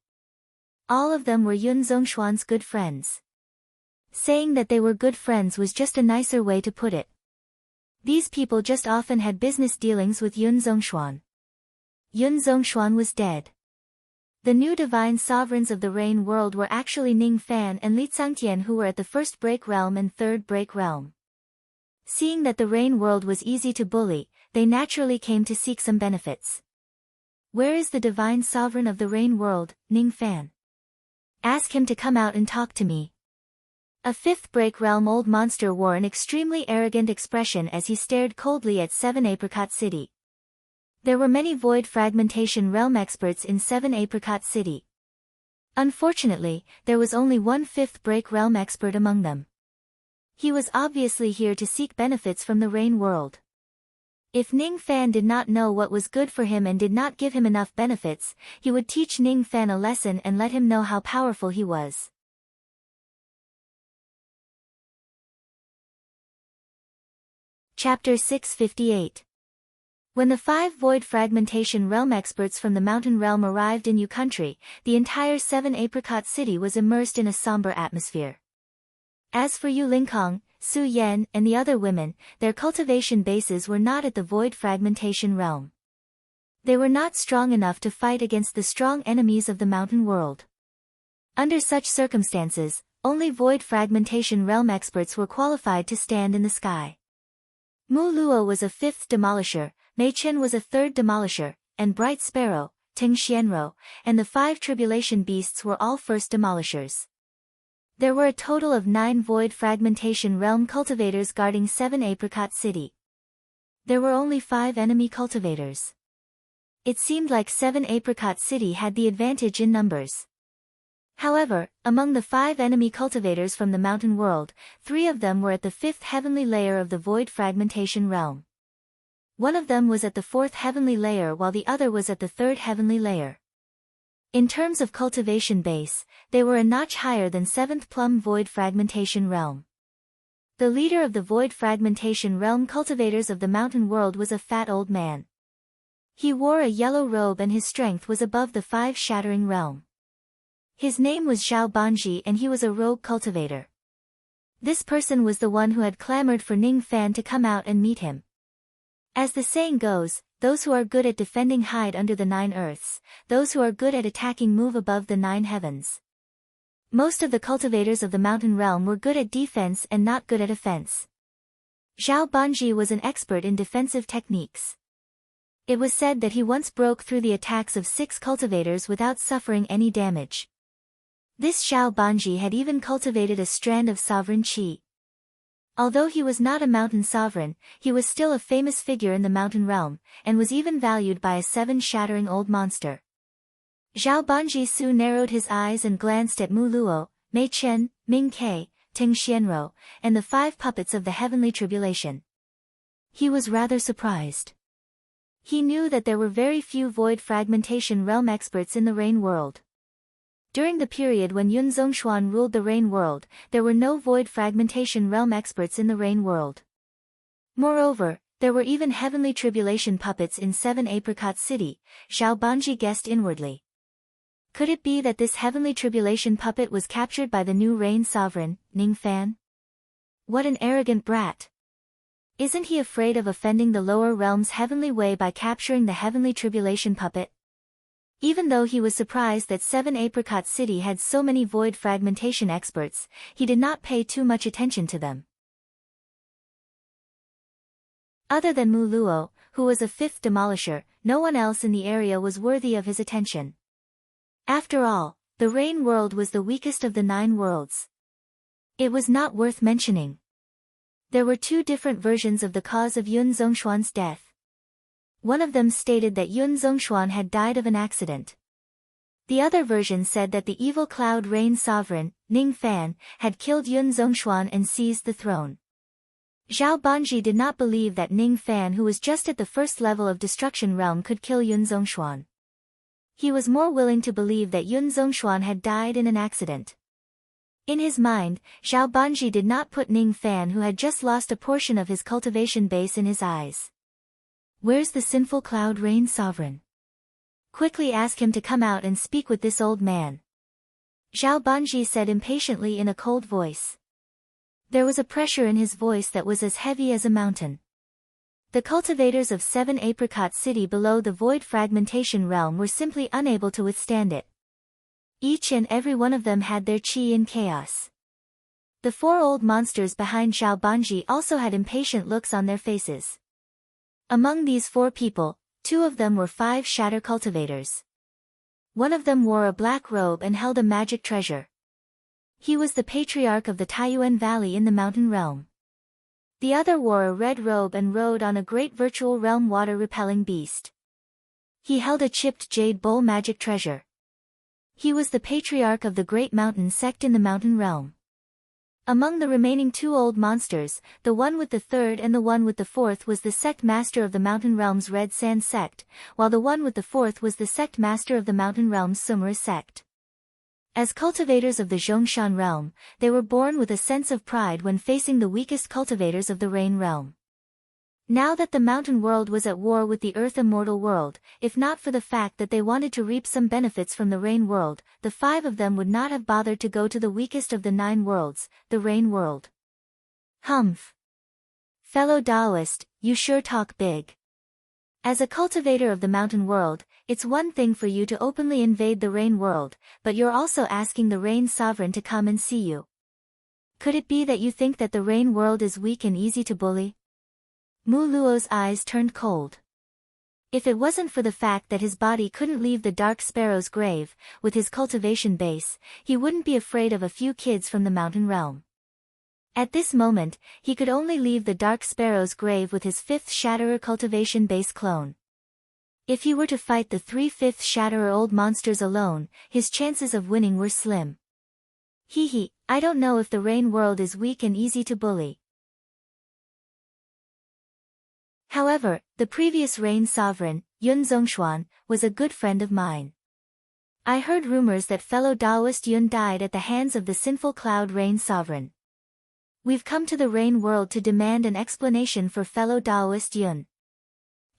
All of them were Yun Zhongshuan's good friends. Saying that they were good friends was just a nicer way to put it. These people just often had business dealings with Yun Zhongshuan. Yun Zhongshuan was dead. The new divine sovereigns of the Rain world were actually Ning Fan and Li Cangtian, who were at the 1st break realm and 3rd break realm. Seeing that the Rain world was easy to bully, they naturally came to seek some benefits. Where is the divine sovereign of the Rain world, Ning Fan? Ask him to come out and talk to me. A 5th break realm old monster wore an extremely arrogant expression as he stared coldly at 7 Apricot City. There were many void fragmentation realm experts in 7 Apricot City. Unfortunately, there was only 1 5th break realm expert among them. He was obviously here to seek benefits from the Rain world. If Ning Fan did not know what was good for him and did not give him enough benefits, he would teach Ning Fan a lesson and let him know how powerful he was. Chapter 658. When the 5 void fragmentation realm experts from the mountain realm arrived in Yu country, the entire 7 Apricot City was immersed in a somber atmosphere. As for Yu Lingkong, Su Yan, and the other women, their cultivation bases were not at the void fragmentation realm. They were not strong enough to fight against the strong enemies of the mountain world. Under such circumstances, only void fragmentation realm experts were qualified to stand in the sky. Mu Luo was a 5th demolisher, Mei Chen was a 3rd demolisher, and Bright Sparrow, Ting Xianro, and the 5 tribulation beasts were all 1st demolishers. There were a total of 9 void fragmentation realm cultivators guarding 7 Apricot City. There were only 5 enemy cultivators. It seemed like 7 Apricot City had the advantage in numbers. However, among the 5 enemy cultivators from the mountain world, 3 of them were at the 5th heavenly layer of the void fragmentation realm. One of them was at the 4th heavenly layer while the other was at the 3rd heavenly layer. In terms of cultivation base, they were a notch higher than 7th plum void fragmentation realm. The leader of the void fragmentation realm cultivators of the mountain world was a fat old man. He wore a yellow robe and his strength was above the 5 shattering realm. His name was Zhao Banji and he was a rogue cultivator. This person was the one who had clamored for Ning Fan to come out and meet him. As the saying goes, those who are good at defending hide under the 9 earths, those who are good at attacking move above the 9 heavens. Most of the cultivators of the mountain realm were good at defense and not good at offense. Zhao Banji was an expert in defensive techniques. It was said that he once broke through the attacks of 6 cultivators without suffering any damage. This Zhao Banji had even cultivated a strand of sovereign qi. Although he was not a mountain sovereign, he was still a famous figure in the mountain realm, and was even valued by a 7 shattering old monster. Zhao Banji Su narrowed his eyes and glanced at Mu Luo, Mei Chen, Ming Ke, Ting Xianro, and the 5 puppets of the heavenly tribulation. He was rather surprised. He knew that there were very few void fragmentation realm experts in the Rain world. During the period when Yun Zhongshuan ruled the Rain world, there were no void fragmentation realm experts in the Rain world. Moreover, there were even heavenly tribulation puppets in 7 Apricot City, Zhao Banji guessed inwardly. Could it be that this heavenly tribulation puppet was captured by the new Rain sovereign, Ning Fan? What an arrogant brat! Isn't he afraid of offending the lower realm's heavenly way by capturing the heavenly tribulation puppet? Even though he was surprised that 7 Apricot City had so many void fragmentation experts, he did not pay too much attention to them. Other than Mu Luo, who was a 5th demolisher, no one else in the area was worthy of his attention. After all, the rain world was the weakest of the 9 worlds. It was not worth mentioning. There were 2 different versions of the cause of Yun Zhongshuan's death. One of them stated that Yun Zhongshuan had died of an accident. The other version said that the evil cloud rain sovereign, Ning Fan, had killed Yun Zhongshuan and seized the throne. Zhao Banji did not believe that Ning Fan, who was just at the first level of destruction realm, could kill Yun Zhongshuan. He was more willing to believe that Yun Zhongshuan had died in an accident. In his mind, Zhao Banji did not put Ning Fan, who had just lost a portion of his cultivation base, in his eyes. "Where's the sinful cloud rain sovereign? Quickly ask him to come out and speak with this old man," Zhao Banji said impatiently in a cold voice. There was a pressure in his voice that was as heavy as a mountain. The cultivators of 7 Apricot City below the void fragmentation realm were simply unable to withstand it. Each and every one of them had their chi in chaos. The 4 old monsters behind Zhao Banji also had impatient looks on their faces. Among these 4 people, 2 of them were 5 shatter cultivators. One of them wore a black robe and held a magic treasure. He was the patriarch of the Taiyuan Valley in the mountain realm. The other wore a red robe and rode on a great virtual realm water-repelling beast. He held a chipped jade bowl magic treasure. He was the patriarch of the Great Mountain sect in the mountain realm. Among the remaining 2 old monsters, the one with the 3rd and the one with the 4th was the sect master of the mountain realm's Red Sand sect, while the one with the 4th was the sect master of the mountain realm's Sumra sect. As cultivators of the Zhongshan realm, they were born with a sense of pride when facing the weakest cultivators of the rain realm. Now that the mountain world was at war with the earth immortal world, if not for the fact that they wanted to reap some benefits from the rain world, the 5 of them would not have bothered to go to the weakest of the 9 worlds, the rain world. "Humph. Fellow Taoist, you sure talk big. As a cultivator of the mountain world, it's one thing for you to openly invade the rain world, but you're also asking the rain sovereign to come and see you. Could it be that you think that the rain world is weak and easy to bully?" Mu Luo's eyes turned cold. If it wasn't for the fact that his body couldn't leave the Dark Sparrow's grave, with his cultivation base, he wouldn't be afraid of a few kids from the mountain realm. At this moment, he could only leave the Dark Sparrow's grave with his 5th Shatterer cultivation base clone. If he were to fight the 3 5th Shatterer old monsters alone, his chances of winning were slim. I don't know if the rain world is weak and easy to bully. However, the previous rain sovereign, Yun Zhongshuan, was a good friend of mine. I heard rumors that fellow Taoist Yun died at the hands of the sinful cloud rain sovereign. We've come to the rain world to demand an explanation for fellow Taoist Yun.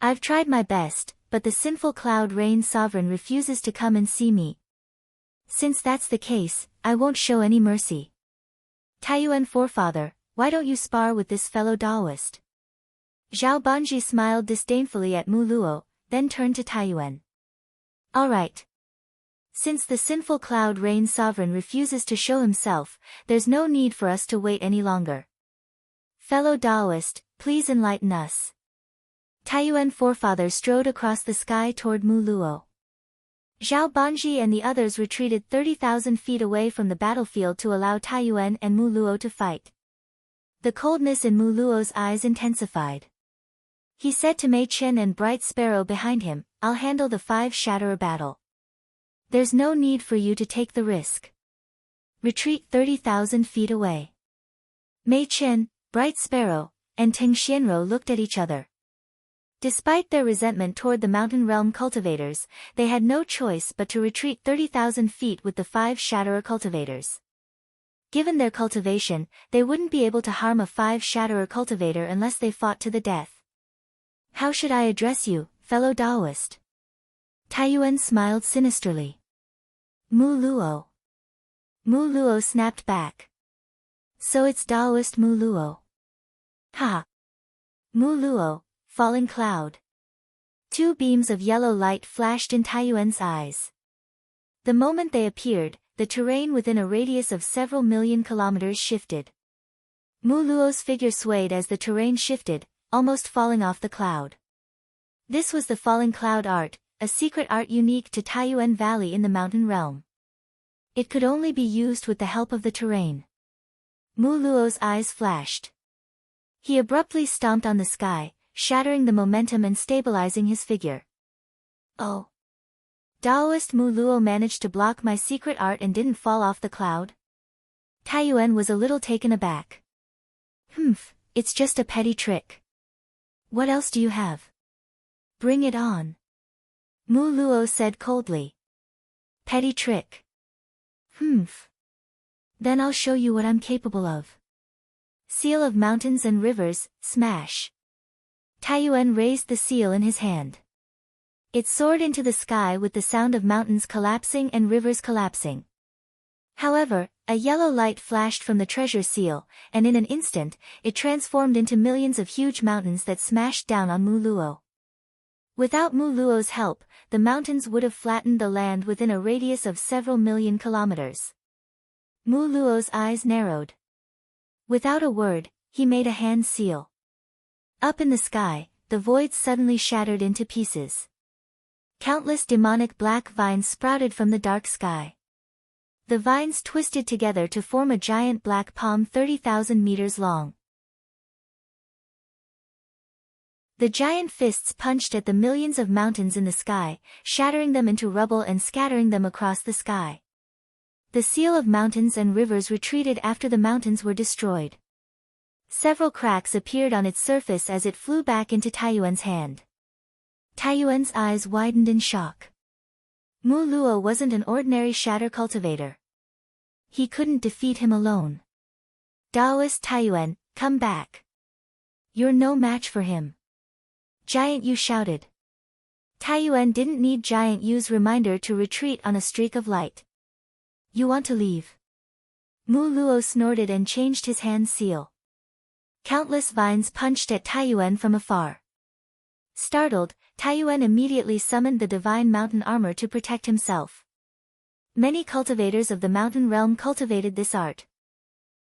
I've tried my best, but the sinful cloud rain sovereign refuses to come and see me. Since that's the case, I won't show any mercy. Taiyuan forefather, why don't you spar with this fellow Taoist? Zhao Banji smiled disdainfully at Mu Luo, then turned to Taiyuan. All right. Since the sinful cloud rain sovereign refuses to show himself, there's no need for us to wait any longer. Fellow Taoist, please enlighten us. Taiyuan forefather strode across the sky toward Mu Luo. Zhao Banji and the others retreated 30,000 feet away from the battlefield to allow Taiyuan and Mu Luo to fight. The coldness in Mu Luo's eyes intensified. He said to Mei Chen and Bright Sparrow behind him, I'll handle the 5 Shatterer battle. There's no need for you to take the risk. Retreat 30,000 feet away. Mei Chen, Bright Sparrow, and Ting Xianrou looked at each other. Despite their resentment toward the mountain realm cultivators, they had no choice but to retreat 30,000 feet with the 5 Shatterer cultivators. Given their cultivation, they wouldn't be able to harm a 5 Shatterer cultivator unless they fought to the death. How should I address you, fellow Taoist? Taiyuan smiled sinisterly. Mu Luo. Mu Luo snapped back. So it's Taoist Mu Luo. Ha! Mu Luo, falling cloud. 2 beams of yellow light flashed in Taiyuan's eyes. The moment they appeared, the terrain within a radius of several million kilometers shifted. Mu Luo's figure swayed as the terrain shifted, almost falling off the cloud. This was the falling cloud art, a secret art unique to Taiyuan Valley in the mountain realm. It could only be used with the help of the terrain. Mu Luo's eyes flashed. He abruptly stomped on the sky, shattering the momentum and stabilizing his figure. Oh! Daoist Mu Luo managed to block my secret art and didn't fall off the cloud? Taiyuan was a little taken aback. It's just a petty trick. What else do you have? Bring it on. Mu Luo said coldly. Petty trick. Then I'll show you what I'm capable of. Seal of mountains and rivers, smash. Taiyuan raised the seal in his hand. It soared into the sky with the sound of mountains collapsing and rivers collapsing. However, a yellow light flashed from the treasure seal, and in an instant, it transformed into millions of huge mountains that smashed down on Mu Luo. Without Mu Luo's help, the mountains would have flattened the land within a radius of several million kilometers. Mu Luo's eyes narrowed. Without a word, he made a hand seal. Up in the sky, the void suddenly shattered into pieces. Countless demonic black vines sprouted from the dark sky. The vines twisted together to form a giant black palm 30,000 meters long. The giant fists punched at the millions of mountains in the sky, shattering them into rubble and scattering them across the sky. The seal of mountains and rivers retreated after the mountains were destroyed. Several cracks appeared on its surface as it flew back into Taiyuan's hand. Taiyuan's eyes widened in shock. Mu Luo wasn't an ordinary shatter cultivator. He couldn't defeat him alone. Daoist Taiyuan, come back. You're no match for him. Giant Yu shouted. Taiyuan didn't need Giant Yu's reminder to retreat on a streak of light. You want to leave? Mu Luo snorted and changed his hand seal. Countless vines punched at Taiyuan from afar. Startled, Taiyuan immediately summoned the divine mountain armor to protect himself. Many cultivators of the mountain realm cultivated this art.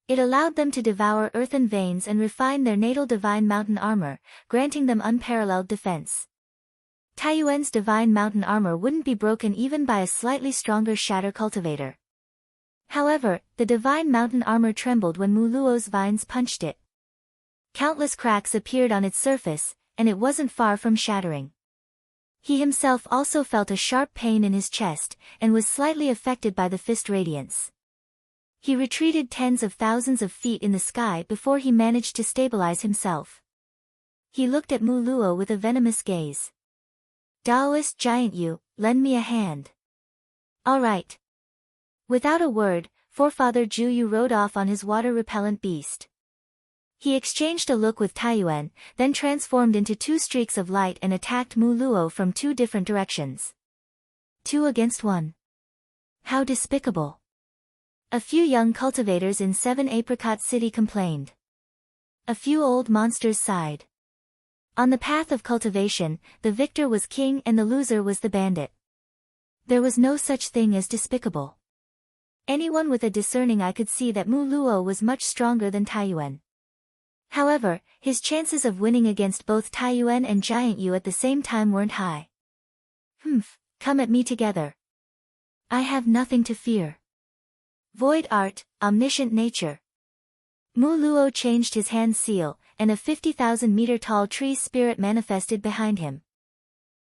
It allowed them to devour earthen veins and refine their natal divine mountain armor, granting them unparalleled defense. Taiyuan's divine mountain armor wouldn't be broken even by a slightly stronger shatter cultivator. However, the divine mountain armor trembled when Mu Luo's vines punched it. Countless cracks appeared on its surface, and it wasn't far from shattering. He himself also felt a sharp pain in his chest, and was slightly affected by the fist radiance. He retreated tens of thousands of feet in the sky before he managed to stabilize himself. He looked at Mu Luo with a venomous gaze. Daoist Giant Yu, lend me a hand. All right. Without a word, Forefather Ju Yu rode off on his water-repellent beast. He exchanged a look with Taiyuan, then transformed into two streaks of light and attacked Mu Luo from two different directions. 2 against 1. How despicable. A few young cultivators in 7 Apricot City complained. A few old monsters sighed. On the path of cultivation, the victor was king and the loser was the bandit. There was no such thing as despicable. Anyone with a discerning eye could see that Mu Luo was much stronger than Taiyuan. However, his chances of winning against both Taiyuan and Giant Yu at the same time weren't high. Come at me together. I have nothing to fear. Void art, omniscient nature. Mu Luo changed his hand seal, and a 50,000-meter-tall tree spirit manifested behind him.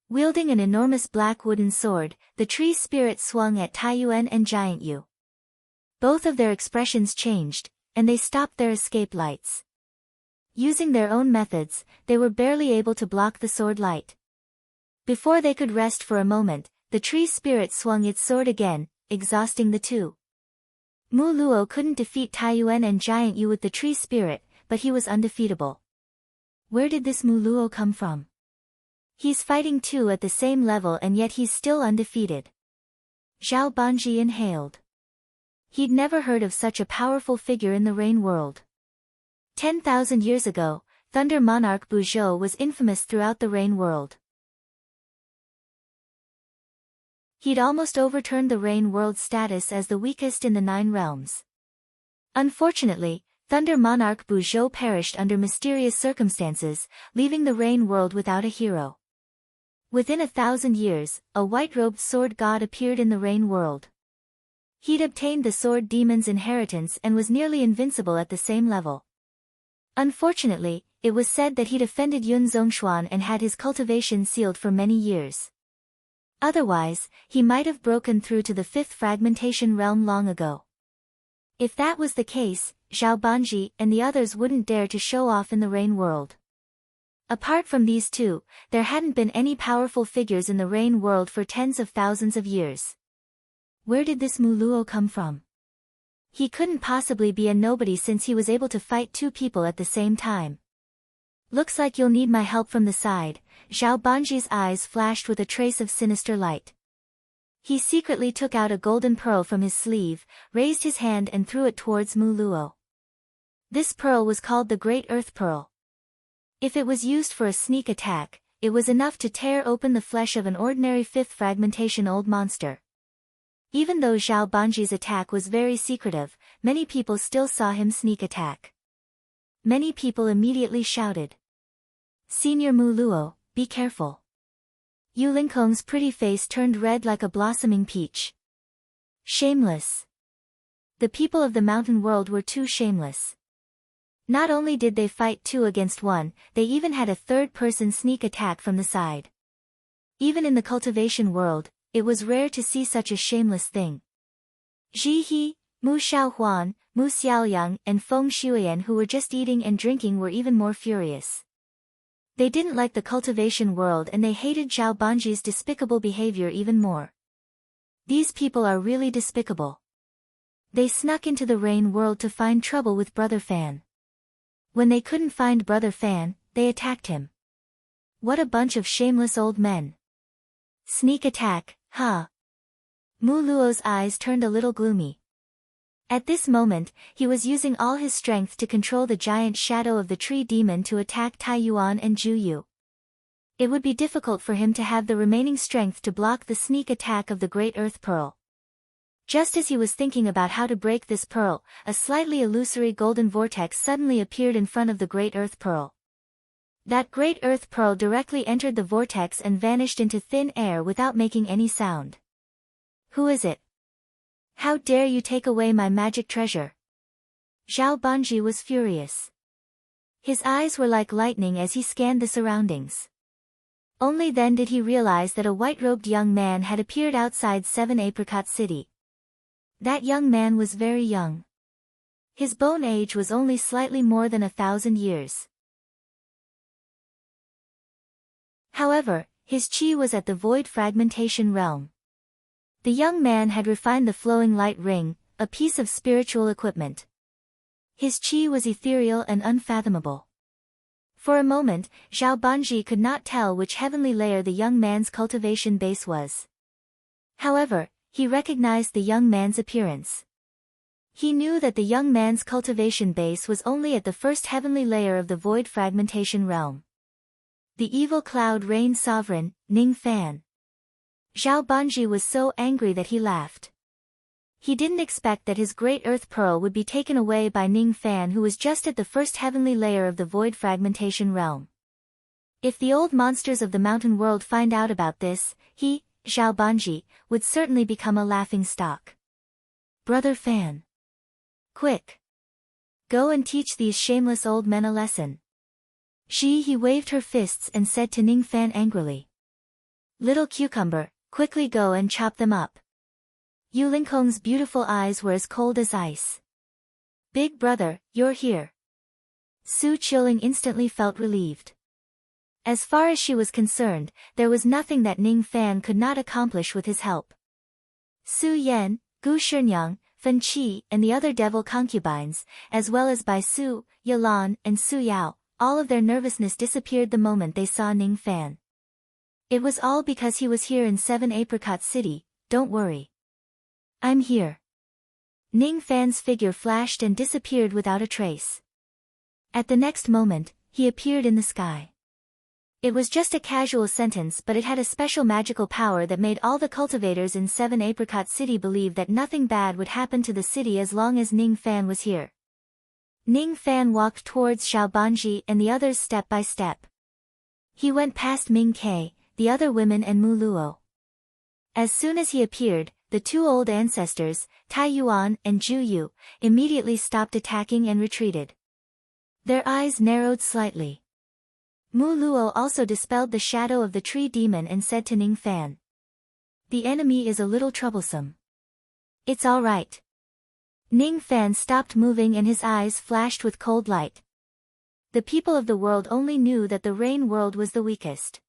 Wielding an enormous black wooden sword, the tree spirit swung at Taiyuan and Giant Yu. Both of their expressions changed, and they stopped their escape lights. Using their own methods, they were barely able to block the sword light. Before they could rest for a moment, the tree spirit swung its sword again, exhausting the two. Mu Luo couldn't defeat Taiyuan and Giant Yu with the tree spirit, but he was undefeatable. Where did this Mu Luo come from? He's fighting two at the same level and yet he's still undefeated. Zhao Banji inhaled. He'd never heard of such a powerful figure in the rain world. 10,000 years ago, Thunder Monarch Buzhou was infamous throughout the rain world. He'd almost overturned the rain world's status as the weakest in the 9 realms. Unfortunately, Thunder Monarch Buzhou perished under mysterious circumstances, leaving the rain world without a hero. Within 1,000 years, a white-robed sword god appeared in the rain world. He'd obtained the sword demon's inheritance and was nearly invincible at the same level. Unfortunately, it was said that he'd offended Yun Zhongshuan and had his cultivation sealed for many years. Otherwise, he might have broken through to the 5th fragmentation realm long ago. If that was the case, Zhao Banji and the others wouldn't dare to show off in the rain world. Apart from these two, there hadn't been any powerful figures in the rain world for tens of thousands of years. Where did this Mu Luo come from? He couldn't possibly be a nobody since he was able to fight two people at the same time. Looks like you'll need my help from the side. Zhao Banji's eyes flashed with a trace of sinister light. He secretly took out a golden pearl from his sleeve, raised his hand and threw it towards Mu Luo. This pearl was called the Great Earth Pearl. If it was used for a sneak attack, it was enough to tear open the flesh of an ordinary 5th fragmentation old monster. Even though Zhao Banji's attack was very secretive, many people still saw him sneak attack. Many people immediately shouted, "Senior Mu Luo, be careful." Yu Lingkong's pretty face turned red like a blossoming peach. Shameless. The people of the mountain world were too shameless. Not only did they fight 2 against 1, they even had a third person sneak attack from the side. Even in the cultivation world, it was rare to see such a shameless thing. Ji He, Mu Xiaohuan, Mu Xiaoyang and Feng Shuyan, who were just eating and drinking, were even more furious. They didn't like the cultivation world and they hated Zhao Banji's despicable behavior even more. These people are really despicable. They snuck into the rain world to find trouble with Brother Fan. When they couldn't find Brother Fan, they attacked him. What a bunch of shameless old men. Sneak attack, huh? Mu Luo's eyes turned a little gloomy. At this moment, he was using all his strength to control the giant shadow of the tree demon to attack Tai Yuan and Zhu Yu. It would be difficult for him to have the remaining strength to block the sneak attack of the Great Earth Pearl. Just as he was thinking about how to break this pearl, a slightly illusory golden vortex suddenly appeared in front of the Great Earth Pearl. That Great Earth Pearl directly entered the vortex and vanished into thin air without making any sound. Who is it? How dare you take away my magic treasure? Zhao Banji was furious. His eyes were like lightning as he scanned the surroundings. Only then did he realize that a white-robed young man had appeared outside 7 Apricot City. That young man was very young. His bone age was only slightly more than 1,000 years. However, his chi was at the void fragmentation realm. The young man had refined the flowing light ring, a piece of spiritual equipment. His chi was ethereal and unfathomable. For a moment, Zhao Banji could not tell which heavenly layer the young man's cultivation base was. However, he recognized the young man's appearance. He knew that the young man's cultivation base was only at the first heavenly layer of the void fragmentation realm. The evil cloud rain sovereign, Ning Fan. Zhao Banji was so angry that he laughed. He didn't expect that his Great Earth Pearl would be taken away by Ning Fan, who was just at the first heavenly layer of the void fragmentation realm. If the old monsters of the mountain world find out about this, he, Zhao Banji, would certainly become a laughing stock. Brother Fan. Quick. Go and teach these shameless old men a lesson. He waved her fists and said to Ning Fan angrily. Little cucumber, quickly go and chop them up. Yu Lingkong's beautiful eyes were as cold as ice. Big brother, you're here. Su Qiuling instantly felt relieved. As far as she was concerned, there was nothing that Ning Fan could not accomplish with his help. Su Yan, Gu Shinyang, Fen Qi and the other devil concubines, as well as Bai Su, Yalan and Su Yao, all of their nervousness disappeared the moment they saw Ning Fan. It was all because he was here in 7 Apricot City, don't worry. I'm here. Ning Fan's figure flashed and disappeared without a trace. At the next moment, he appeared in the sky. It was just a casual sentence, but it had a special magical power that made all the cultivators in 7 Apricot City believe that nothing bad would happen to the city as long as Ning Fan was here. Ning Fan walked towards Zhao Banji and the others step by step. He went past Ming Ke, the other women and Mu Luo. As soon as he appeared, the two old ancestors, Tai Yuan and Ju Yu, immediately stopped attacking and retreated. Their eyes narrowed slightly. Mu Luo also dispelled the shadow of the tree demon and said to Ning Fan, "The enemy is a little troublesome." "It's all right." Ning Fan stopped moving and his eyes flashed with cold light. The people of the world only knew that the rain world was the weakest.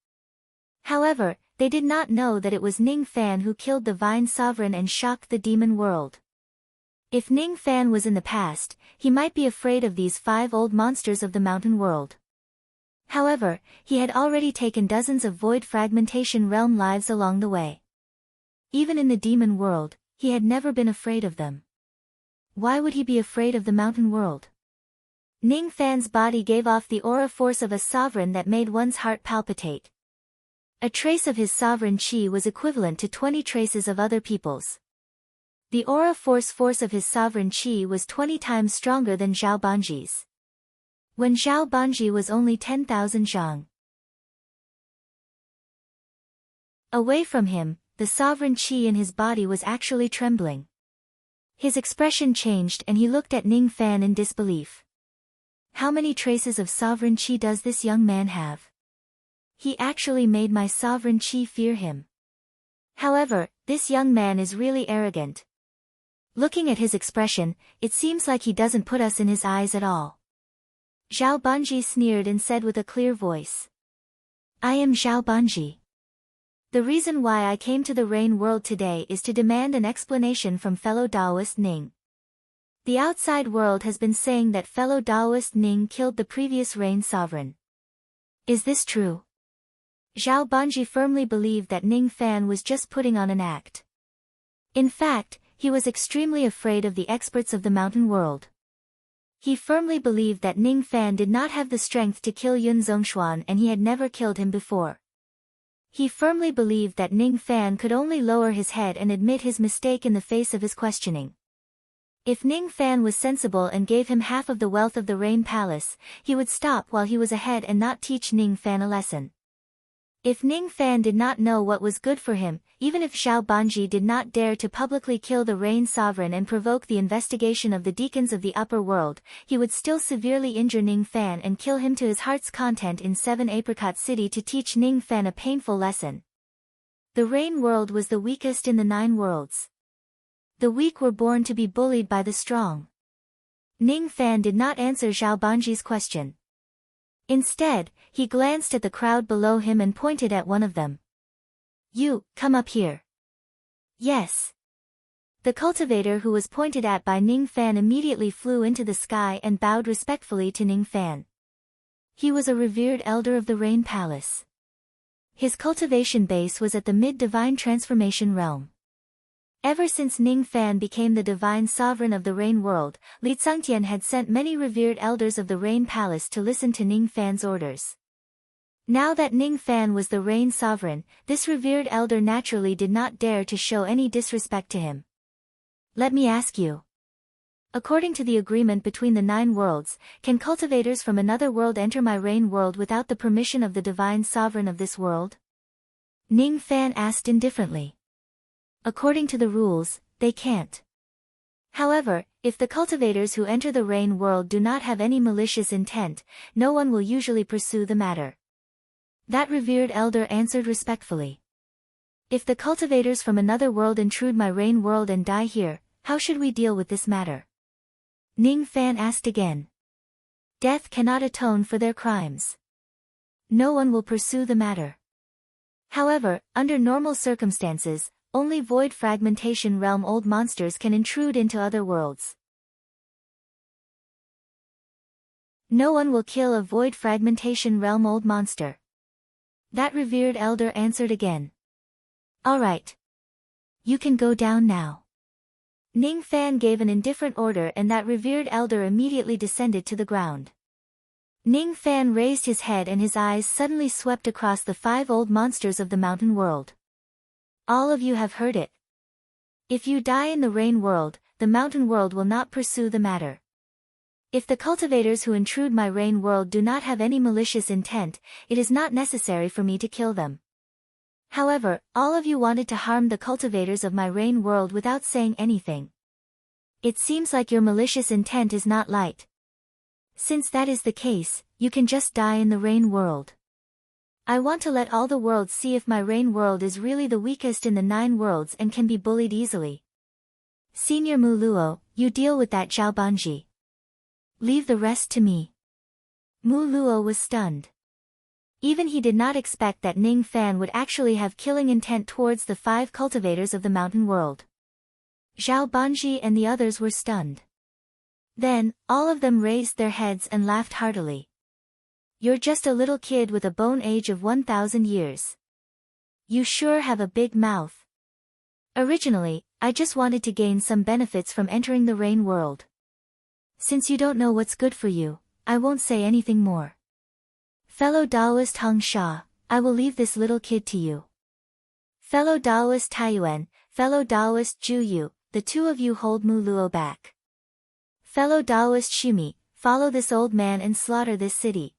However, they did not know that it was Ning Fan who killed the Vine Sovereign and shocked the demon world. If Ning Fan was in the past, he might be afraid of these 5 old monsters of the mountain world. However, he had already taken dozens of void fragmentation realm lives along the way. Even in the demon world, he had never been afraid of them. Why would he be afraid of the mountain world? Ning Fan's body gave off the aura force of a sovereign that made one's heart palpitate. A trace of his sovereign chi was equivalent to 20 traces of other people's. The aura force of his sovereign chi was 20 times stronger than Zhao Banji's. When Zhao Banji was only 10,000 zhang away from him, the sovereign chi in his body was actually trembling. His expression changed and he looked at Ning Fan in disbelief. How many traces of sovereign chi does this young man have? He actually made my sovereign chi fear him. However, this young man is really arrogant. Looking at his expression, it seems like he doesn't put us in his eyes at all. Zhao Banji sneered and said with a clear voice, "I am Zhao Banji. The reason why I came to the rain world today is to demand an explanation from fellow Taoist Ning. The outside world has been saying that fellow Taoist Ning killed the previous rain sovereign. Is this true?" Zhao Banji firmly believed that Ning Fan was just putting on an act. In fact, he was extremely afraid of the experts of the mountain world. He firmly believed that Ning Fan did not have the strength to kill Yun Zhongshuan and he had never killed him before. He firmly believed that Ning Fan could only lower his head and admit his mistake in the face of his questioning. If Ning Fan was sensible and gave him half of the wealth of the Rain Palace, he would stop while he was ahead and not teach Ning Fan a lesson. If Ning Fan did not know what was good for him, even if Zhao Banji did not dare to publicly kill the Rain Sovereign and provoke the investigation of the deacons of the upper world, he would still severely injure Ning Fan and kill him to his heart's content in 7 Apricot City to teach Ning Fan a painful lesson. The Rain world was the weakest in the 9 worlds. The weak were born to be bullied by the strong. Ning Fan did not answer Zhao Banji's question. Instead, he glanced at the crowd below him and pointed at one of them. "You, come up here." "Yes." The cultivator who was pointed at by Ning Fan immediately flew into the sky and bowed respectfully to Ning Fan. He was a revered elder of the Rain Palace. His cultivation base was at the mid-divine transformation realm. Ever since Ning Fan became the divine sovereign of the Rain world, Li Tsangtian had sent many revered elders of the Rain Palace to listen to Ning Fan's orders. Now that Ning Fan was the Rain sovereign, this revered elder naturally did not dare to show any disrespect to him. "Let me ask you. According to the agreement between the 9 worlds, can cultivators from another world enter my Rain world without the permission of the divine sovereign of this world?" Ning Fan asked indifferently. "According to the rules, they can't. However, if the cultivators who enter the Rain world do not have any malicious intent, no one will usually pursue the matter." That revered elder answered respectfully. "If the cultivators from another world intrude my Rain world and die here, how should we deal with this matter?" Ning Fan asked again. "Death cannot atone for their crimes. No one will pursue the matter. However, under normal circumstances, only void fragmentation realm old monsters can intrude into other worlds. No one will kill a void fragmentation realm old monster." That revered elder answered again. "All right. You can go down now." Ning Fan gave an indifferent order and that revered elder immediately descended to the ground. Ning Fan raised his head and his eyes suddenly swept across the 5 old monsters of the mountain world. "All of you have heard it. If you die in the Rain world, the mountain world will not pursue the matter. If the cultivators who intrude my Rain world do not have any malicious intent, it is not necessary for me to kill them. However, all of you wanted to harm the cultivators of my rain world without saying anything. It seems like your malicious intent is not light. Since that is the case, you can just die in the rain world. I want to let all the worlds see if my rain world is really the weakest in the 9 worlds and can be bullied easily. Senior Muluo, you deal with that Xiaobanji. Leave the rest to me. Muluo was stunned. Even he did not expect that Ning Fan would actually have killing intent towards the 5 cultivators of the mountain world. Zhao Banji and the others were stunned. Then, all of them raised their heads and laughed heartily. You're just a little kid with a bone age of 1,000 years. You sure have a big mouth. Originally, I just wanted to gain some benefits from entering the rain world. Since you don't know what's good for you, I won't say anything more. Fellow Daoist Heng Sha, I will leave this little kid to you. Fellow Daoist Taiyuan, fellow Daoist Juyu, the 2 of you hold Muluo back. Fellow Daoist Shumi, follow this old man and slaughter this city.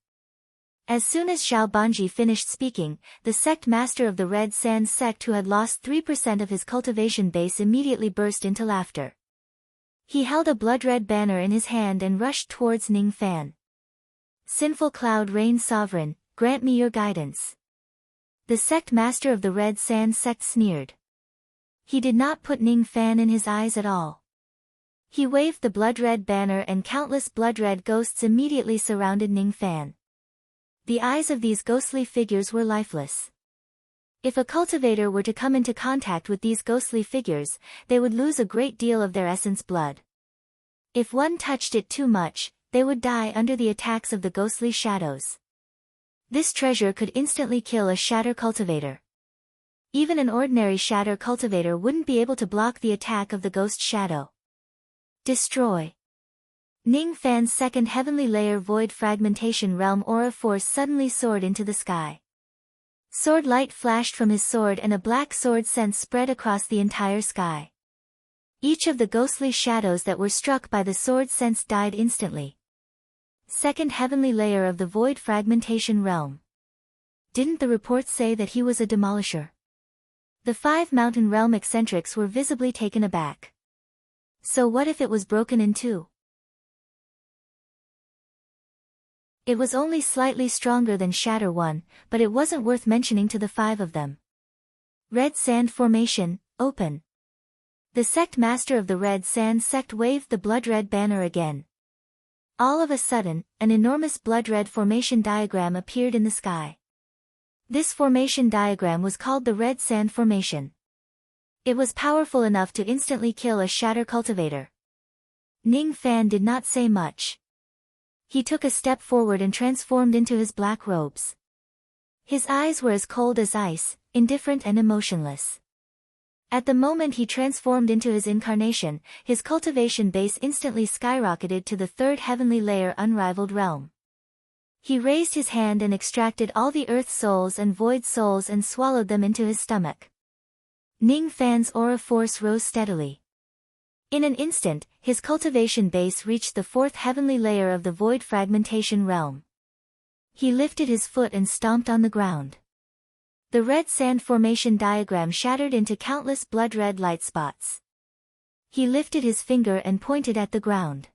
As soon as Xiao Banji finished speaking, the sect master of the Red Sand sect who had lost 3% of his cultivation base immediately burst into laughter. He held a blood-red banner in his hand and rushed towards Ning Fan. Sinful Cloud Rain Sovereign, grant me your guidance. The sect master of the Red Sand sect sneered. He did not put Ning Fan in his eyes at all. He waved the blood-red banner and countless blood-red ghosts immediately surrounded Ning Fan. The eyes of these ghostly figures were lifeless. If a cultivator were to come into contact with these ghostly figures, they would lose a great deal of their essence blood. If one touched it too much, they would die under the attacks of the ghostly shadows. This treasure could instantly kill a shatter cultivator. Even an ordinary shatter cultivator wouldn't be able to block the attack of the ghost shadow. Destroy. Ning Fan's second heavenly layer void fragmentation realm aura force suddenly soared into the sky. Sword light flashed from his sword and a black sword sense spread across the entire sky. Each of the ghostly shadows that were struck by the sword sense died instantly. Second heavenly layer of the void fragmentation realm. Didn't the reports say that he was a demolisher? The 5 mountain realm eccentrics were visibly taken aback. So what if it was broken in 2? It was only slightly stronger than Shatter 1, but it wasn't worth mentioning to the 5 of them. Red Sand Formation, open. The sect master of the Red Sand sect waved the blood-red banner again. All of a sudden, an enormous blood-red formation diagram appeared in the sky. This formation diagram was called the Red Sand Formation. It was powerful enough to instantly kill a Shatter cultivator. Ning Fan did not say much. He took a step forward and transformed into his black robes. His eyes were as cold as ice, indifferent and emotionless. At the moment he transformed into his incarnation, his cultivation base instantly skyrocketed to the 3rd heavenly layer unrivaled realm. He raised his hand and extracted all the earth souls and void souls and swallowed them into his stomach. Ning Fan's aura force rose steadily. In an instant, his cultivation base reached the 4th heavenly layer of the void fragmentation realm. He lifted his foot and stomped on the ground. The red sand formation diagram shattered into countless blood-red light spots. He lifted his finger and pointed at the ground.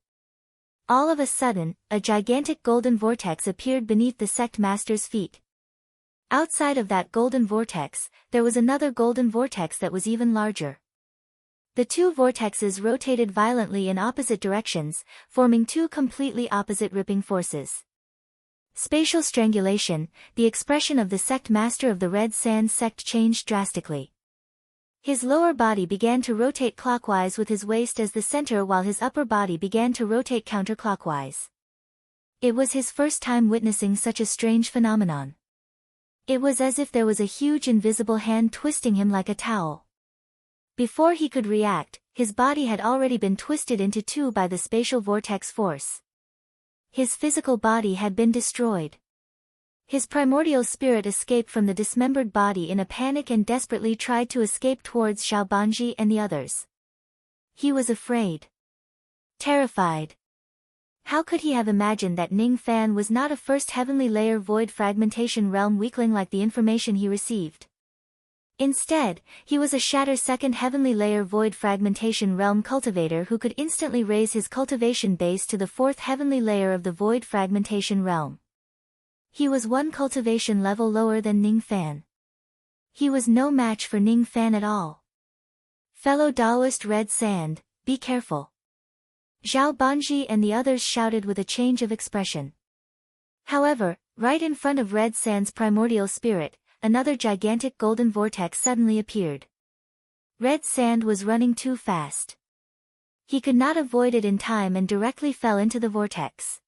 All of a sudden, a gigantic golden vortex appeared beneath the sect master's feet. Outside of that golden vortex, there was another golden vortex that was even larger. The 2 vortexes rotated violently in opposite directions, forming 2 completely opposite ripping forces. Spatial strangulation, the expression of the sect master of the Red Sand sect changed drastically. His lower body began to rotate clockwise with his waist as the center while his upper body began to rotate counterclockwise. It was his first time witnessing such a strange phenomenon. It was as if there was a huge invisible hand twisting him like a towel. Before he could react, his body had already been twisted into 2 by the spatial vortex force. His physical body had been destroyed. His primordial spirit escaped from the dismembered body in a panic and desperately tried to escape towards Xiaobanji and the others. He was afraid. Terrified. How could he have imagined that Ning Fan was not a first heavenly layer void fragmentation realm weakling like the information he received? Instead, he was a second heavenly layer void fragmentation realm cultivator who could instantly raise his cultivation base to the 4th heavenly layer of the void fragmentation realm. He was 1 cultivation level lower than Ning Fan. He was no match for Ning Fan at all. Fellow Taoist Red Sand, be careful. Zhao Banji and the others shouted with a change of expression. However, right in front of Red Sand's primordial spirit, another gigantic golden vortex suddenly appeared. Red Sand was running too fast. He could not avoid it in time and directly fell into the vortex.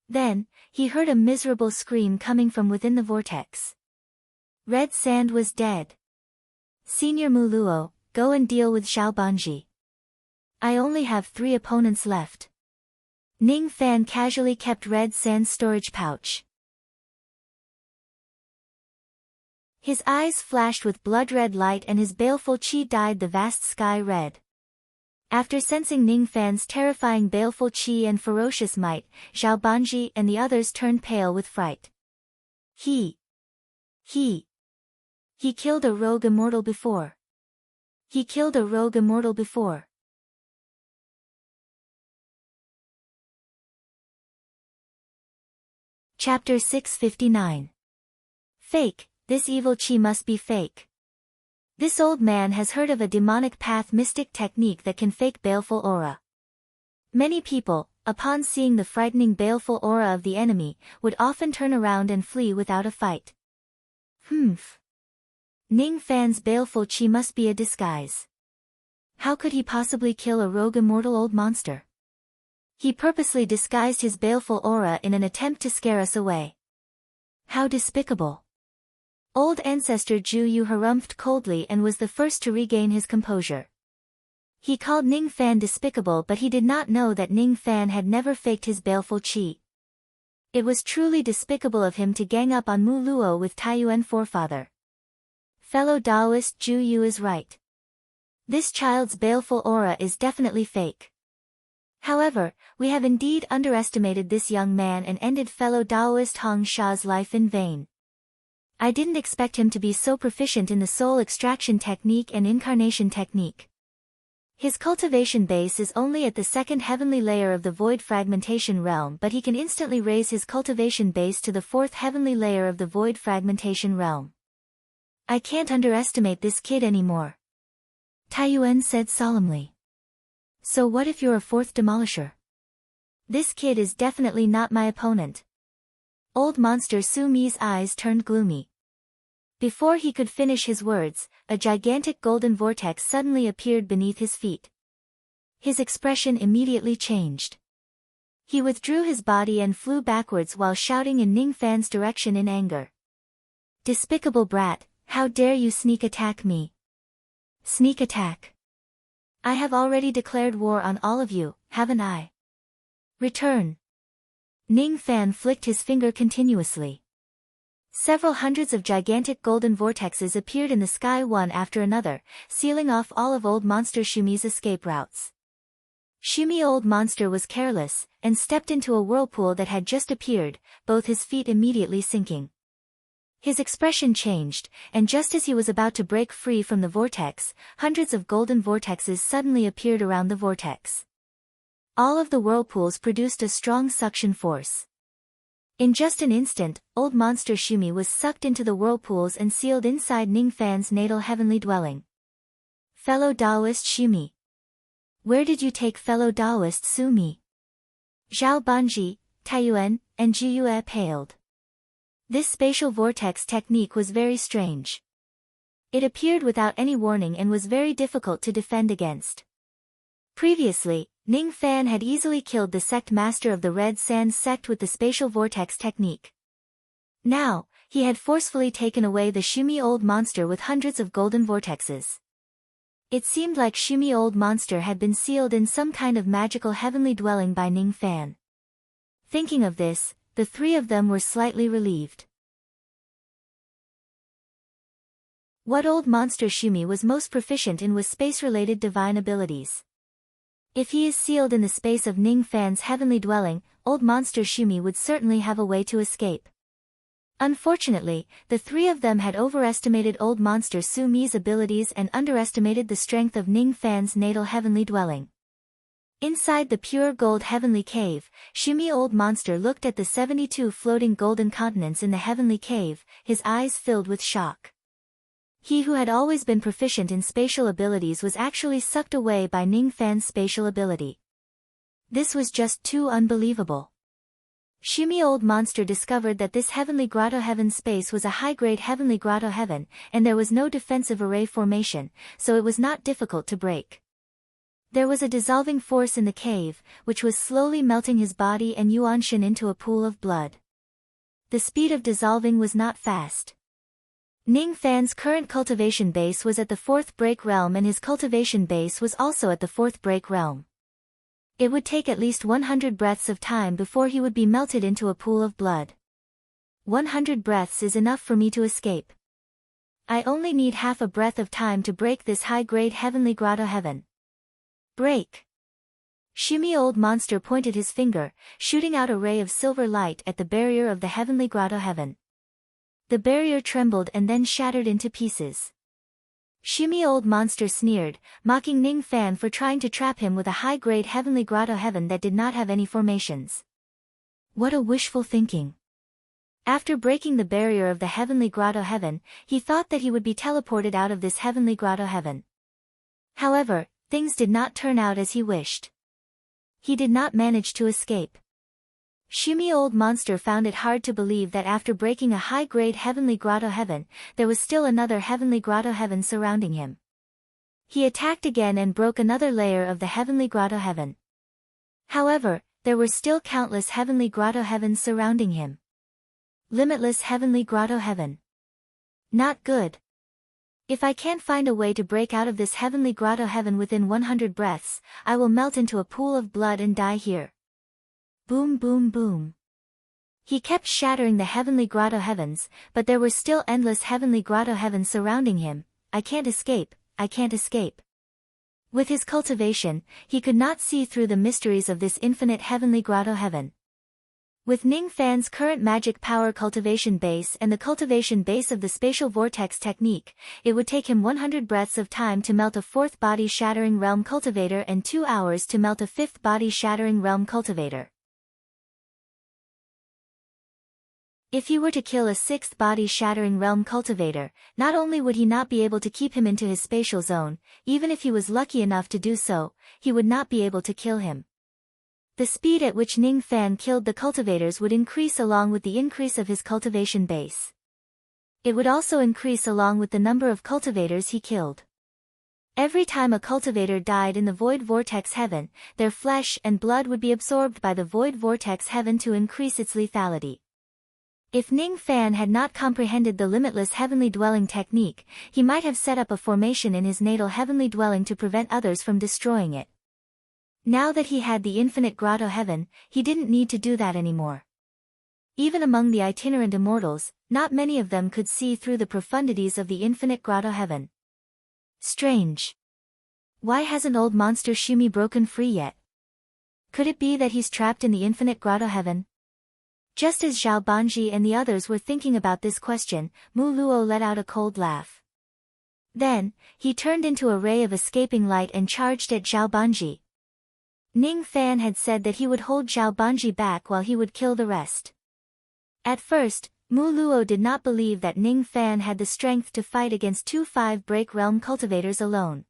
Then, he heard a miserable scream coming from within the vortex. Red Sand was dead. Senior Muluo, go and deal with Zhao Banji. I only have 3 opponents left. Ning Fan casually kept Red Sand's storage pouch. His eyes flashed with blood-red light and his baleful chi dyed the vast sky red. After sensing Ning Fan's terrifying baleful chi and ferocious might, Zhao Banji and the others turned pale with fright. He killed a rogue immortal before. He killed a rogue immortal before. Chapter 659. Fake, this evil chi must be fake. This old man has heard of a demonic path mystic technique that can fake baleful aura. Many people, upon seeing the frightening baleful aura of the enemy, would often turn around and flee without a fight. Ning Fan's baleful chi must be a disguise. How could he possibly kill a rogue immortal old monster? He purposely disguised his baleful aura in an attempt to scare us away. How despicable. Old ancestor Zhu Yu harumphed coldly and was the first to regain his composure. He called Ning Fan despicable, but he did not know that Ning Fan had never faked his baleful chi. It was truly despicable of him to gang up on Mu Luo with Taiyuan forefather. Fellow Taoist Zhu Yu is right. This child's baleful aura is definitely fake. However, we have indeed underestimated this young man and ended fellow Taoist Hong Sha's life in vain. I didn't expect him to be so proficient in the soul extraction technique and incarnation technique. His cultivation base is only at the 2nd heavenly layer of the void fragmentation realm, but he can instantly raise his cultivation base to the 4th heavenly layer of the void fragmentation realm. I can't underestimate this kid anymore. Taiyuan said solemnly. So what if you're a 4th demolisher? This kid is definitely not my opponent. Old monster Su Mi's eyes turned gloomy. Before he could finish his words, a gigantic golden vortex suddenly appeared beneath his feet. His expression immediately changed. He withdrew his body and flew backwards while shouting in Ning Fan's direction in anger. Despicable brat, how dare you sneak attack me? Sneak attack. I have already declared war on all of you, haven't I? Return. Ning Fan flicked his finger continuously. Several hundreds of gigantic golden vortexes appeared in the sky one after another, sealing off all of old monster Shumi's escape routes. Shumi old monster was careless, and stepped into a whirlpool that had just appeared, both his feet immediately sinking. His expression changed, and just as he was about to break free from the vortex, hundreds of golden vortexes suddenly appeared around the vortex. All of the whirlpools produced a strong suction force. In just an instant, old monster Shumi was sucked into the whirlpools and sealed inside Ning Fan's natal heavenly dwelling. Fellow Taoist Shumi. Where did you take fellow Taoist Su Mi? Zhao Banji, Taiyuan, and Ji Yue paled. This spatial vortex technique was very strange. It appeared without any warning and was very difficult to defend against. Previously, Ning Fan had easily killed the sect master of the Red Sands sect with the spatial vortex technique. Now, he had forcefully taken away the Shumi old monster with hundreds of golden vortexes. It seemed like Shumi old monster had been sealed in some kind of magical heavenly dwelling by Ning Fan. Thinking of this, the 3 of them were slightly relieved. What old monster Shumi was most proficient in was space-related divine abilities. If he is sealed in the space of Ning Fan's heavenly dwelling, old monster Shumi would certainly have a way to escape. Unfortunately, the three of them had overestimated old monster Su Mi's abilities and underestimated the strength of Ning Fan's natal heavenly dwelling. Inside the pure gold heavenly cave, Shumi old monster looked at the 72 floating golden continents in the heavenly cave, his eyes filled with shock. He who had always been proficient in spatial abilities was actually sucked away by Ning Fan's spatial ability. This was just too unbelievable. Shumi old monster discovered that this heavenly grotto heaven space was a high-grade heavenly grotto heaven, and there was no defensive array formation, so it was not difficult to break. There was a dissolving force in the cave, which was slowly melting his body and Yuanshan into a pool of blood. The speed of dissolving was not fast. Ning Fan's current cultivation base was at the 4th break realm and his cultivation base was also at the 4th break realm. It would take at least 100 breaths of time before he would be melted into a pool of blood. 100 breaths is enough for me to escape. I only need half a breath of time to break this high-grade heavenly grotto heaven. Break! Shumi old monster pointed his finger, shooting out a ray of silver light at the barrier of the heavenly grotto heaven. The barrier trembled and then shattered into pieces. Shumi old monster sneered, mocking Ning Fan for trying to trap him with a high-grade heavenly grotto heaven that did not have any formations. What a wishful thinking. After breaking the barrier of the heavenly grotto heaven, he thought that he would be teleported out of this heavenly grotto heaven. However, things did not turn out as he wished. He did not manage to escape. Shumi old monster found it hard to believe that after breaking a high-grade heavenly grotto heaven, there was still another heavenly grotto heaven surrounding him. He attacked again and broke another layer of the heavenly grotto heaven. However, there were still countless heavenly grotto heavens surrounding him. Limitless heavenly grotto heaven. Not good. If I can't find a way to break out of this heavenly grotto heaven within 100 breaths, I will melt into a pool of blood and die here. Boom boom boom. He kept shattering the heavenly grotto heavens, but there were still endless heavenly grotto heavens surrounding him. I can't escape, I can't escape. With his cultivation, he could not see through the mysteries of this infinite heavenly grotto heaven. With Ning Fan's current magic power cultivation base and the cultivation base of the spatial vortex technique, it would take him 100 breaths of time to melt a 4th body-shattering realm cultivator and 2 hours to melt a 5th body-shattering realm cultivator. If he were to kill a 6th body-shattering realm cultivator, not only would he not be able to keep him into his spatial zone, even if he was lucky enough to do so, he would not be able to kill him. The speed at which Ning Fan killed the cultivators would increase along with the increase of his cultivation base. It would also increase along with the number of cultivators he killed. Every time a cultivator died in the void vortex heaven, their flesh and blood would be absorbed by the void vortex heaven to increase its lethality. If Ning Fan had not comprehended the limitless heavenly dwelling technique, he might have set up a formation in his natal heavenly dwelling to prevent others from destroying it. Now that he had the infinite grotto heaven, he didn't need to do that anymore. Even among the itinerant immortals, not many of them could see through the profundities of the infinite grotto heaven. Strange. Why hasn't old monster Shumi broken free yet? Could it be that he's trapped in the infinite grotto heaven? Just as Zhao Banji and the others were thinking about this question, Mu Luo let out a cold laugh. Then, he turned into a ray of escaping light and charged at Zhao Banji. Ning Fan had said that he would hold Zhao Banji back while he would kill the rest. At first, Mu Luo did not believe that Ning Fan had the strength to fight against 2 5-break realm cultivators alone.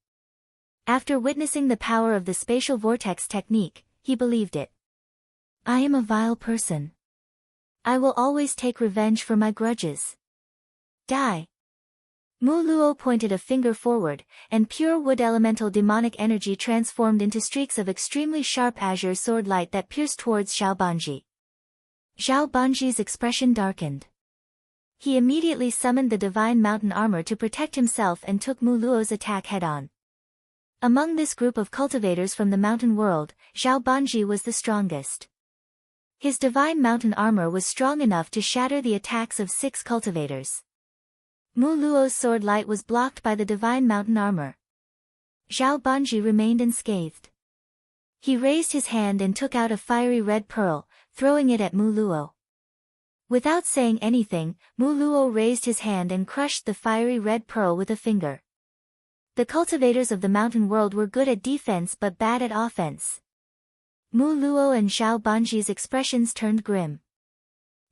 After witnessing the power of the spatial vortex technique, he believed it. I am a vile person. I will always take revenge for my grudges. Die. Mu Luo pointed a finger forward, and pure wood elemental demonic energy transformed into streaks of extremely sharp azure sword light that pierced towards Zhao Banji. Zhao Banji's expression darkened. He immediately summoned the divine mountain armor to protect himself and took Mu Luo's attack head-on. Among this group of cultivators from the mountain world, Zhao Banji was the strongest. His divine mountain armor was strong enough to shatter the attacks of 6 cultivators. Mu Luo's sword light was blocked by the divine mountain armor. Zhao Banji remained unscathed. He raised his hand and took out a fiery red pearl, throwing it at Mu Luo. Without saying anything, Mu Luo raised his hand and crushed the fiery red pearl with a finger. The cultivators of the mountain world were good at defense but bad at offense. Mu Luo and Zhao Banji's expressions turned grim.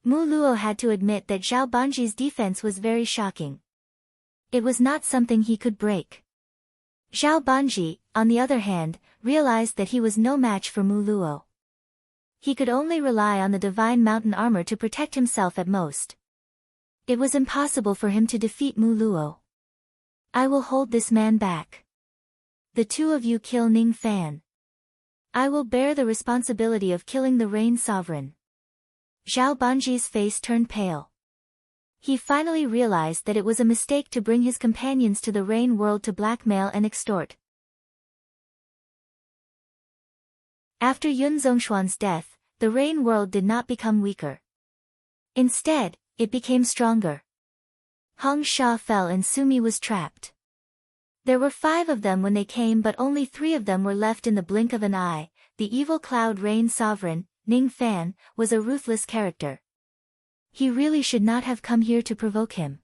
Mu Luo had to admit that Zhao Banji's defense was very shocking. It was not something he could break. Zhao Banji, on the other hand, realized that he was no match for Mu Luo. He could only rely on the divine mountain armor to protect himself at most. It was impossible for him to defeat Mu Luo. I will hold this man back. The two of you kill Ning Fan. I will bear the responsibility of killing the Rain Sovereign. Zhao Banji's face turned pale. He finally realized that it was a mistake to bring his companions to the Rain world to blackmail and extort. After Yun Zhongshuan's death, the Rain world did not become weaker. Instead, it became stronger. Hong Sha fell and Sumi was trapped. There were 5 of them when they came, but only 3 of them were left in the blink of an eye. The evil cloud Rain Sovereign, Ning Fan, was a ruthless character. He really should not have come here to provoke him.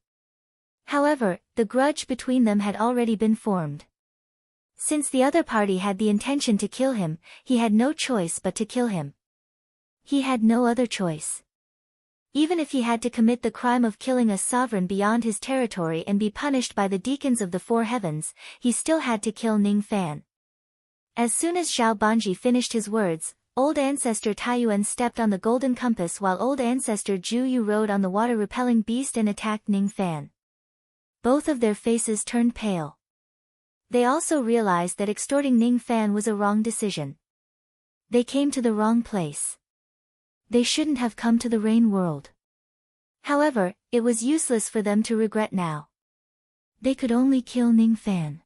However, the grudge between them had already been formed. Since the other party had the intention to kill him, he had no choice but to kill him. He had no other choice. Even if he had to commit the crime of killing a sovereign beyond his territory and be punished by the deacons of the 4 heavens, he still had to kill Ning Fan. As soon as Zhao Banji finished his words, Old Ancestor Taiyuan stepped on the golden compass while Old Ancestor Zhu Yu rode on the water-repelling beast and attacked Ning Fan. Both of their faces turned pale. They also realized that extorting Ning Fan was a wrong decision. They came to the wrong place. They shouldn't have come to the Rain world. However, it was useless for them to regret now. They could only kill Ning Fan.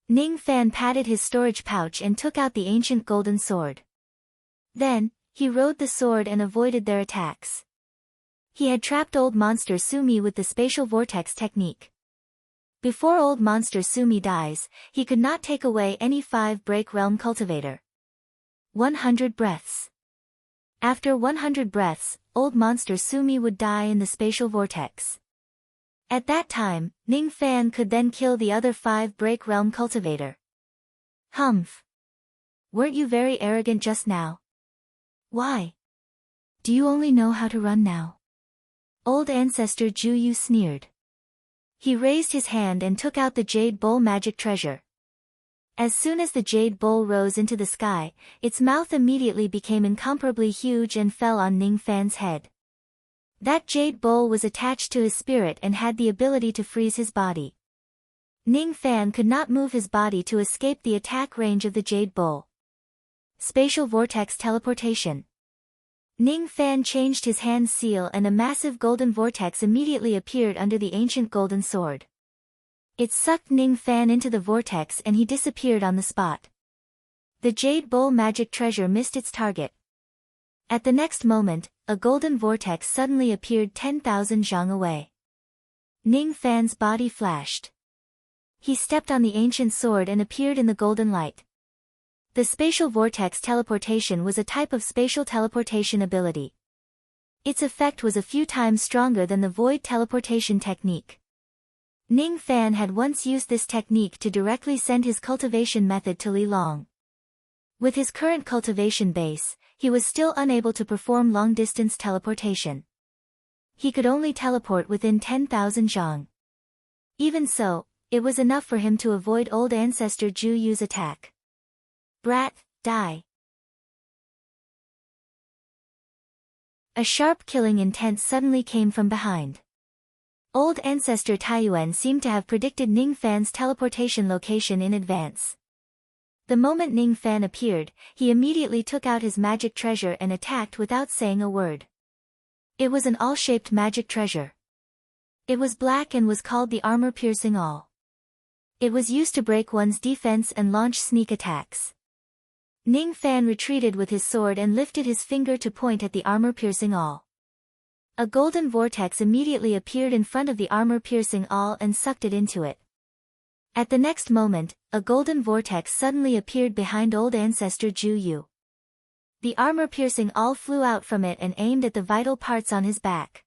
Ning Fan patted his storage pouch and took out the ancient golden sword. Then, he rode the sword and avoided their attacks. He had trapped Old Monster Sumi with the spatial vortex technique. Before Old Monster Sumi dies, he could not take away any 5 break realm cultivator. 100 breaths. After 100 breaths, Old Monster Sumi would die in the spatial vortex. At that time, Ning Fan could then kill the other 5 break realm cultivator. Humph. Weren't you very arrogant just now? Why? Do you only know how to run now? Old Ancestor Zhu Yu sneered. He raised his hand and took out the Jade Bowl magic treasure. As soon as the Jade Bowl rose into the sky, its mouth immediately became incomparably huge and fell on Ning Fan's head. That Jade Bowl was attached to his spirit and had the ability to freeze his body. Ning Fan could not move his body to escape the attack range of the Jade Bowl. Spatial vortex teleportation. Ning Fan changed his hand seal and a massive golden vortex immediately appeared under the ancient golden sword. It sucked Ning Fan into the vortex and he disappeared on the spot. The Jade Bowl magic treasure missed its target. At the next moment, a golden vortex suddenly appeared 10,000 zhang away. Ning Fan's body flashed. He stepped on the ancient sword and appeared in the golden light. The spatial vortex teleportation was a type of spatial teleportation ability. Its effect was a few times stronger than the void teleportation technique. Ning Fan had once used this technique to directly send his cultivation method to Li Long. With his current cultivation base, he was still unable to perform long-distance teleportation. He could only teleport within 10,000 zhang. Even so, it was enough for him to avoid Old Ancestor Zhu Yu's attack. Brat, die. A sharp killing intent suddenly came from behind. Old Ancestor Taiyuan seemed to have predicted Ning Fan's teleportation location in advance. The moment Ning Fan appeared, he immediately took out his magic treasure and attacked without saying a word. It was an awl-shaped magic treasure. It was black and was called the armor-piercing awl. It was used to break one's defense and launch sneak attacks. Ning Fan retreated with his sword and lifted his finger to point at the armor-piercing awl. A golden vortex immediately appeared in front of the armor-piercing awl and sucked it into it. At the next moment, a golden vortex suddenly appeared behind Old Ancestor Zhu Yu. The armor-piercing awl flew out from it and aimed at the vital parts on his back.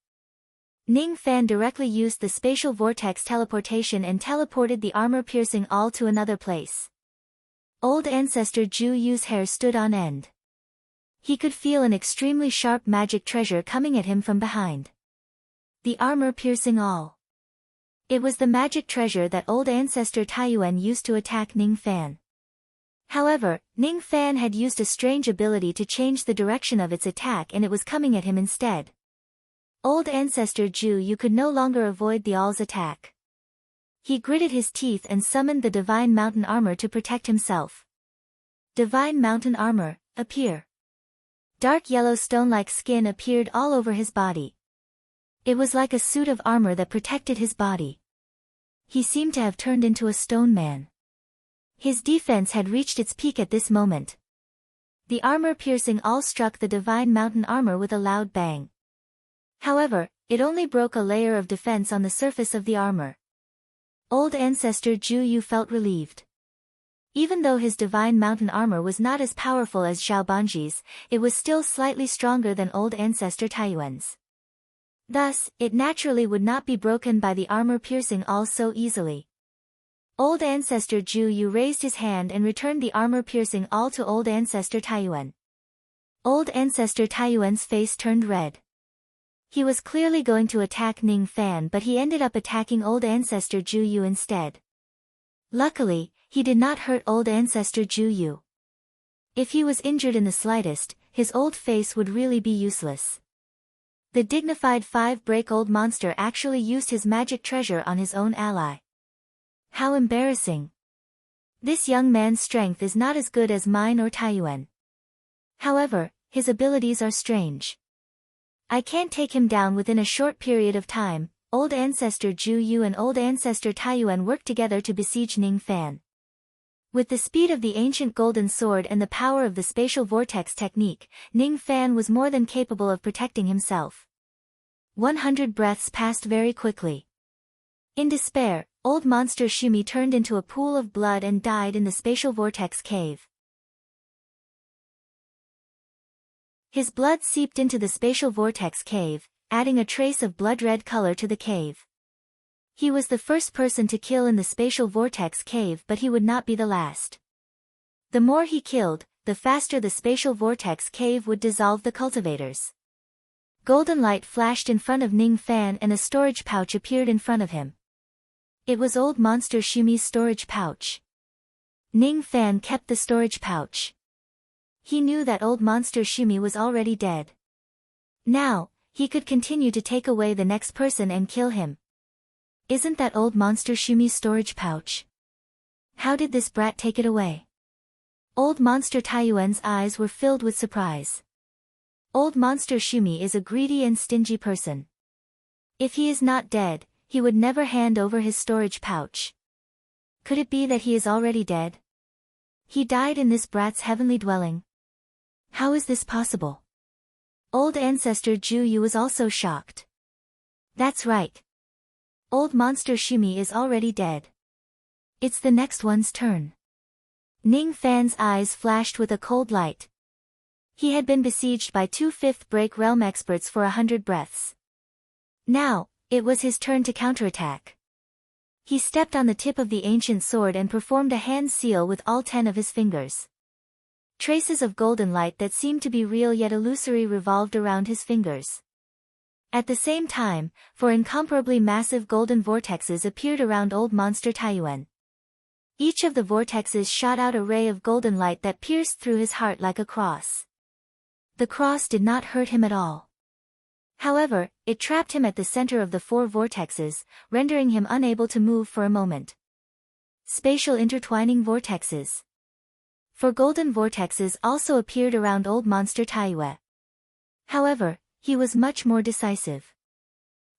Ning Fan directly used the spatial vortex teleportation and teleported the armor-piercing awl to another place. Old ancestor Ju Yu's hair stood on end. He could feel an extremely sharp magic treasure coming at him from behind. The armor-piercing awl. It was the magic treasure that old ancestor Taiyuan used to attack Ning Fan. However, Ning Fan had used a strange ability to change the direction of its attack and it was coming at him instead. Old ancestor Ju Yu could no longer avoid the owl's attack. He gritted his teeth and summoned the divine mountain armor to protect himself. Divine mountain armor, appear. Dark yellow stone-like skin appeared all over his body. It was like a suit of armor that protected his body. He seemed to have turned into a stone man. His defense had reached its peak at this moment. The armor-piercing awl struck the divine mountain armor with a loud bang. However, it only broke a layer of defense on the surface of the armor. Old ancestor Ju Yu felt relieved. Even though his divine mountain armor was not as powerful as Zhao Banji's, it was still slightly stronger than old ancestor Taiyuan's. Thus, it naturally would not be broken by the armor-piercing awl so easily. Old ancestor Ju Yu raised his hand and returned the armor-piercing awl to old ancestor Taiyuan. Old ancestor Taiyuan's face turned red. He was clearly going to attack Ning Fan but he ended up attacking old ancestor Ju Yu instead. Luckily, he did not hurt old ancestor Ju Yu. If he was injured in the slightest, his old face would really be useless. The dignified 5-break-old monster actually used his magic treasure on his own ally. How embarrassing. This young man's strength is not as good as mine or Taiyuan. However, his abilities are strange. I can't take him down within a short period of time. Old ancestor Ju Yu and old ancestor Taiyuan worked together to besiege Ning Fan. With the speed of the ancient golden sword and the power of the spatial vortex technique, Ning Fan was more than capable of protecting himself. 100 breaths passed very quickly. In despair, old monster Shumi turned into a pool of blood and died in the spatial vortex cave. His blood seeped into the spatial vortex cave, adding a trace of blood-red color to the cave. He was the first person to kill in the spatial vortex cave but he would not be the last. The more he killed, the faster the spatial vortex cave would dissolve the cultivators. Golden light flashed in front of Ning Fan and a storage pouch appeared in front of him. It was old monster Shumi's storage pouch. Ning Fan kept the storage pouch. He knew that old monster Shumi was already dead. Now, he could continue to take away the next person and kill him. Isn't that old monster Shumi's storage pouch? How did this brat take it away? Old monster Taiyuan's eyes were filled with surprise. Old monster Shumi is a greedy and stingy person. If he is not dead, he would never hand over his storage pouch. Could it be that he is already dead? He died in this brat's heavenly dwelling. How is this possible? Old ancestor Ju Yu was also shocked. That's right. Old monster Shumi is already dead. It's the next one's turn. Ning Fan's eyes flashed with a cold light. He had been besieged by 2 5th-break realm experts for 100 breaths. Now, it was his turn to counterattack. He stepped on the tip of the ancient sword and performed a hand seal with all 10 of his fingers. Traces of golden light that seemed to be real yet illusory revolved around his fingers. At the same time, 4 incomparably massive golden vortexes appeared around old monster Taiyuan. Each of the vortexes shot out a ray of golden light that pierced through his heart like a cross. The cross did not hurt him at all. However, it trapped him at the center of the 4 vortexes, rendering him unable to move for a moment. Spatial intertwining vortexes. 4 golden vortexes also appeared around old monster Taiyue. However, he was much more decisive.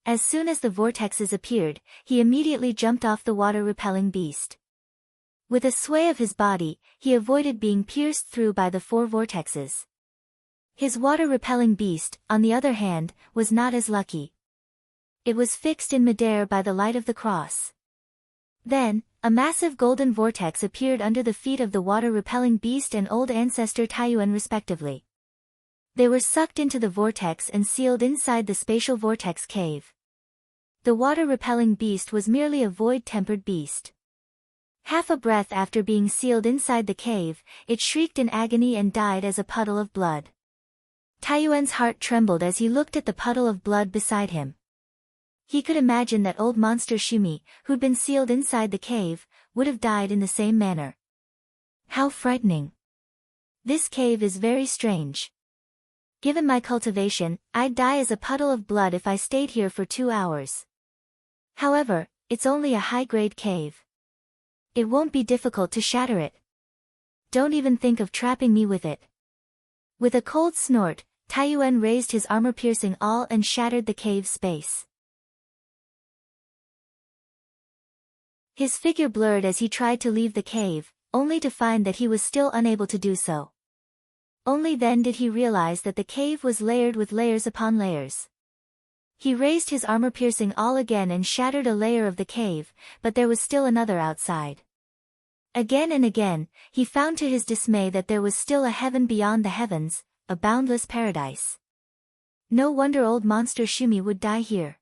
As soon as the vortexes appeared, he immediately jumped off the water-repelling beast. With a sway of his body, he avoided being pierced through by the 4 vortexes. His water-repelling beast, on the other hand, was not as lucky. It was fixed in midair by the light of the cross. Then, a massive golden vortex appeared under the feet of the water-repelling beast and old ancestor Taiyuan respectively. They were sucked into the vortex and sealed inside the spatial vortex cave. The water-repelling beast was merely a void-tempered beast. Half a breath after being sealed inside the cave, it shrieked in agony and died as a puddle of blood. Taiyuan's heart trembled as he looked at the puddle of blood beside him. He could imagine that old monster Shumi, who'd been sealed inside the cave, would have died in the same manner. How frightening. This cave is very strange. Given my cultivation, I'd die as a puddle of blood if I stayed here for 2 hours. However, it's only a high-grade cave. It won't be difficult to shatter it. Don't even think of trapping me with it. With a cold snort, Taiyuan raised his armor-piercing awl and shattered the cave's space. His figure blurred as he tried to leave the cave, only to find that he was still unable to do so. Only then did he realize that the cave was layered with layers upon layers. He raised his armor-piercing awl again and shattered a layer of the cave, but there was still another outside. Again and again, he found to his dismay that there was still a heaven beyond the heavens, a boundless paradise. No wonder old monster Shumi would die here.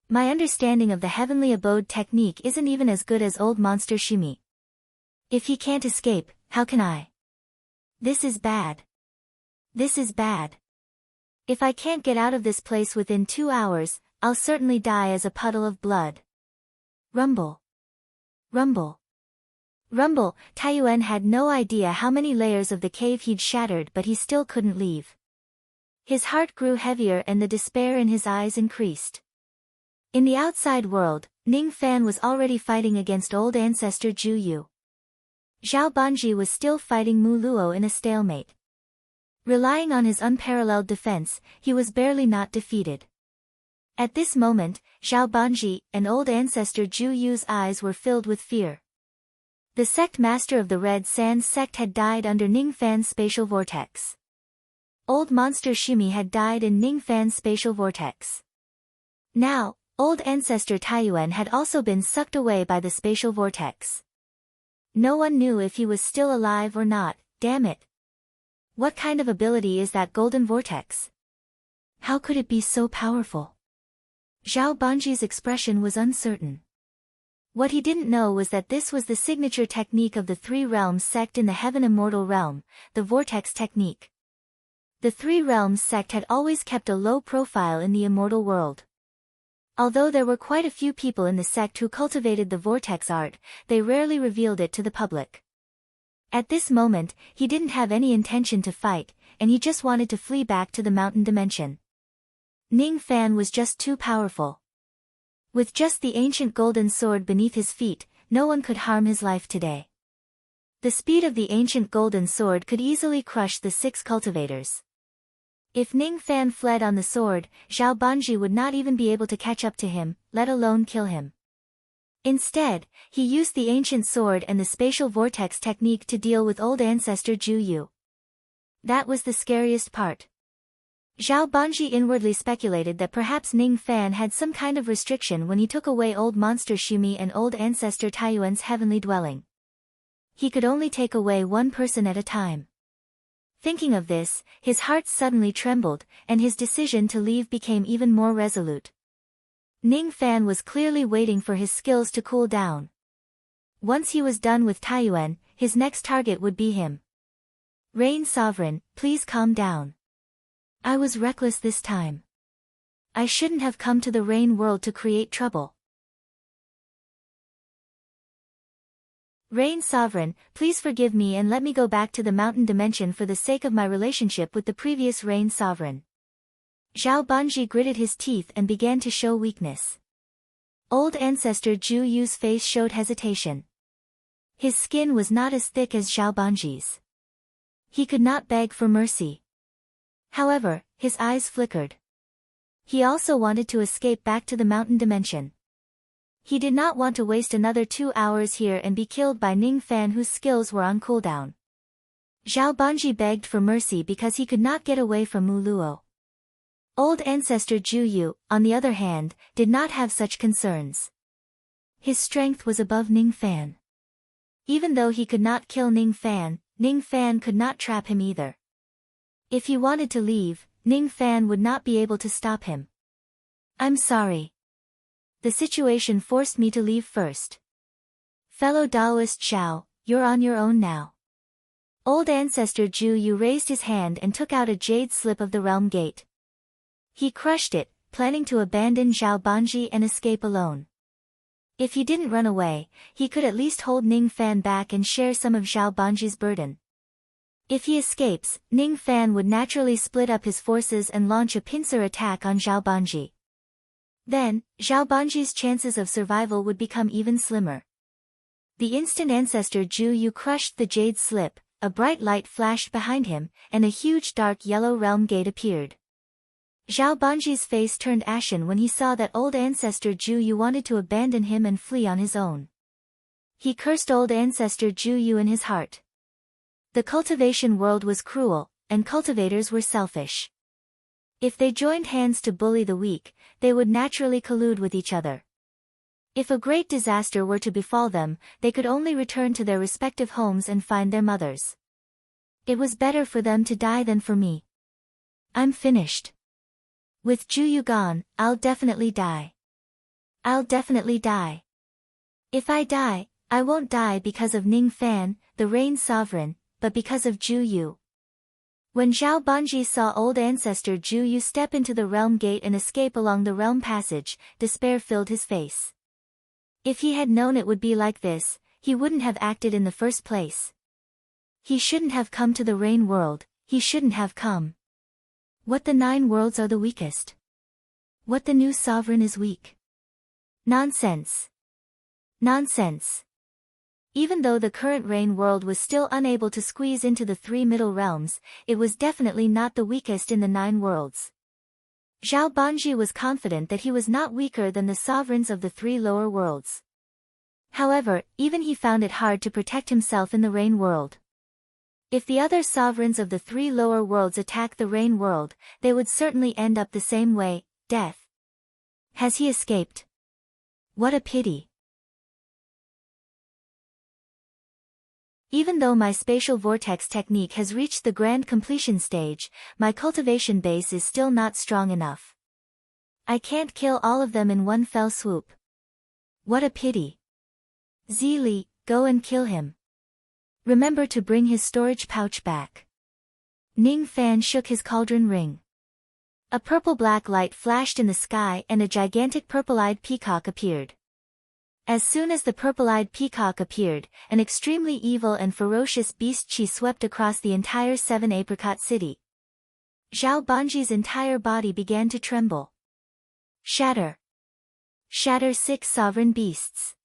My understanding of the heavenly abode technique isn't even as good as old monster Shumi. If he can't escape, how can I? This is bad. This is bad. If I can't get out of this place within 2 hours, I'll certainly die as a puddle of blood. Rumble. Rumble. Rumble. Taiyuan had no idea how many layers of the cave he'd shattered, but he still couldn't leave. His heart grew heavier and the despair in his eyes increased. In the outside world, Ning Fan was already fighting against old ancestor Ju Yu. Zhao Banji was still fighting Mu Luo in a stalemate. Relying on his unparalleled defense, he was barely not defeated. At this moment, Zhao Banji and old ancestor Ju Yu's eyes were filled with fear. The sect master of the Red Sands sect had died under Ning Fan's spatial vortex. Old monster Shumi had died in Ning Fan's spatial vortex. Now, old ancestor Taiyuan had also been sucked away by the spatial vortex. No one knew if he was still alive or not, damn it. What kind of ability is that golden vortex? How could it be so powerful? Zhao Banji's expression was uncertain. What he didn't know was that this was the signature technique of the Three Realms sect in the Heaven Immortal Realm, the Vortex Technique. The Three Realms sect had always kept a low profile in the immortal world. Although there were quite a few people in the sect who cultivated the vortex art, they rarely revealed it to the public. At this moment, he didn't have any intention to fight, and he just wanted to flee back to the mountain dimension. Ning Fan was just too powerful. With just the ancient golden sword beneath his feet, no one could harm his life today. The speed of the ancient golden sword could easily crush the 6 cultivators. If Ning Fan fled on the sword, Zhao Banji would not even be able to catch up to him, let alone kill him. Instead, he used the ancient sword and the spatial vortex technique to deal with old ancestor Ju Yu. That was the scariest part. Zhao Banji inwardly speculated that perhaps Ning Fan had some kind of restriction when he took away old monster Shumi and old ancestor Taiyuan's heavenly dwelling. He could only take away one person at a time. Thinking of this, his heart suddenly trembled, and his decision to leave became even more resolute. Ning Fan was clearly waiting for his skills to cool down. Once he was done with Taiyuan, his next target would be him. Rain Sovereign, please calm down. I was reckless this time. I shouldn't have come to the Rain world to create trouble. Rain Sovereign, please forgive me and let me go back to the mountain dimension for the sake of my relationship with the previous Rain Sovereign. Zhao Banji gritted his teeth and began to show weakness. Old ancestor Ju Yu's face showed hesitation. His skin was not as thick as Zhao Banji's. He could not beg for mercy. However, his eyes flickered. He also wanted to escape back to the mountain dimension. He did not want to waste another 2 hours here and be killed by Ning Fan whose skills were on cooldown. Zhao Banji begged for mercy because he could not get away from Mu Luo. Old ancestor Ju Yu, on the other hand, did not have such concerns. His strength was above Ning Fan. Even though he could not kill Ning Fan could not trap him either. If he wanted to leave, Ning Fan would not be able to stop him. I'm sorry. The situation forced me to leave first. Fellow Daoist Zhao, you're on your own now. Old ancestor Zhu Yu raised his hand and took out a jade slip of the realm gate. He crushed it, planning to abandon Zhao Banji and escape alone. If he didn't run away, he could at least hold Ning Fan back and share some of Zhao Banji's burden. If he escapes, Ning Fan would naturally split up his forces and launch a pincer attack on Zhao Banji. Then, Zhao Banji's chances of survival would become even slimmer. The instant ancestor Zhu Yu crushed the jade slip, a bright light flashed behind him, and a huge dark yellow realm gate appeared. Zhao Banji's face turned ashen when he saw that old ancestor Zhu Yu wanted to abandon him and flee on his own. He cursed old ancestor Zhu Yu in his heart. The cultivation world was cruel, and cultivators were selfish. If they joined hands to bully the weak, they would naturally collude with each other. If a great disaster were to befall them, they could only return to their respective homes and find their mothers. It was better for them to die than for me. I'm finished. With Zhu Yu gone, I'll definitely die. I'll definitely die. If I die, I won't die because of Ning Fan, the Rain Sovereign, but because of Zhu Yu. When Zhao Banji saw old ancestor Zhu Yu step into the realm gate and escape along the realm passage, despair filled his face. If he had known it would be like this, he wouldn't have acted in the first place. He shouldn't have come to the rain world, he shouldn't have come. What the 9 worlds are the weakest? What the new sovereign is weak? Nonsense. Nonsense. Even though the current rain world was still unable to squeeze into the 3 middle realms, it was definitely not the weakest in the 9 worlds. Zhao Banji was confident that he was not weaker than the sovereigns of the 3 lower worlds. However, even he found it hard to protect himself in the rain world. If the other sovereigns of the 3 lower worlds attack the rain world, they would certainly end up the same way, death. Has he escaped? What a pity. Even though my spatial vortex technique has reached the grand completion stage, my cultivation base is still not strong enough. I can't kill all of them in one fell swoop. What a pity. Zili, go and kill him. Remember to bring his storage pouch back. Ning Fan shook his cauldron ring. A purple-black light flashed in the sky and a gigantic purple-eyed peacock appeared. As soon as the purple-eyed peacock appeared, an extremely evil and ferocious beast chi swept across the entire 7-apricot city. Zhao Banji's entire body began to tremble. Shatter. Shatter 6 sovereign beasts.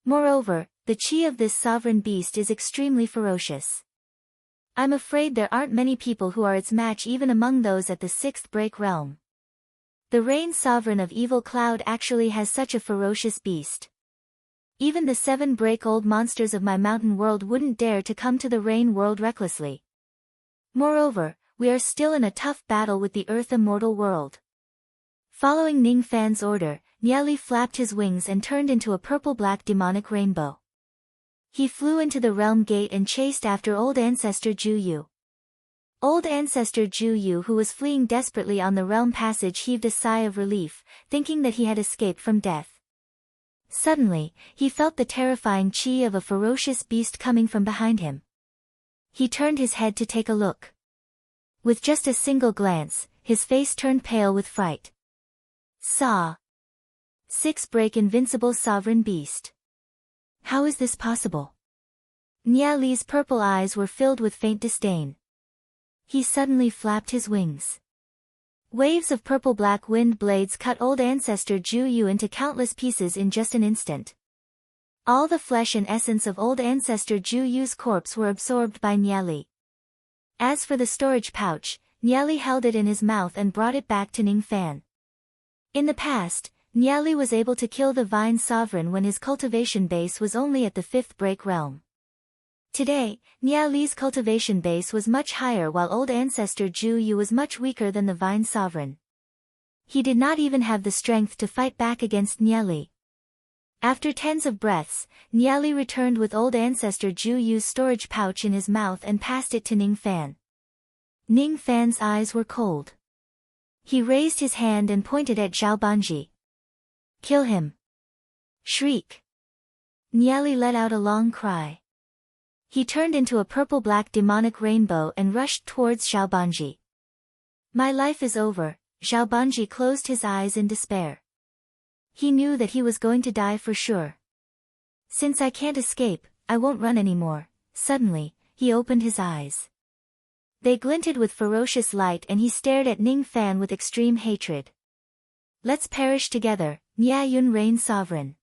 Moreover, the chi of this sovereign beast is extremely ferocious. I'm afraid there aren't many people who are its match even among those at the 6th break realm. The rain sovereign of evil cloud actually has such a ferocious beast. Even the 7 break-old monsters of my mountain world wouldn't dare to come to the rain world recklessly. Moreover, we are still in a tough battle with the earth immortal world. Following Ning Fan's order, Niali flapped his wings and turned into a purple-black demonic rainbow. He flew into the realm gate and chased after old ancestor Zhu Yu. Old ancestor Zhu Yu, who was fleeing desperately on the realm passage, heaved a sigh of relief, thinking that he had escaped from death. Suddenly, he felt the terrifying chi of a ferocious beast coming from behind him. He turned his head to take a look. With just a single glance, his face turned pale with fright. Saw. 6 break invincible sovereign beast. How is this possible? Nia Li's purple eyes were filled with faint disdain. He suddenly flapped his wings. Waves of purple-black wind blades cut old ancestor Zhu Yu into countless pieces in just an instant. All the flesh and essence of old ancestor Zhu Yu's corpse were absorbed by Niali. As for the storage pouch, Niali held it in his mouth and brought it back to Ning Fan. In the past, Niali was able to kill the Vine Sovereign when his cultivation base was only at the 5th break realm. Today, Niali's cultivation base was much higher while old ancestor Zhu Yu was much weaker than the Vine Sovereign. He did not even have the strength to fight back against Niali. After tens of breaths, Niali returned with old ancestor Zhu Yu's storage pouch in his mouth and passed it to Ning Fan. Ning Fan's eyes were cold. He raised his hand and pointed at Zhao Banji. Kill him! Shriek! Niali let out a long cry. He turned into a purple-black demonic rainbow and rushed towards Zhao Banji. My life is over, Zhao Banji closed his eyes in despair. He knew that he was going to die for sure. Since I can't escape, I won't run anymore. Suddenly, he opened his eyes. They glinted with ferocious light and he stared at Ning Fan with extreme hatred. Let's perish together, Nya Yun reign sovereign.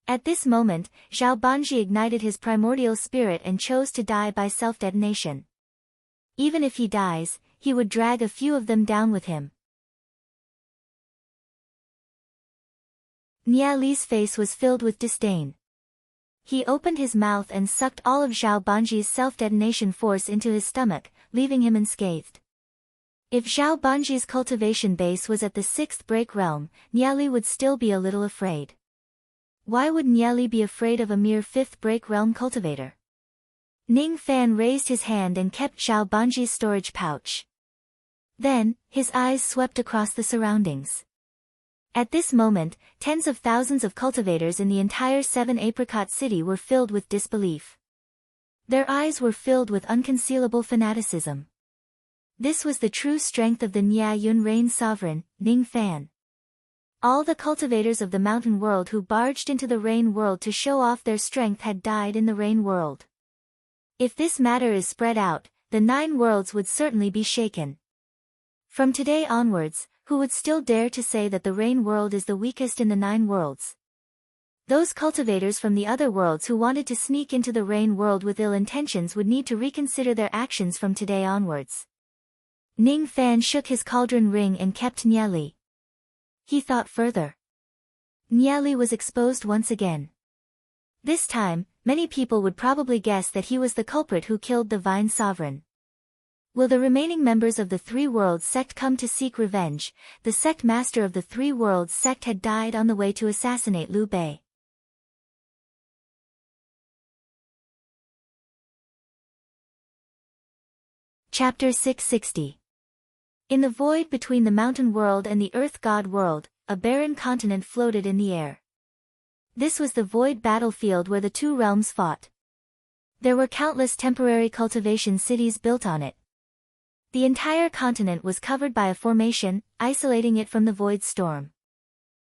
At this moment, Zhao Banji ignited his primordial spirit and chose to die by self-detonation. Even if he dies, he would drag a few of them down with him. Nya Li's face was filled with disdain. He opened his mouth and sucked all of Zhao Banji's self-detonation force into his stomach, leaving him unscathed. If Zhao Banji's cultivation base was at the 6th break realm, Nya Li would still be a little afraid. Why would Nya Li be afraid of a mere 5th break realm cultivator? Ning Fan raised his hand and kept Zhao Banji's storage pouch. Then, his eyes swept across the surroundings. At this moment, tens of thousands of cultivators in the entire 7 Apricot City were filled with disbelief. Their eyes were filled with unconcealable fanaticism. This was the true strength of the Nya Yun reign sovereign, Ning Fan. All the cultivators of the mountain world who barged into the rain world to show off their strength had died in the rain world. If this matter is spread out, the 9 worlds would certainly be shaken. From today onwards, who would still dare to say that the rain world is the weakest in the 9 worlds? Those cultivators from the other worlds who wanted to sneak into the rain world with ill intentions would need to reconsider their actions from today onwards. Ning Fan shook his cauldron ring and kept Nya Li. He thought further. Nya Li was exposed once again. This time, many people would probably guess that he was the culprit who killed the Vine Sovereign. Will the remaining members of the 3 Worlds sect come to seek revenge? The sect master of the 3 Worlds sect had died on the way to assassinate Liu Bei. Chapter 660. In the void between the mountain world and the earth god world, a barren continent floated in the air. This was the void battlefield where the 2 realms fought. There were countless temporary cultivation cities built on it. The entire continent was covered by a formation, isolating it from the void storm.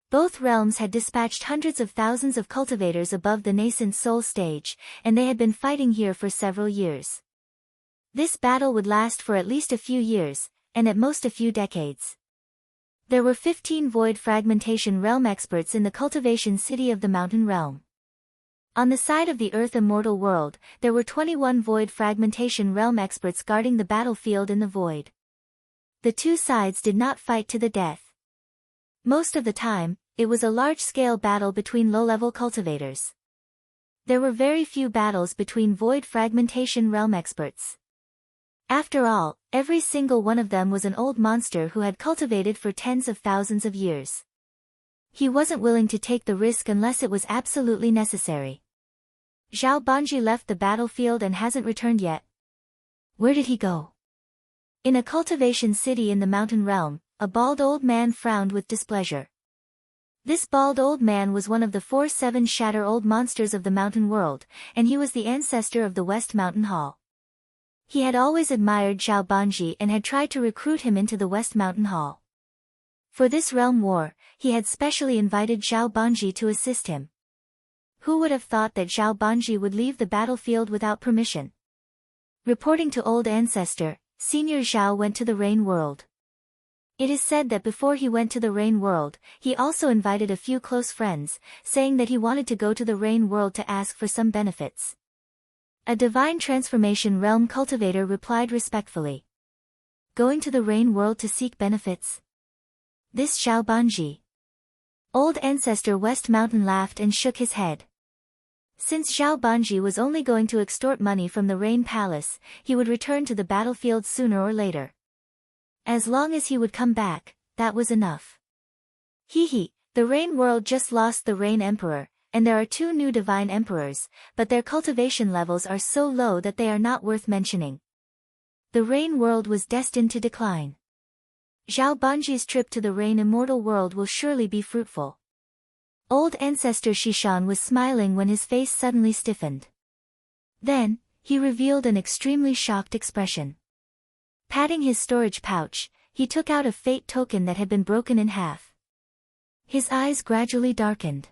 Both realms had dispatched hundreds of thousands of cultivators above the nascent soul stage, and they had been fighting here for several years. This battle would last for at least a few years, and at most a few decades. There were 15 void fragmentation realm experts in the cultivation city of the mountain realm. On the side of the Earth Immortal world, there were 21 void fragmentation realm experts guarding the battlefield in the void. The 2 sides did not fight to the death. Most of the time, it was a large-scale battle between low-level cultivators. There were very few battles between void fragmentation realm experts. After all, every single one of them was an old monster who had cultivated for tens of thousands of years. He wasn't willing to take the risk unless it was absolutely necessary. Zhao Banji left the battlefield and hasn't returned yet. Where did he go? In a cultivation city in the mountain realm, a bald old man frowned with displeasure. This bald old man was one of the 4-7 Shatter Old Monsters of the mountain world, and he was the ancestor of the West Mountain Hall. He had always admired Zhao Banji and had tried to recruit him into the West Mountain Hall. For this realm war, he had specially invited Zhao Banji to assist him. Who would have thought that Zhao Banji would leave the battlefield without permission? Reporting to Old Ancestor, Senior Zhao went to the Rain World. It is said that before he went to the Rain World, he also invited a few close friends, saying that he wanted to go to the Rain World to ask for some benefits. A divine transformation realm cultivator replied respectfully. Going to the Rain World to seek benefits? This Zhao Banji. Old Ancestor West Mountain laughed and shook his head. Since Zhao Banji was only going to extort money from the Rain Palace, he would return to the battlefield sooner or later. As long as he would come back, that was enough. Hee, the Rain World just lost the Rain Emperor, and there are 2 new Divine Emperors, but their cultivation levels are so low that they are not worth mentioning. The rain world was destined to decline. Zhao Banji's trip to the rain immortal world will surely be fruitful. Old ancestor Shishan was smiling when his face suddenly stiffened. Then, he revealed an extremely shocked expression. Patting his storage pouch, he took out a fate token that had been broken in half. His eyes gradually darkened.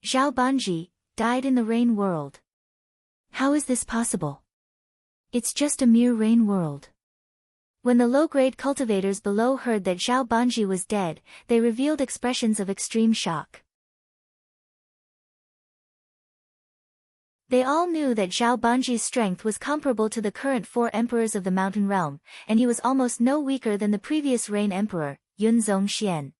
Zhao Banji died in the rain world. How is this possible? It's just a mere rain world. When the low-grade cultivators below heard that Zhao Banji was dead, they revealed expressions of extreme shock. They all knew that Zhao Banji's strength was comparable to the current 4 emperors of the mountain realm, and he was almost no weaker than the previous rain emperor, Yunzong Xian.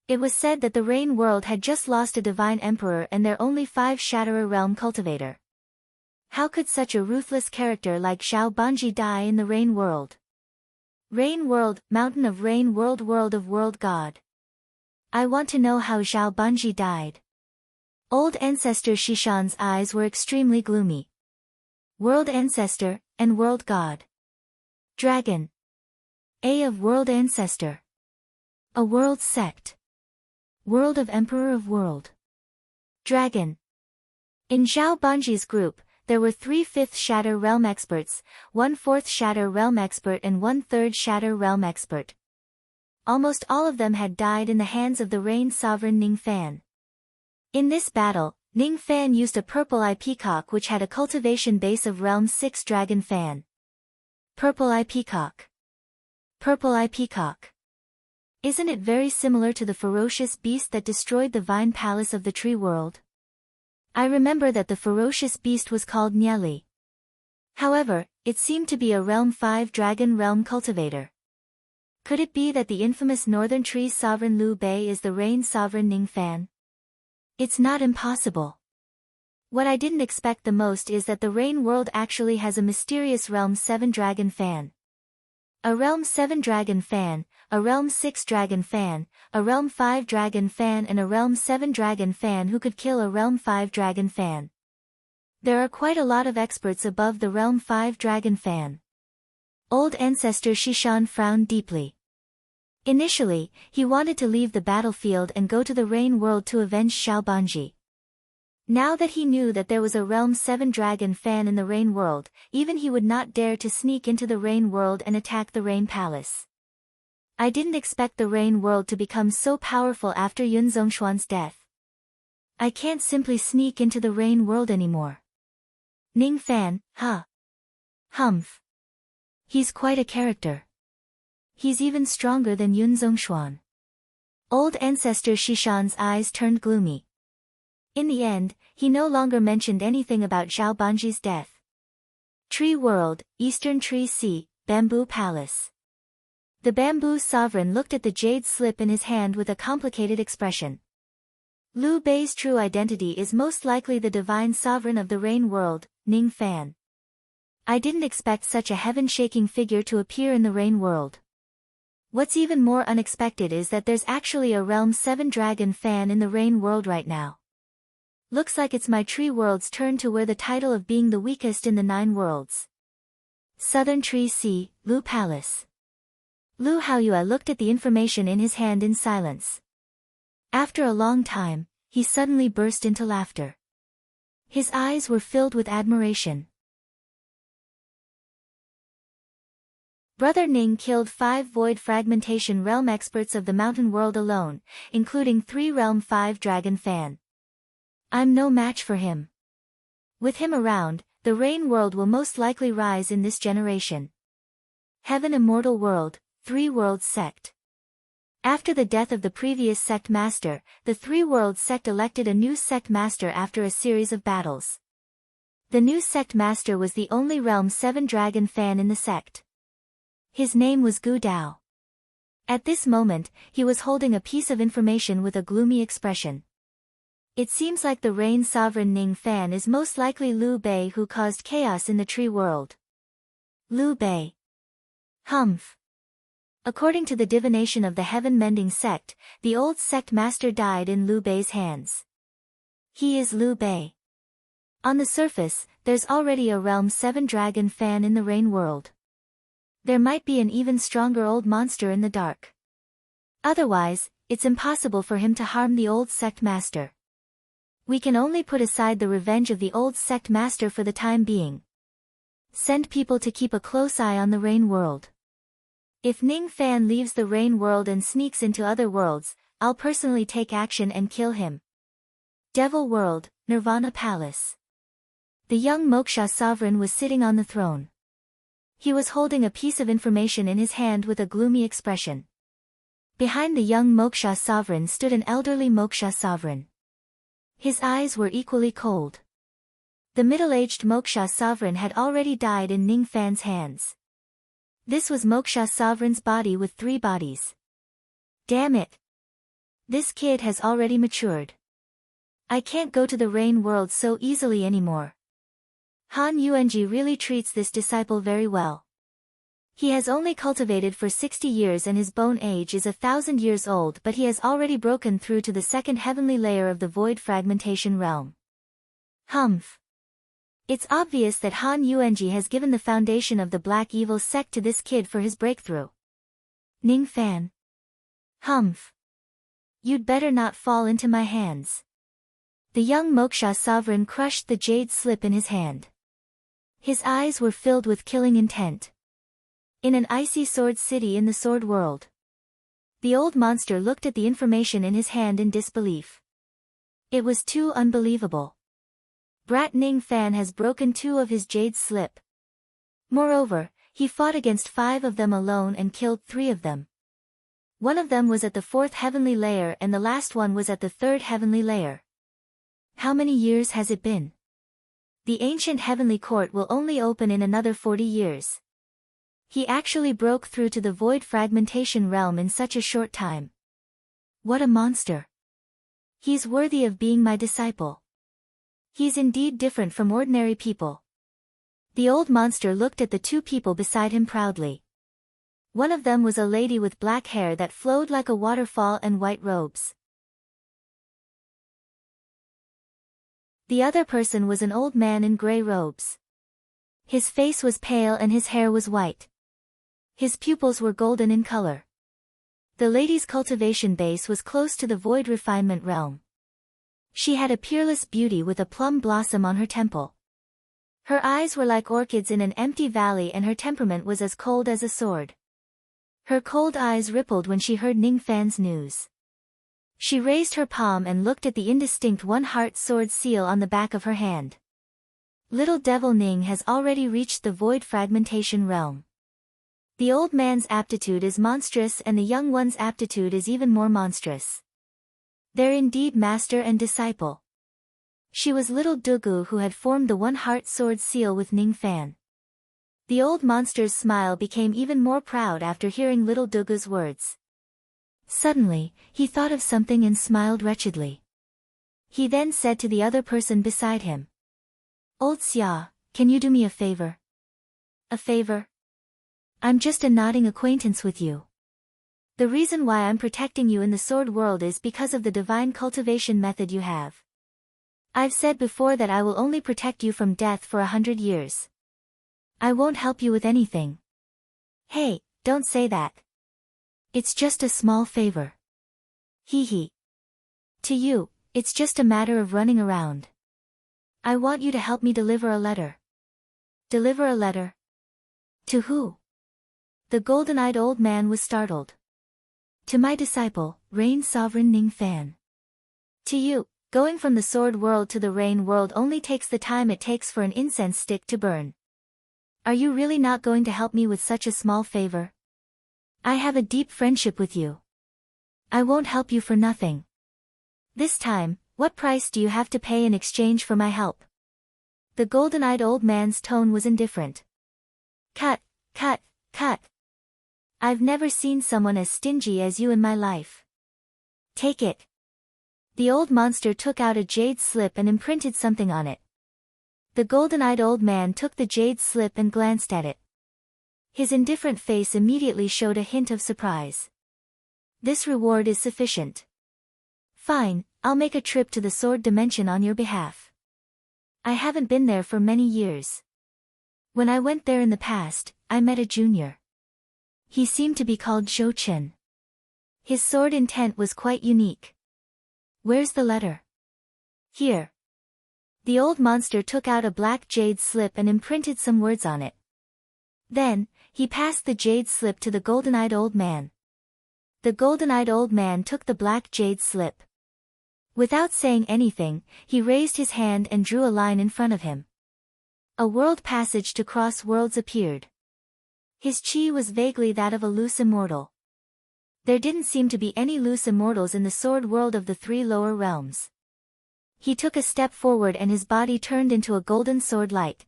It was said that the rain world had just lost a divine emperor and their only 5 Shatterer realm cultivator. How could such a ruthless character like Zhao Banji die in the rain world? Rain world, mountain of rain world, world of world god. I want to know how Zhao Banji died. Old ancestor Shishan's eyes were extremely gloomy. World ancestor, and world god. Dragon. A of world ancestor. A world sect. World of emperor of world. Dragon. In Zhao Banji's group, there were 3/5 Shatter Realm experts, 1/4 Shatter Realm expert and 1/3 Shatter Realm expert. Almost all of them had died in the hands of the Rain Sovereign Ning Fan. In this battle, Ning Fan used a Purple Eye Peacock which had a cultivation base of Realm 6 Dragon Fan. Purple Eye Peacock. Purple Eye Peacock. Isn't it very similar to the ferocious beast that destroyed the Vine Palace of the Tree World? I remember that the ferocious beast was called Nyali. However, it seemed to be a Realm 5 Dragon Realm cultivator. Could it be that the infamous Northern Tree Sovereign Liu Bei is the Rain Sovereign Ning Fan? It's not impossible. What I didn't expect the most is that the Rain World actually has a mysterious Realm 7 Dragon Fan. A Realm 7 Dragon Fan, a Realm 6 Dragon Fan, a Realm 5 Dragon Fan and a Realm 7 Dragon Fan who could kill a Realm 5 Dragon Fan. There are quite a lot of experts above the Realm 5 Dragon Fan. Old ancestor Shishan frowned deeply. Initially, he wanted to leave the battlefield and go to the Rain World to avenge Zhao Banji. Now that he knew that there was a Realm 7 Dragon Fan in the Rain World, even he would not dare to sneak into the Rain World and attack the Rain Palace. I didn't expect the Rain World to become so powerful after Yun Zongshuan's death. I can't simply sneak into the Rain World anymore. Ning Fan, huh? Humph. He's quite a character. He's even stronger than Yun Zongshuan. Old ancestor Shishan's eyes turned gloomy. In the end, he no longer mentioned anything about Zhao Banji's death. Tree World, Eastern Tree Sea, Bamboo Palace. The Bamboo Sovereign looked at the jade slip in his hand with a complicated expression. Liu Bei's true identity is most likely the divine sovereign of the Rain World, Ning Fan. I didn't expect such a heaven-shaking figure to appear in the Rain World. What's even more unexpected is that there's actually a Realm 7 Dragon Fan in the Rain World right now. Looks like it's my Tree World's turn to wear the title of being the weakest in the 9 worlds. Southern Tree Sea, Lu Palace. Lu Haoyue looked at the information in his hand in silence. After a long time, he suddenly burst into laughter. His eyes were filled with admiration. Brother Ning killed 5 Void Fragmentation Realm experts of the Mountain World alone, including 3 Realm 5 Dragon Fan. I'm no match for him. With him around, the Rain World will most likely rise in this generation. Heaven Immortal World, 3 Worlds Sect. After the death of the previous sect master, the 3 Worlds Sect elected a new sect master after a series of battles. The new sect master was the only Realm 7 Dragon Fan in the sect. His name was Gu Dao. At this moment, he was holding a piece of information with a gloomy expression. It seems like the Rain Sovereign Ning Fan is most likely Liu Bei who caused chaos in the Tree World. Liu Bei. Humph. According to the divination of the Heaven Mending Sect, the old sect master died in Liu Bei's hands. He is Liu Bei. On the surface, there's already a Realm 7 Dragon Fan in the Rain World. There might be an even stronger old monster in the dark. Otherwise, it's impossible for him to harm the old sect master. We can only put aside the revenge of the old sect master for the time being. Send people to keep a close eye on the Rain World. If Ning Fan leaves the Rain World and sneaks into other worlds, I'll personally take action and kill him. Devil World, Nirvana Palace. The young Moksha sovereign was sitting on the throne. He was holding a piece of information in his hand with a gloomy expression. Behind the young Moksha sovereign stood an elderly Moksha sovereign. His eyes were equally cold. The middle-aged Moksha sovereign had already died in Ning Fan's hands. This was Moksha sovereign's body with 3 bodies. Damn it! This kid has already matured. I can't go to the Rain World so easily anymore. Han Yuanji really treats this disciple very well. He has only cultivated for 60 years and his bone age is 1,000 years old, but he has already broken through to the second heavenly layer of the void fragmentation realm. Humph. It's obvious that Han Yuanji has given the foundation of the Black Evil sect to this kid for his breakthrough. Ning Fan. Humph. You'd better not fall into my hands. The young Moksha sovereign crushed the jade slip in his hand. His eyes were filled with killing intent. In an icy sword city in the sword world. The old monster looked at the information in his hand in disbelief. It was too unbelievable. Brat Ning Fan has broken 2 of his jade slip. Moreover, he fought against 5 of them alone and killed 3 of them. One of them was at the 4th heavenly layer and the last one was at the 3rd heavenly layer. How many years has it been? The ancient heavenly court will only open in another 40 years. He actually broke through to the void fragmentation realm in such a short time. What a monster. He's worthy of being my disciple. He's indeed different from ordinary people. The old monster looked at the 2 people beside him proudly. One of them was a lady with black hair that flowed like a waterfall and white robes. The other person was an old man in gray robes. His face was pale and his hair was white. His pupils were golden in color. The lady's cultivation base was close to the void refinement realm. She had a peerless beauty with a plum blossom on her temple. Her eyes were like orchids in an empty valley and her temperament was as cold as a sword. Her cold eyes rippled when she heard Ning Fan's news. She raised her palm and looked at the indistinct one-heart sword seal on the back of her hand. Little Devil Ning has already reached the void fragmentation realm. The old man's aptitude is monstrous and the young one's aptitude is even more monstrous. They're indeed master and disciple. She was little Dugu who had formed the one-heart sword seal with Ning Fan. The old monster's smile became even more proud after hearing little Dugu's words. Suddenly, he thought of something and smiled wretchedly. He then said to the other person beside him. Old Xia, can you do me a favor? A favor? I'm just a nodding acquaintance with you. The reason why I'm protecting you in the sword world is because of the divine cultivation method you have. I've said before that I will only protect you from death for 100 years. I won't help you with anything. Hey, don't say that. It's just a small favor. Hee hee. To you, it's just a matter of running around. I want you to help me deliver a letter. Deliver a letter? To who? The golden-eyed old man was startled. To my disciple, Rain Sovereign Ning Fan. To you, going from the sword world to the rain world only takes the time it takes for an incense stick to burn. Are you really not going to help me with such a small favor? I have a deep friendship with you. I won't help you for nothing. This time, what price do you have to pay in exchange for my help? The golden-eyed old man's tone was indifferent. Cut, cut, cut. I've never seen someone as stingy as you in my life. Take it. The old monster took out a jade slip and imprinted something on it. The golden-eyed old man took the jade slip and glanced at it. His indifferent face immediately showed a hint of surprise. This reward is sufficient. Fine, I'll make a trip to the sword dimension on your behalf. I haven't been there for many years. When I went there in the past, I met a junior. He seemed to be called Zhou Chen. His sword intent was quite unique. Where's the letter? Here. The old monster took out a black jade slip and imprinted some words on it. Then, he passed the jade slip to the golden-eyed old man. The golden-eyed old man took the black jade slip. Without saying anything, he raised his hand and drew a line in front of him. A world passage to cross worlds appeared. His chi was vaguely that of a loose immortal. There didn't seem to be any loose immortals in the sword world of the three lower realms. He took a step forward and his body turned into a golden sword light.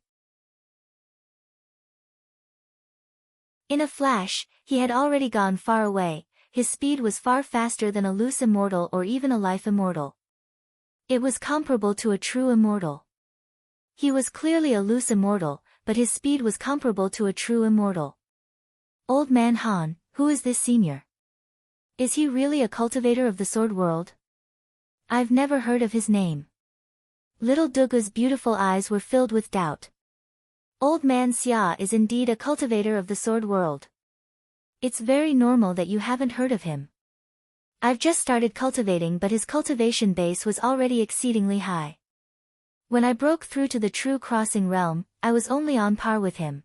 In a flash, he had already gone far away. His speed was far faster than a loose immortal or even a life immortal. It was comparable to a true immortal. He was clearly a loose immortal, but his speed was comparable to a true immortal. Old man Han, who is this senior? Is he really a cultivator of the sword world? I've never heard of his name. Little Dugu's beautiful eyes were filled with doubt. Old man Xia is indeed a cultivator of the sword world. It's very normal that you haven't heard of him. I've just started cultivating, but his cultivation base was already exceedingly high. When I broke through to the true crossing realm, I was only on par with him.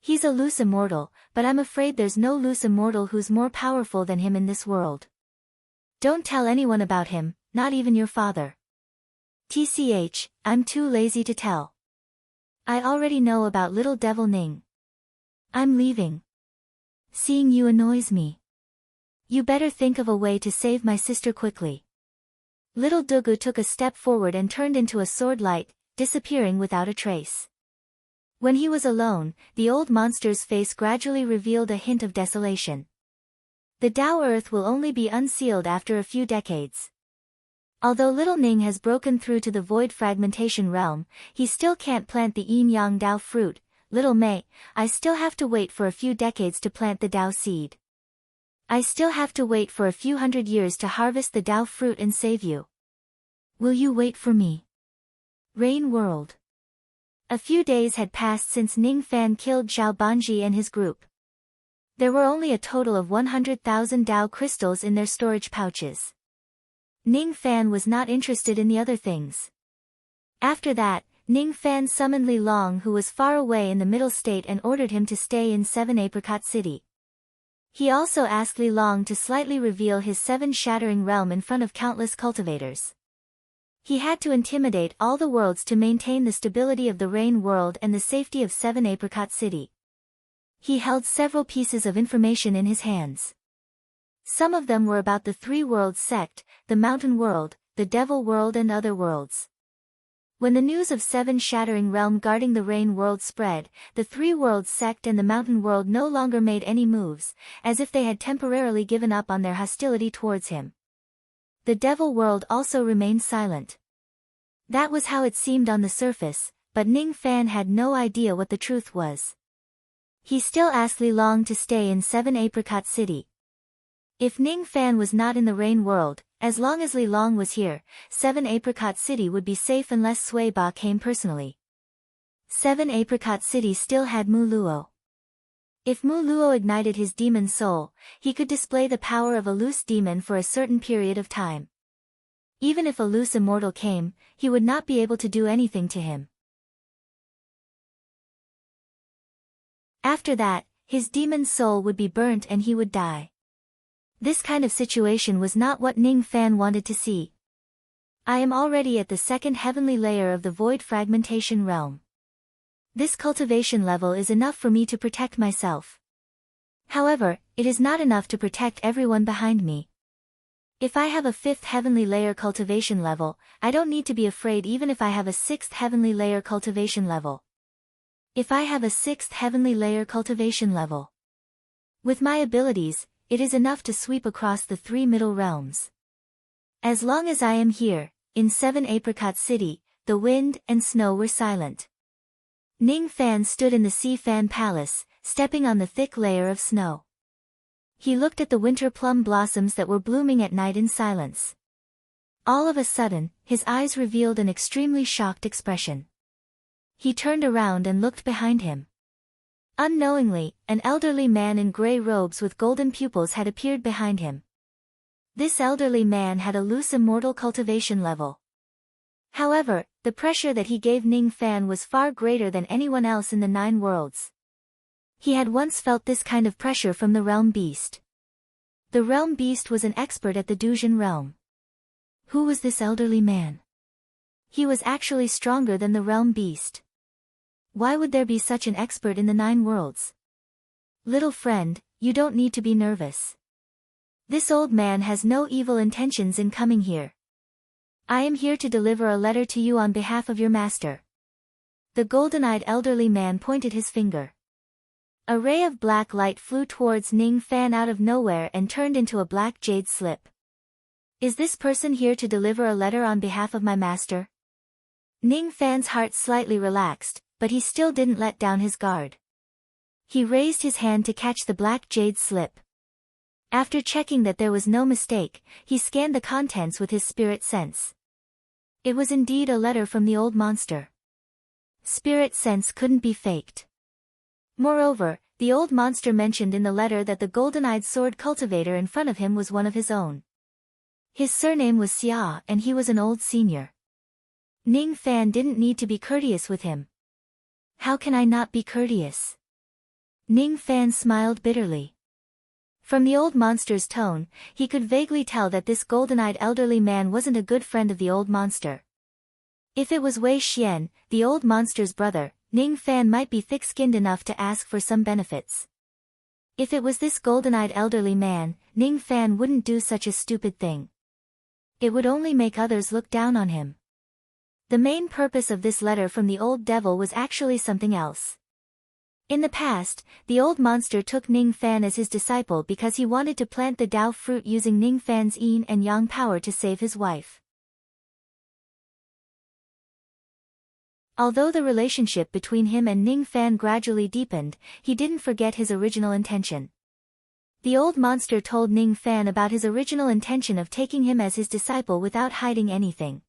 He's a loose immortal, but I'm afraid there's no loose immortal who's more powerful than him in this world. Don't tell anyone about him, not even your father. TCH, I'm too lazy to tell. I already know about little devil Ning. I'm leaving. Seeing you annoys me. You better think of a way to save my sister quickly. Little Dugu took a step forward and turned into a sword light, disappearing without a trace. When he was alone, the old monster's face gradually revealed a hint of desolation. The Tao Earth will only be unsealed after a few decades. Although little Ning has broken through to the void fragmentation realm, he still can't plant the yin-yang Tao fruit. Little Mei, I still have to wait for a few decades to plant the Tao seed. I still have to wait for a few hundred years to harvest the Tao fruit and save you. Will you wait for me? Rain World. A few days had passed since Ning Fan killed Zhao Banji and his group. There were only a total of 100,000 Tao crystals in their storage pouches. Ning Fan was not interested in the other things. After that, Ning Fan summoned Li Long, who was far away in the middle state, and ordered him to stay in 7 Apricot City. He also asked Li Long to slightly reveal his 7 shattering realm in front of countless cultivators. He had to intimidate all the worlds to maintain the stability of the Rain World and the safety of 7 Apricot City. He held several pieces of information in his hands. Some of them were about the 3 worlds sect, the Mountain World, the Devil World and other worlds. When the news of 7 shattering realm guarding the Rain World spread, the 3 worlds sect and the Mountain World no longer made any moves, as if they had temporarily given up on their hostility towards him. The Devil World also remained silent. That was how it seemed on the surface, but Ning Fan had no idea what the truth was. He still asked Li Long to stay in 7 Apricot City. If Ning Fan was not in the Rain World, as long as Li Long was here, 7 Apricot City would be safe unless Sui Ba came personally. 7 Apricot City still had Mu Luo. If Mu Luo ignited his demon soul, he could display the power of a loose demon for a certain period of time. Even if a loose immortal came, he would not be able to do anything to him. After that, his demon soul would be burnt and he would die. This kind of situation was not what Ning Fan wanted to see. I am already at the 2nd heavenly layer of the void fragmentation realm. This cultivation level is enough for me to protect myself. However, it is not enough to protect everyone behind me. If I have a 5th heavenly layer cultivation level, I don't need to be afraid even if I have a 6th heavenly layer cultivation level. If I have a 6th heavenly layer cultivation level, with my abilities, it is enough to sweep across the 3 middle realms. As long as I am here, in 7 Apricot City, the wind and snow were silent. Ning Fan stood in the Sea Fan Palace, stepping on the thick layer of snow. He looked at the winter plum blossoms that were blooming at night in silence. All of a sudden, his eyes revealed an extremely shocked expression. He turned around and looked behind him. Unknowingly, an elderly man in gray robes with golden pupils had appeared behind him. This elderly man had a loose immortal cultivation level. However, the pressure that he gave Ning Fan was far greater than anyone else in the 9 worlds. He had once felt this kind of pressure from the realm beast. The realm beast was an expert at the Dujin realm. Who was this elderly man? He was actually stronger than the realm beast. Why would there be such an expert in the 9 worlds? Little friend, you don't need to be nervous. This old man has no evil intentions in coming here. I am here to deliver a letter to you on behalf of your master. The golden-eyed elderly man pointed his finger. A ray of black light flew towards Ning Fan out of nowhere and turned into a black jade slip. Is this person here to deliver a letter on behalf of my master? Ning Fan's heart slightly relaxed, but he still didn't let down his guard. He raised his hand to catch the black jade slip. After checking that there was no mistake, he scanned the contents with his spirit sense. It was indeed a letter from the old monster. Spirit sense couldn't be faked. Moreover, the old monster mentioned in the letter that the golden-eyed sword cultivator in front of him was one of his own. His surname was Xia and he was an old senior. Ning Fan didn't need to be courteous with him. How can I not be courteous? Ning Fan smiled bitterly. From the old monster's tone, he could vaguely tell that this golden-eyed elderly man wasn't a good friend of the old monster. If it was Wei Xian, the old monster's brother, Ning Fan might be thick-skinned enough to ask for some benefits. If it was this golden-eyed elderly man, Ning Fan wouldn't do such a stupid thing. It would only make others look down on him. The main purpose of this letter from the old devil was actually something else. In the past, the old monster took Ning Fan as his disciple because he wanted to plant the Dao fruit using Ning Fan's yin and yang power to save his wife. Although the relationship between him and Ning Fan gradually deepened, he didn't forget his original intention. The old monster told Ning Fan about his original intention of taking him as his disciple without hiding anything.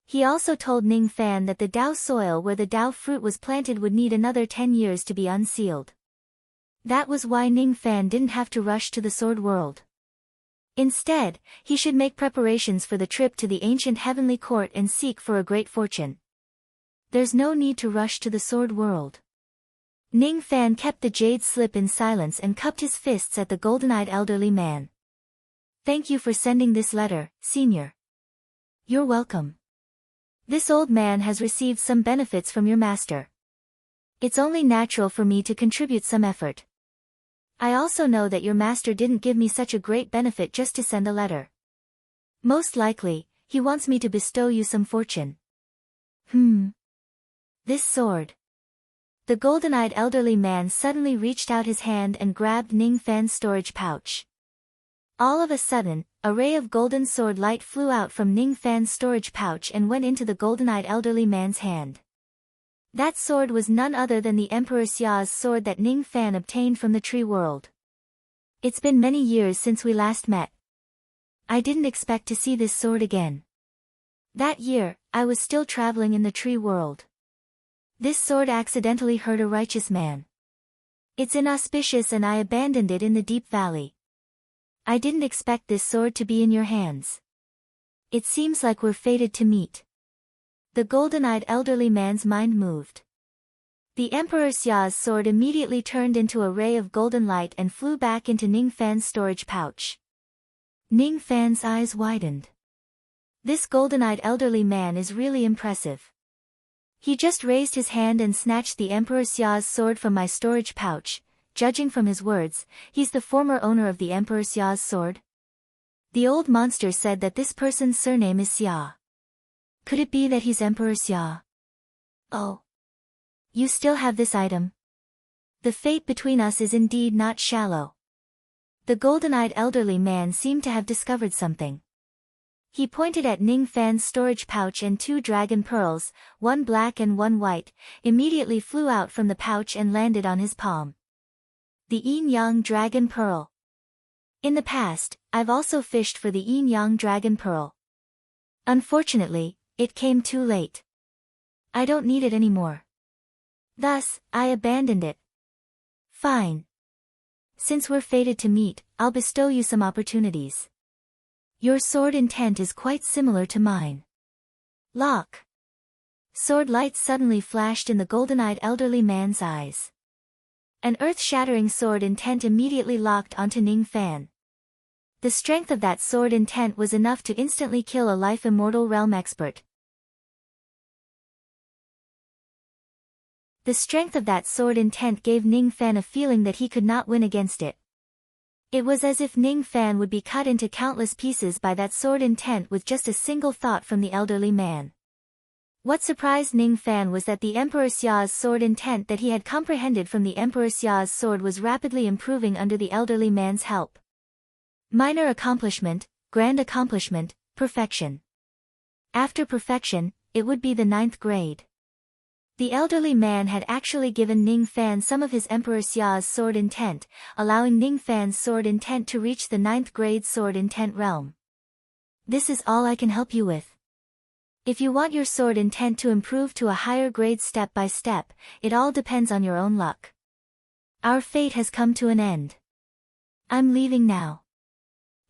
He also told Ning Fan that the Dao soil where the Dao fruit was planted would need another 10 years to be unsealed. That was why Ning Fan didn't have to rush to the Sword World. Instead, he should make preparations for the trip to the ancient heavenly court and seek for a great fortune. There's no need to rush to the Sword World. Ning Fan kept the jade slip in silence and cupped his fists at the golden-eyed elderly man. Thank you for sending this letter, Senior. You're welcome. This old man has received some benefits from your master. It's only natural for me to contribute some effort. I also know that your master didn't give me such a great benefit just to send a letter. Most likely, he wants me to bestow you some fortune. This sword. The golden-eyed elderly man suddenly reached out his hand and grabbed Ning Fan's storage pouch. All of a sudden, a ray of golden sword light flew out from Ning Fan's storage pouch and went into the golden-eyed elderly man's hand. That sword was none other than the Emperor Xia's sword that Ning Fan obtained from the tree world. It's been many years since we last met. I didn't expect to see this sword again. That year, I was still traveling in the tree world. This sword accidentally hurt a righteous man. It's inauspicious and I abandoned it in the deep valley. I didn't expect this sword to be in your hands. It seems like we're fated to meet. The golden-eyed elderly man's mind moved. The Emperor Xia's sword immediately turned into a ray of golden light and flew back into Ning Fan's storage pouch. Ning Fan's eyes widened. This golden-eyed elderly man is really impressive. He just raised his hand and snatched the Emperor Xia's sword from my storage pouch. Judging from his words, he's the former owner of the Emperor Xia's sword. The old monster said that this person's surname is Xia. Could it be that he's Emperor Xia? Oh. You still have this item? The fate between us is indeed not shallow. The golden-eyed elderly man seemed to have discovered something. He pointed at Ning Fan's storage pouch and 2 dragon pearls, one black and one white, immediately flew out from the pouch and landed on his palm. The yin-yang dragon pearl. In the past, I've also fished for the yin-yang dragon pearl. Unfortunately, it came too late. I don't need it anymore. Thus, I abandoned it. Fine. Since we're fated to meet, I'll bestow you some opportunities. Your sword intent is quite similar to mine. Lock. Sword light suddenly flashed in the golden-eyed elderly man's eyes. An earth-shattering sword intent immediately locked onto Ning Fan. The strength of that sword intent was enough to instantly kill a life immortal realm expert. The strength of that sword intent gave Ning Fan a feeling that he could not win against it. It was as if Ning Fan would be cut into countless pieces by that sword intent with just a single thought from the elderly man. What surprised Ning Fan was that the Emperor Xia's sword intent that he had comprehended from the Emperor Xia's sword was rapidly improving under the elderly man's help. Minor accomplishment, grand accomplishment, perfection. After perfection, it would be the 9th grade. The elderly man had actually given Ning Fan some of his Emperor Xia's sword intent, allowing Ning Fan's sword intent to reach the 9th grade sword intent realm. This is all I can help you with. If you want your sword intent to improve to a higher grade step by step, it all depends on your own luck. Our fate has come to an end. I'm leaving now.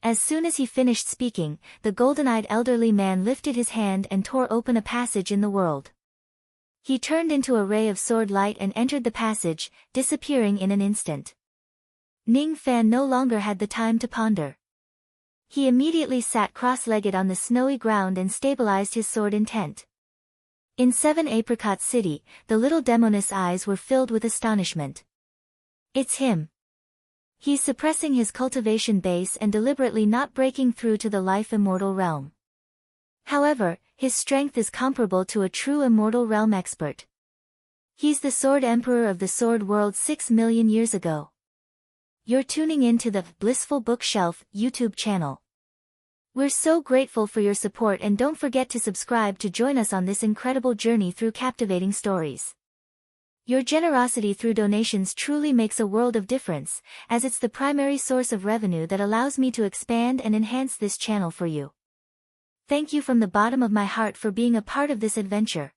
As soon as he finished speaking, the golden-eyed elderly man lifted his hand and tore open a passage in the world. He turned into a ray of sword light and entered the passage, disappearing in an instant. Ning Fan no longer had the time to ponder. He immediately sat cross-legged on the snowy ground and stabilized his sword intent. In 7 Apricot City, the little demoness eyes were filled with astonishment. It's him. He's suppressing his cultivation base and deliberately not breaking through to the life immortal realm. However, his strength is comparable to a true immortal realm expert. He's the Sword Emperor of the Sword World 6 million years ago. You're tuning in to the Blissful Bookshelf YouTube channel. We're so grateful for your support, and don't forget to subscribe to join us on this incredible journey through captivating stories. Your generosity through donations truly makes a world of difference, as it's the primary source of revenue that allows me to expand and enhance this channel for you. Thank you from the bottom of my heart for being a part of this adventure.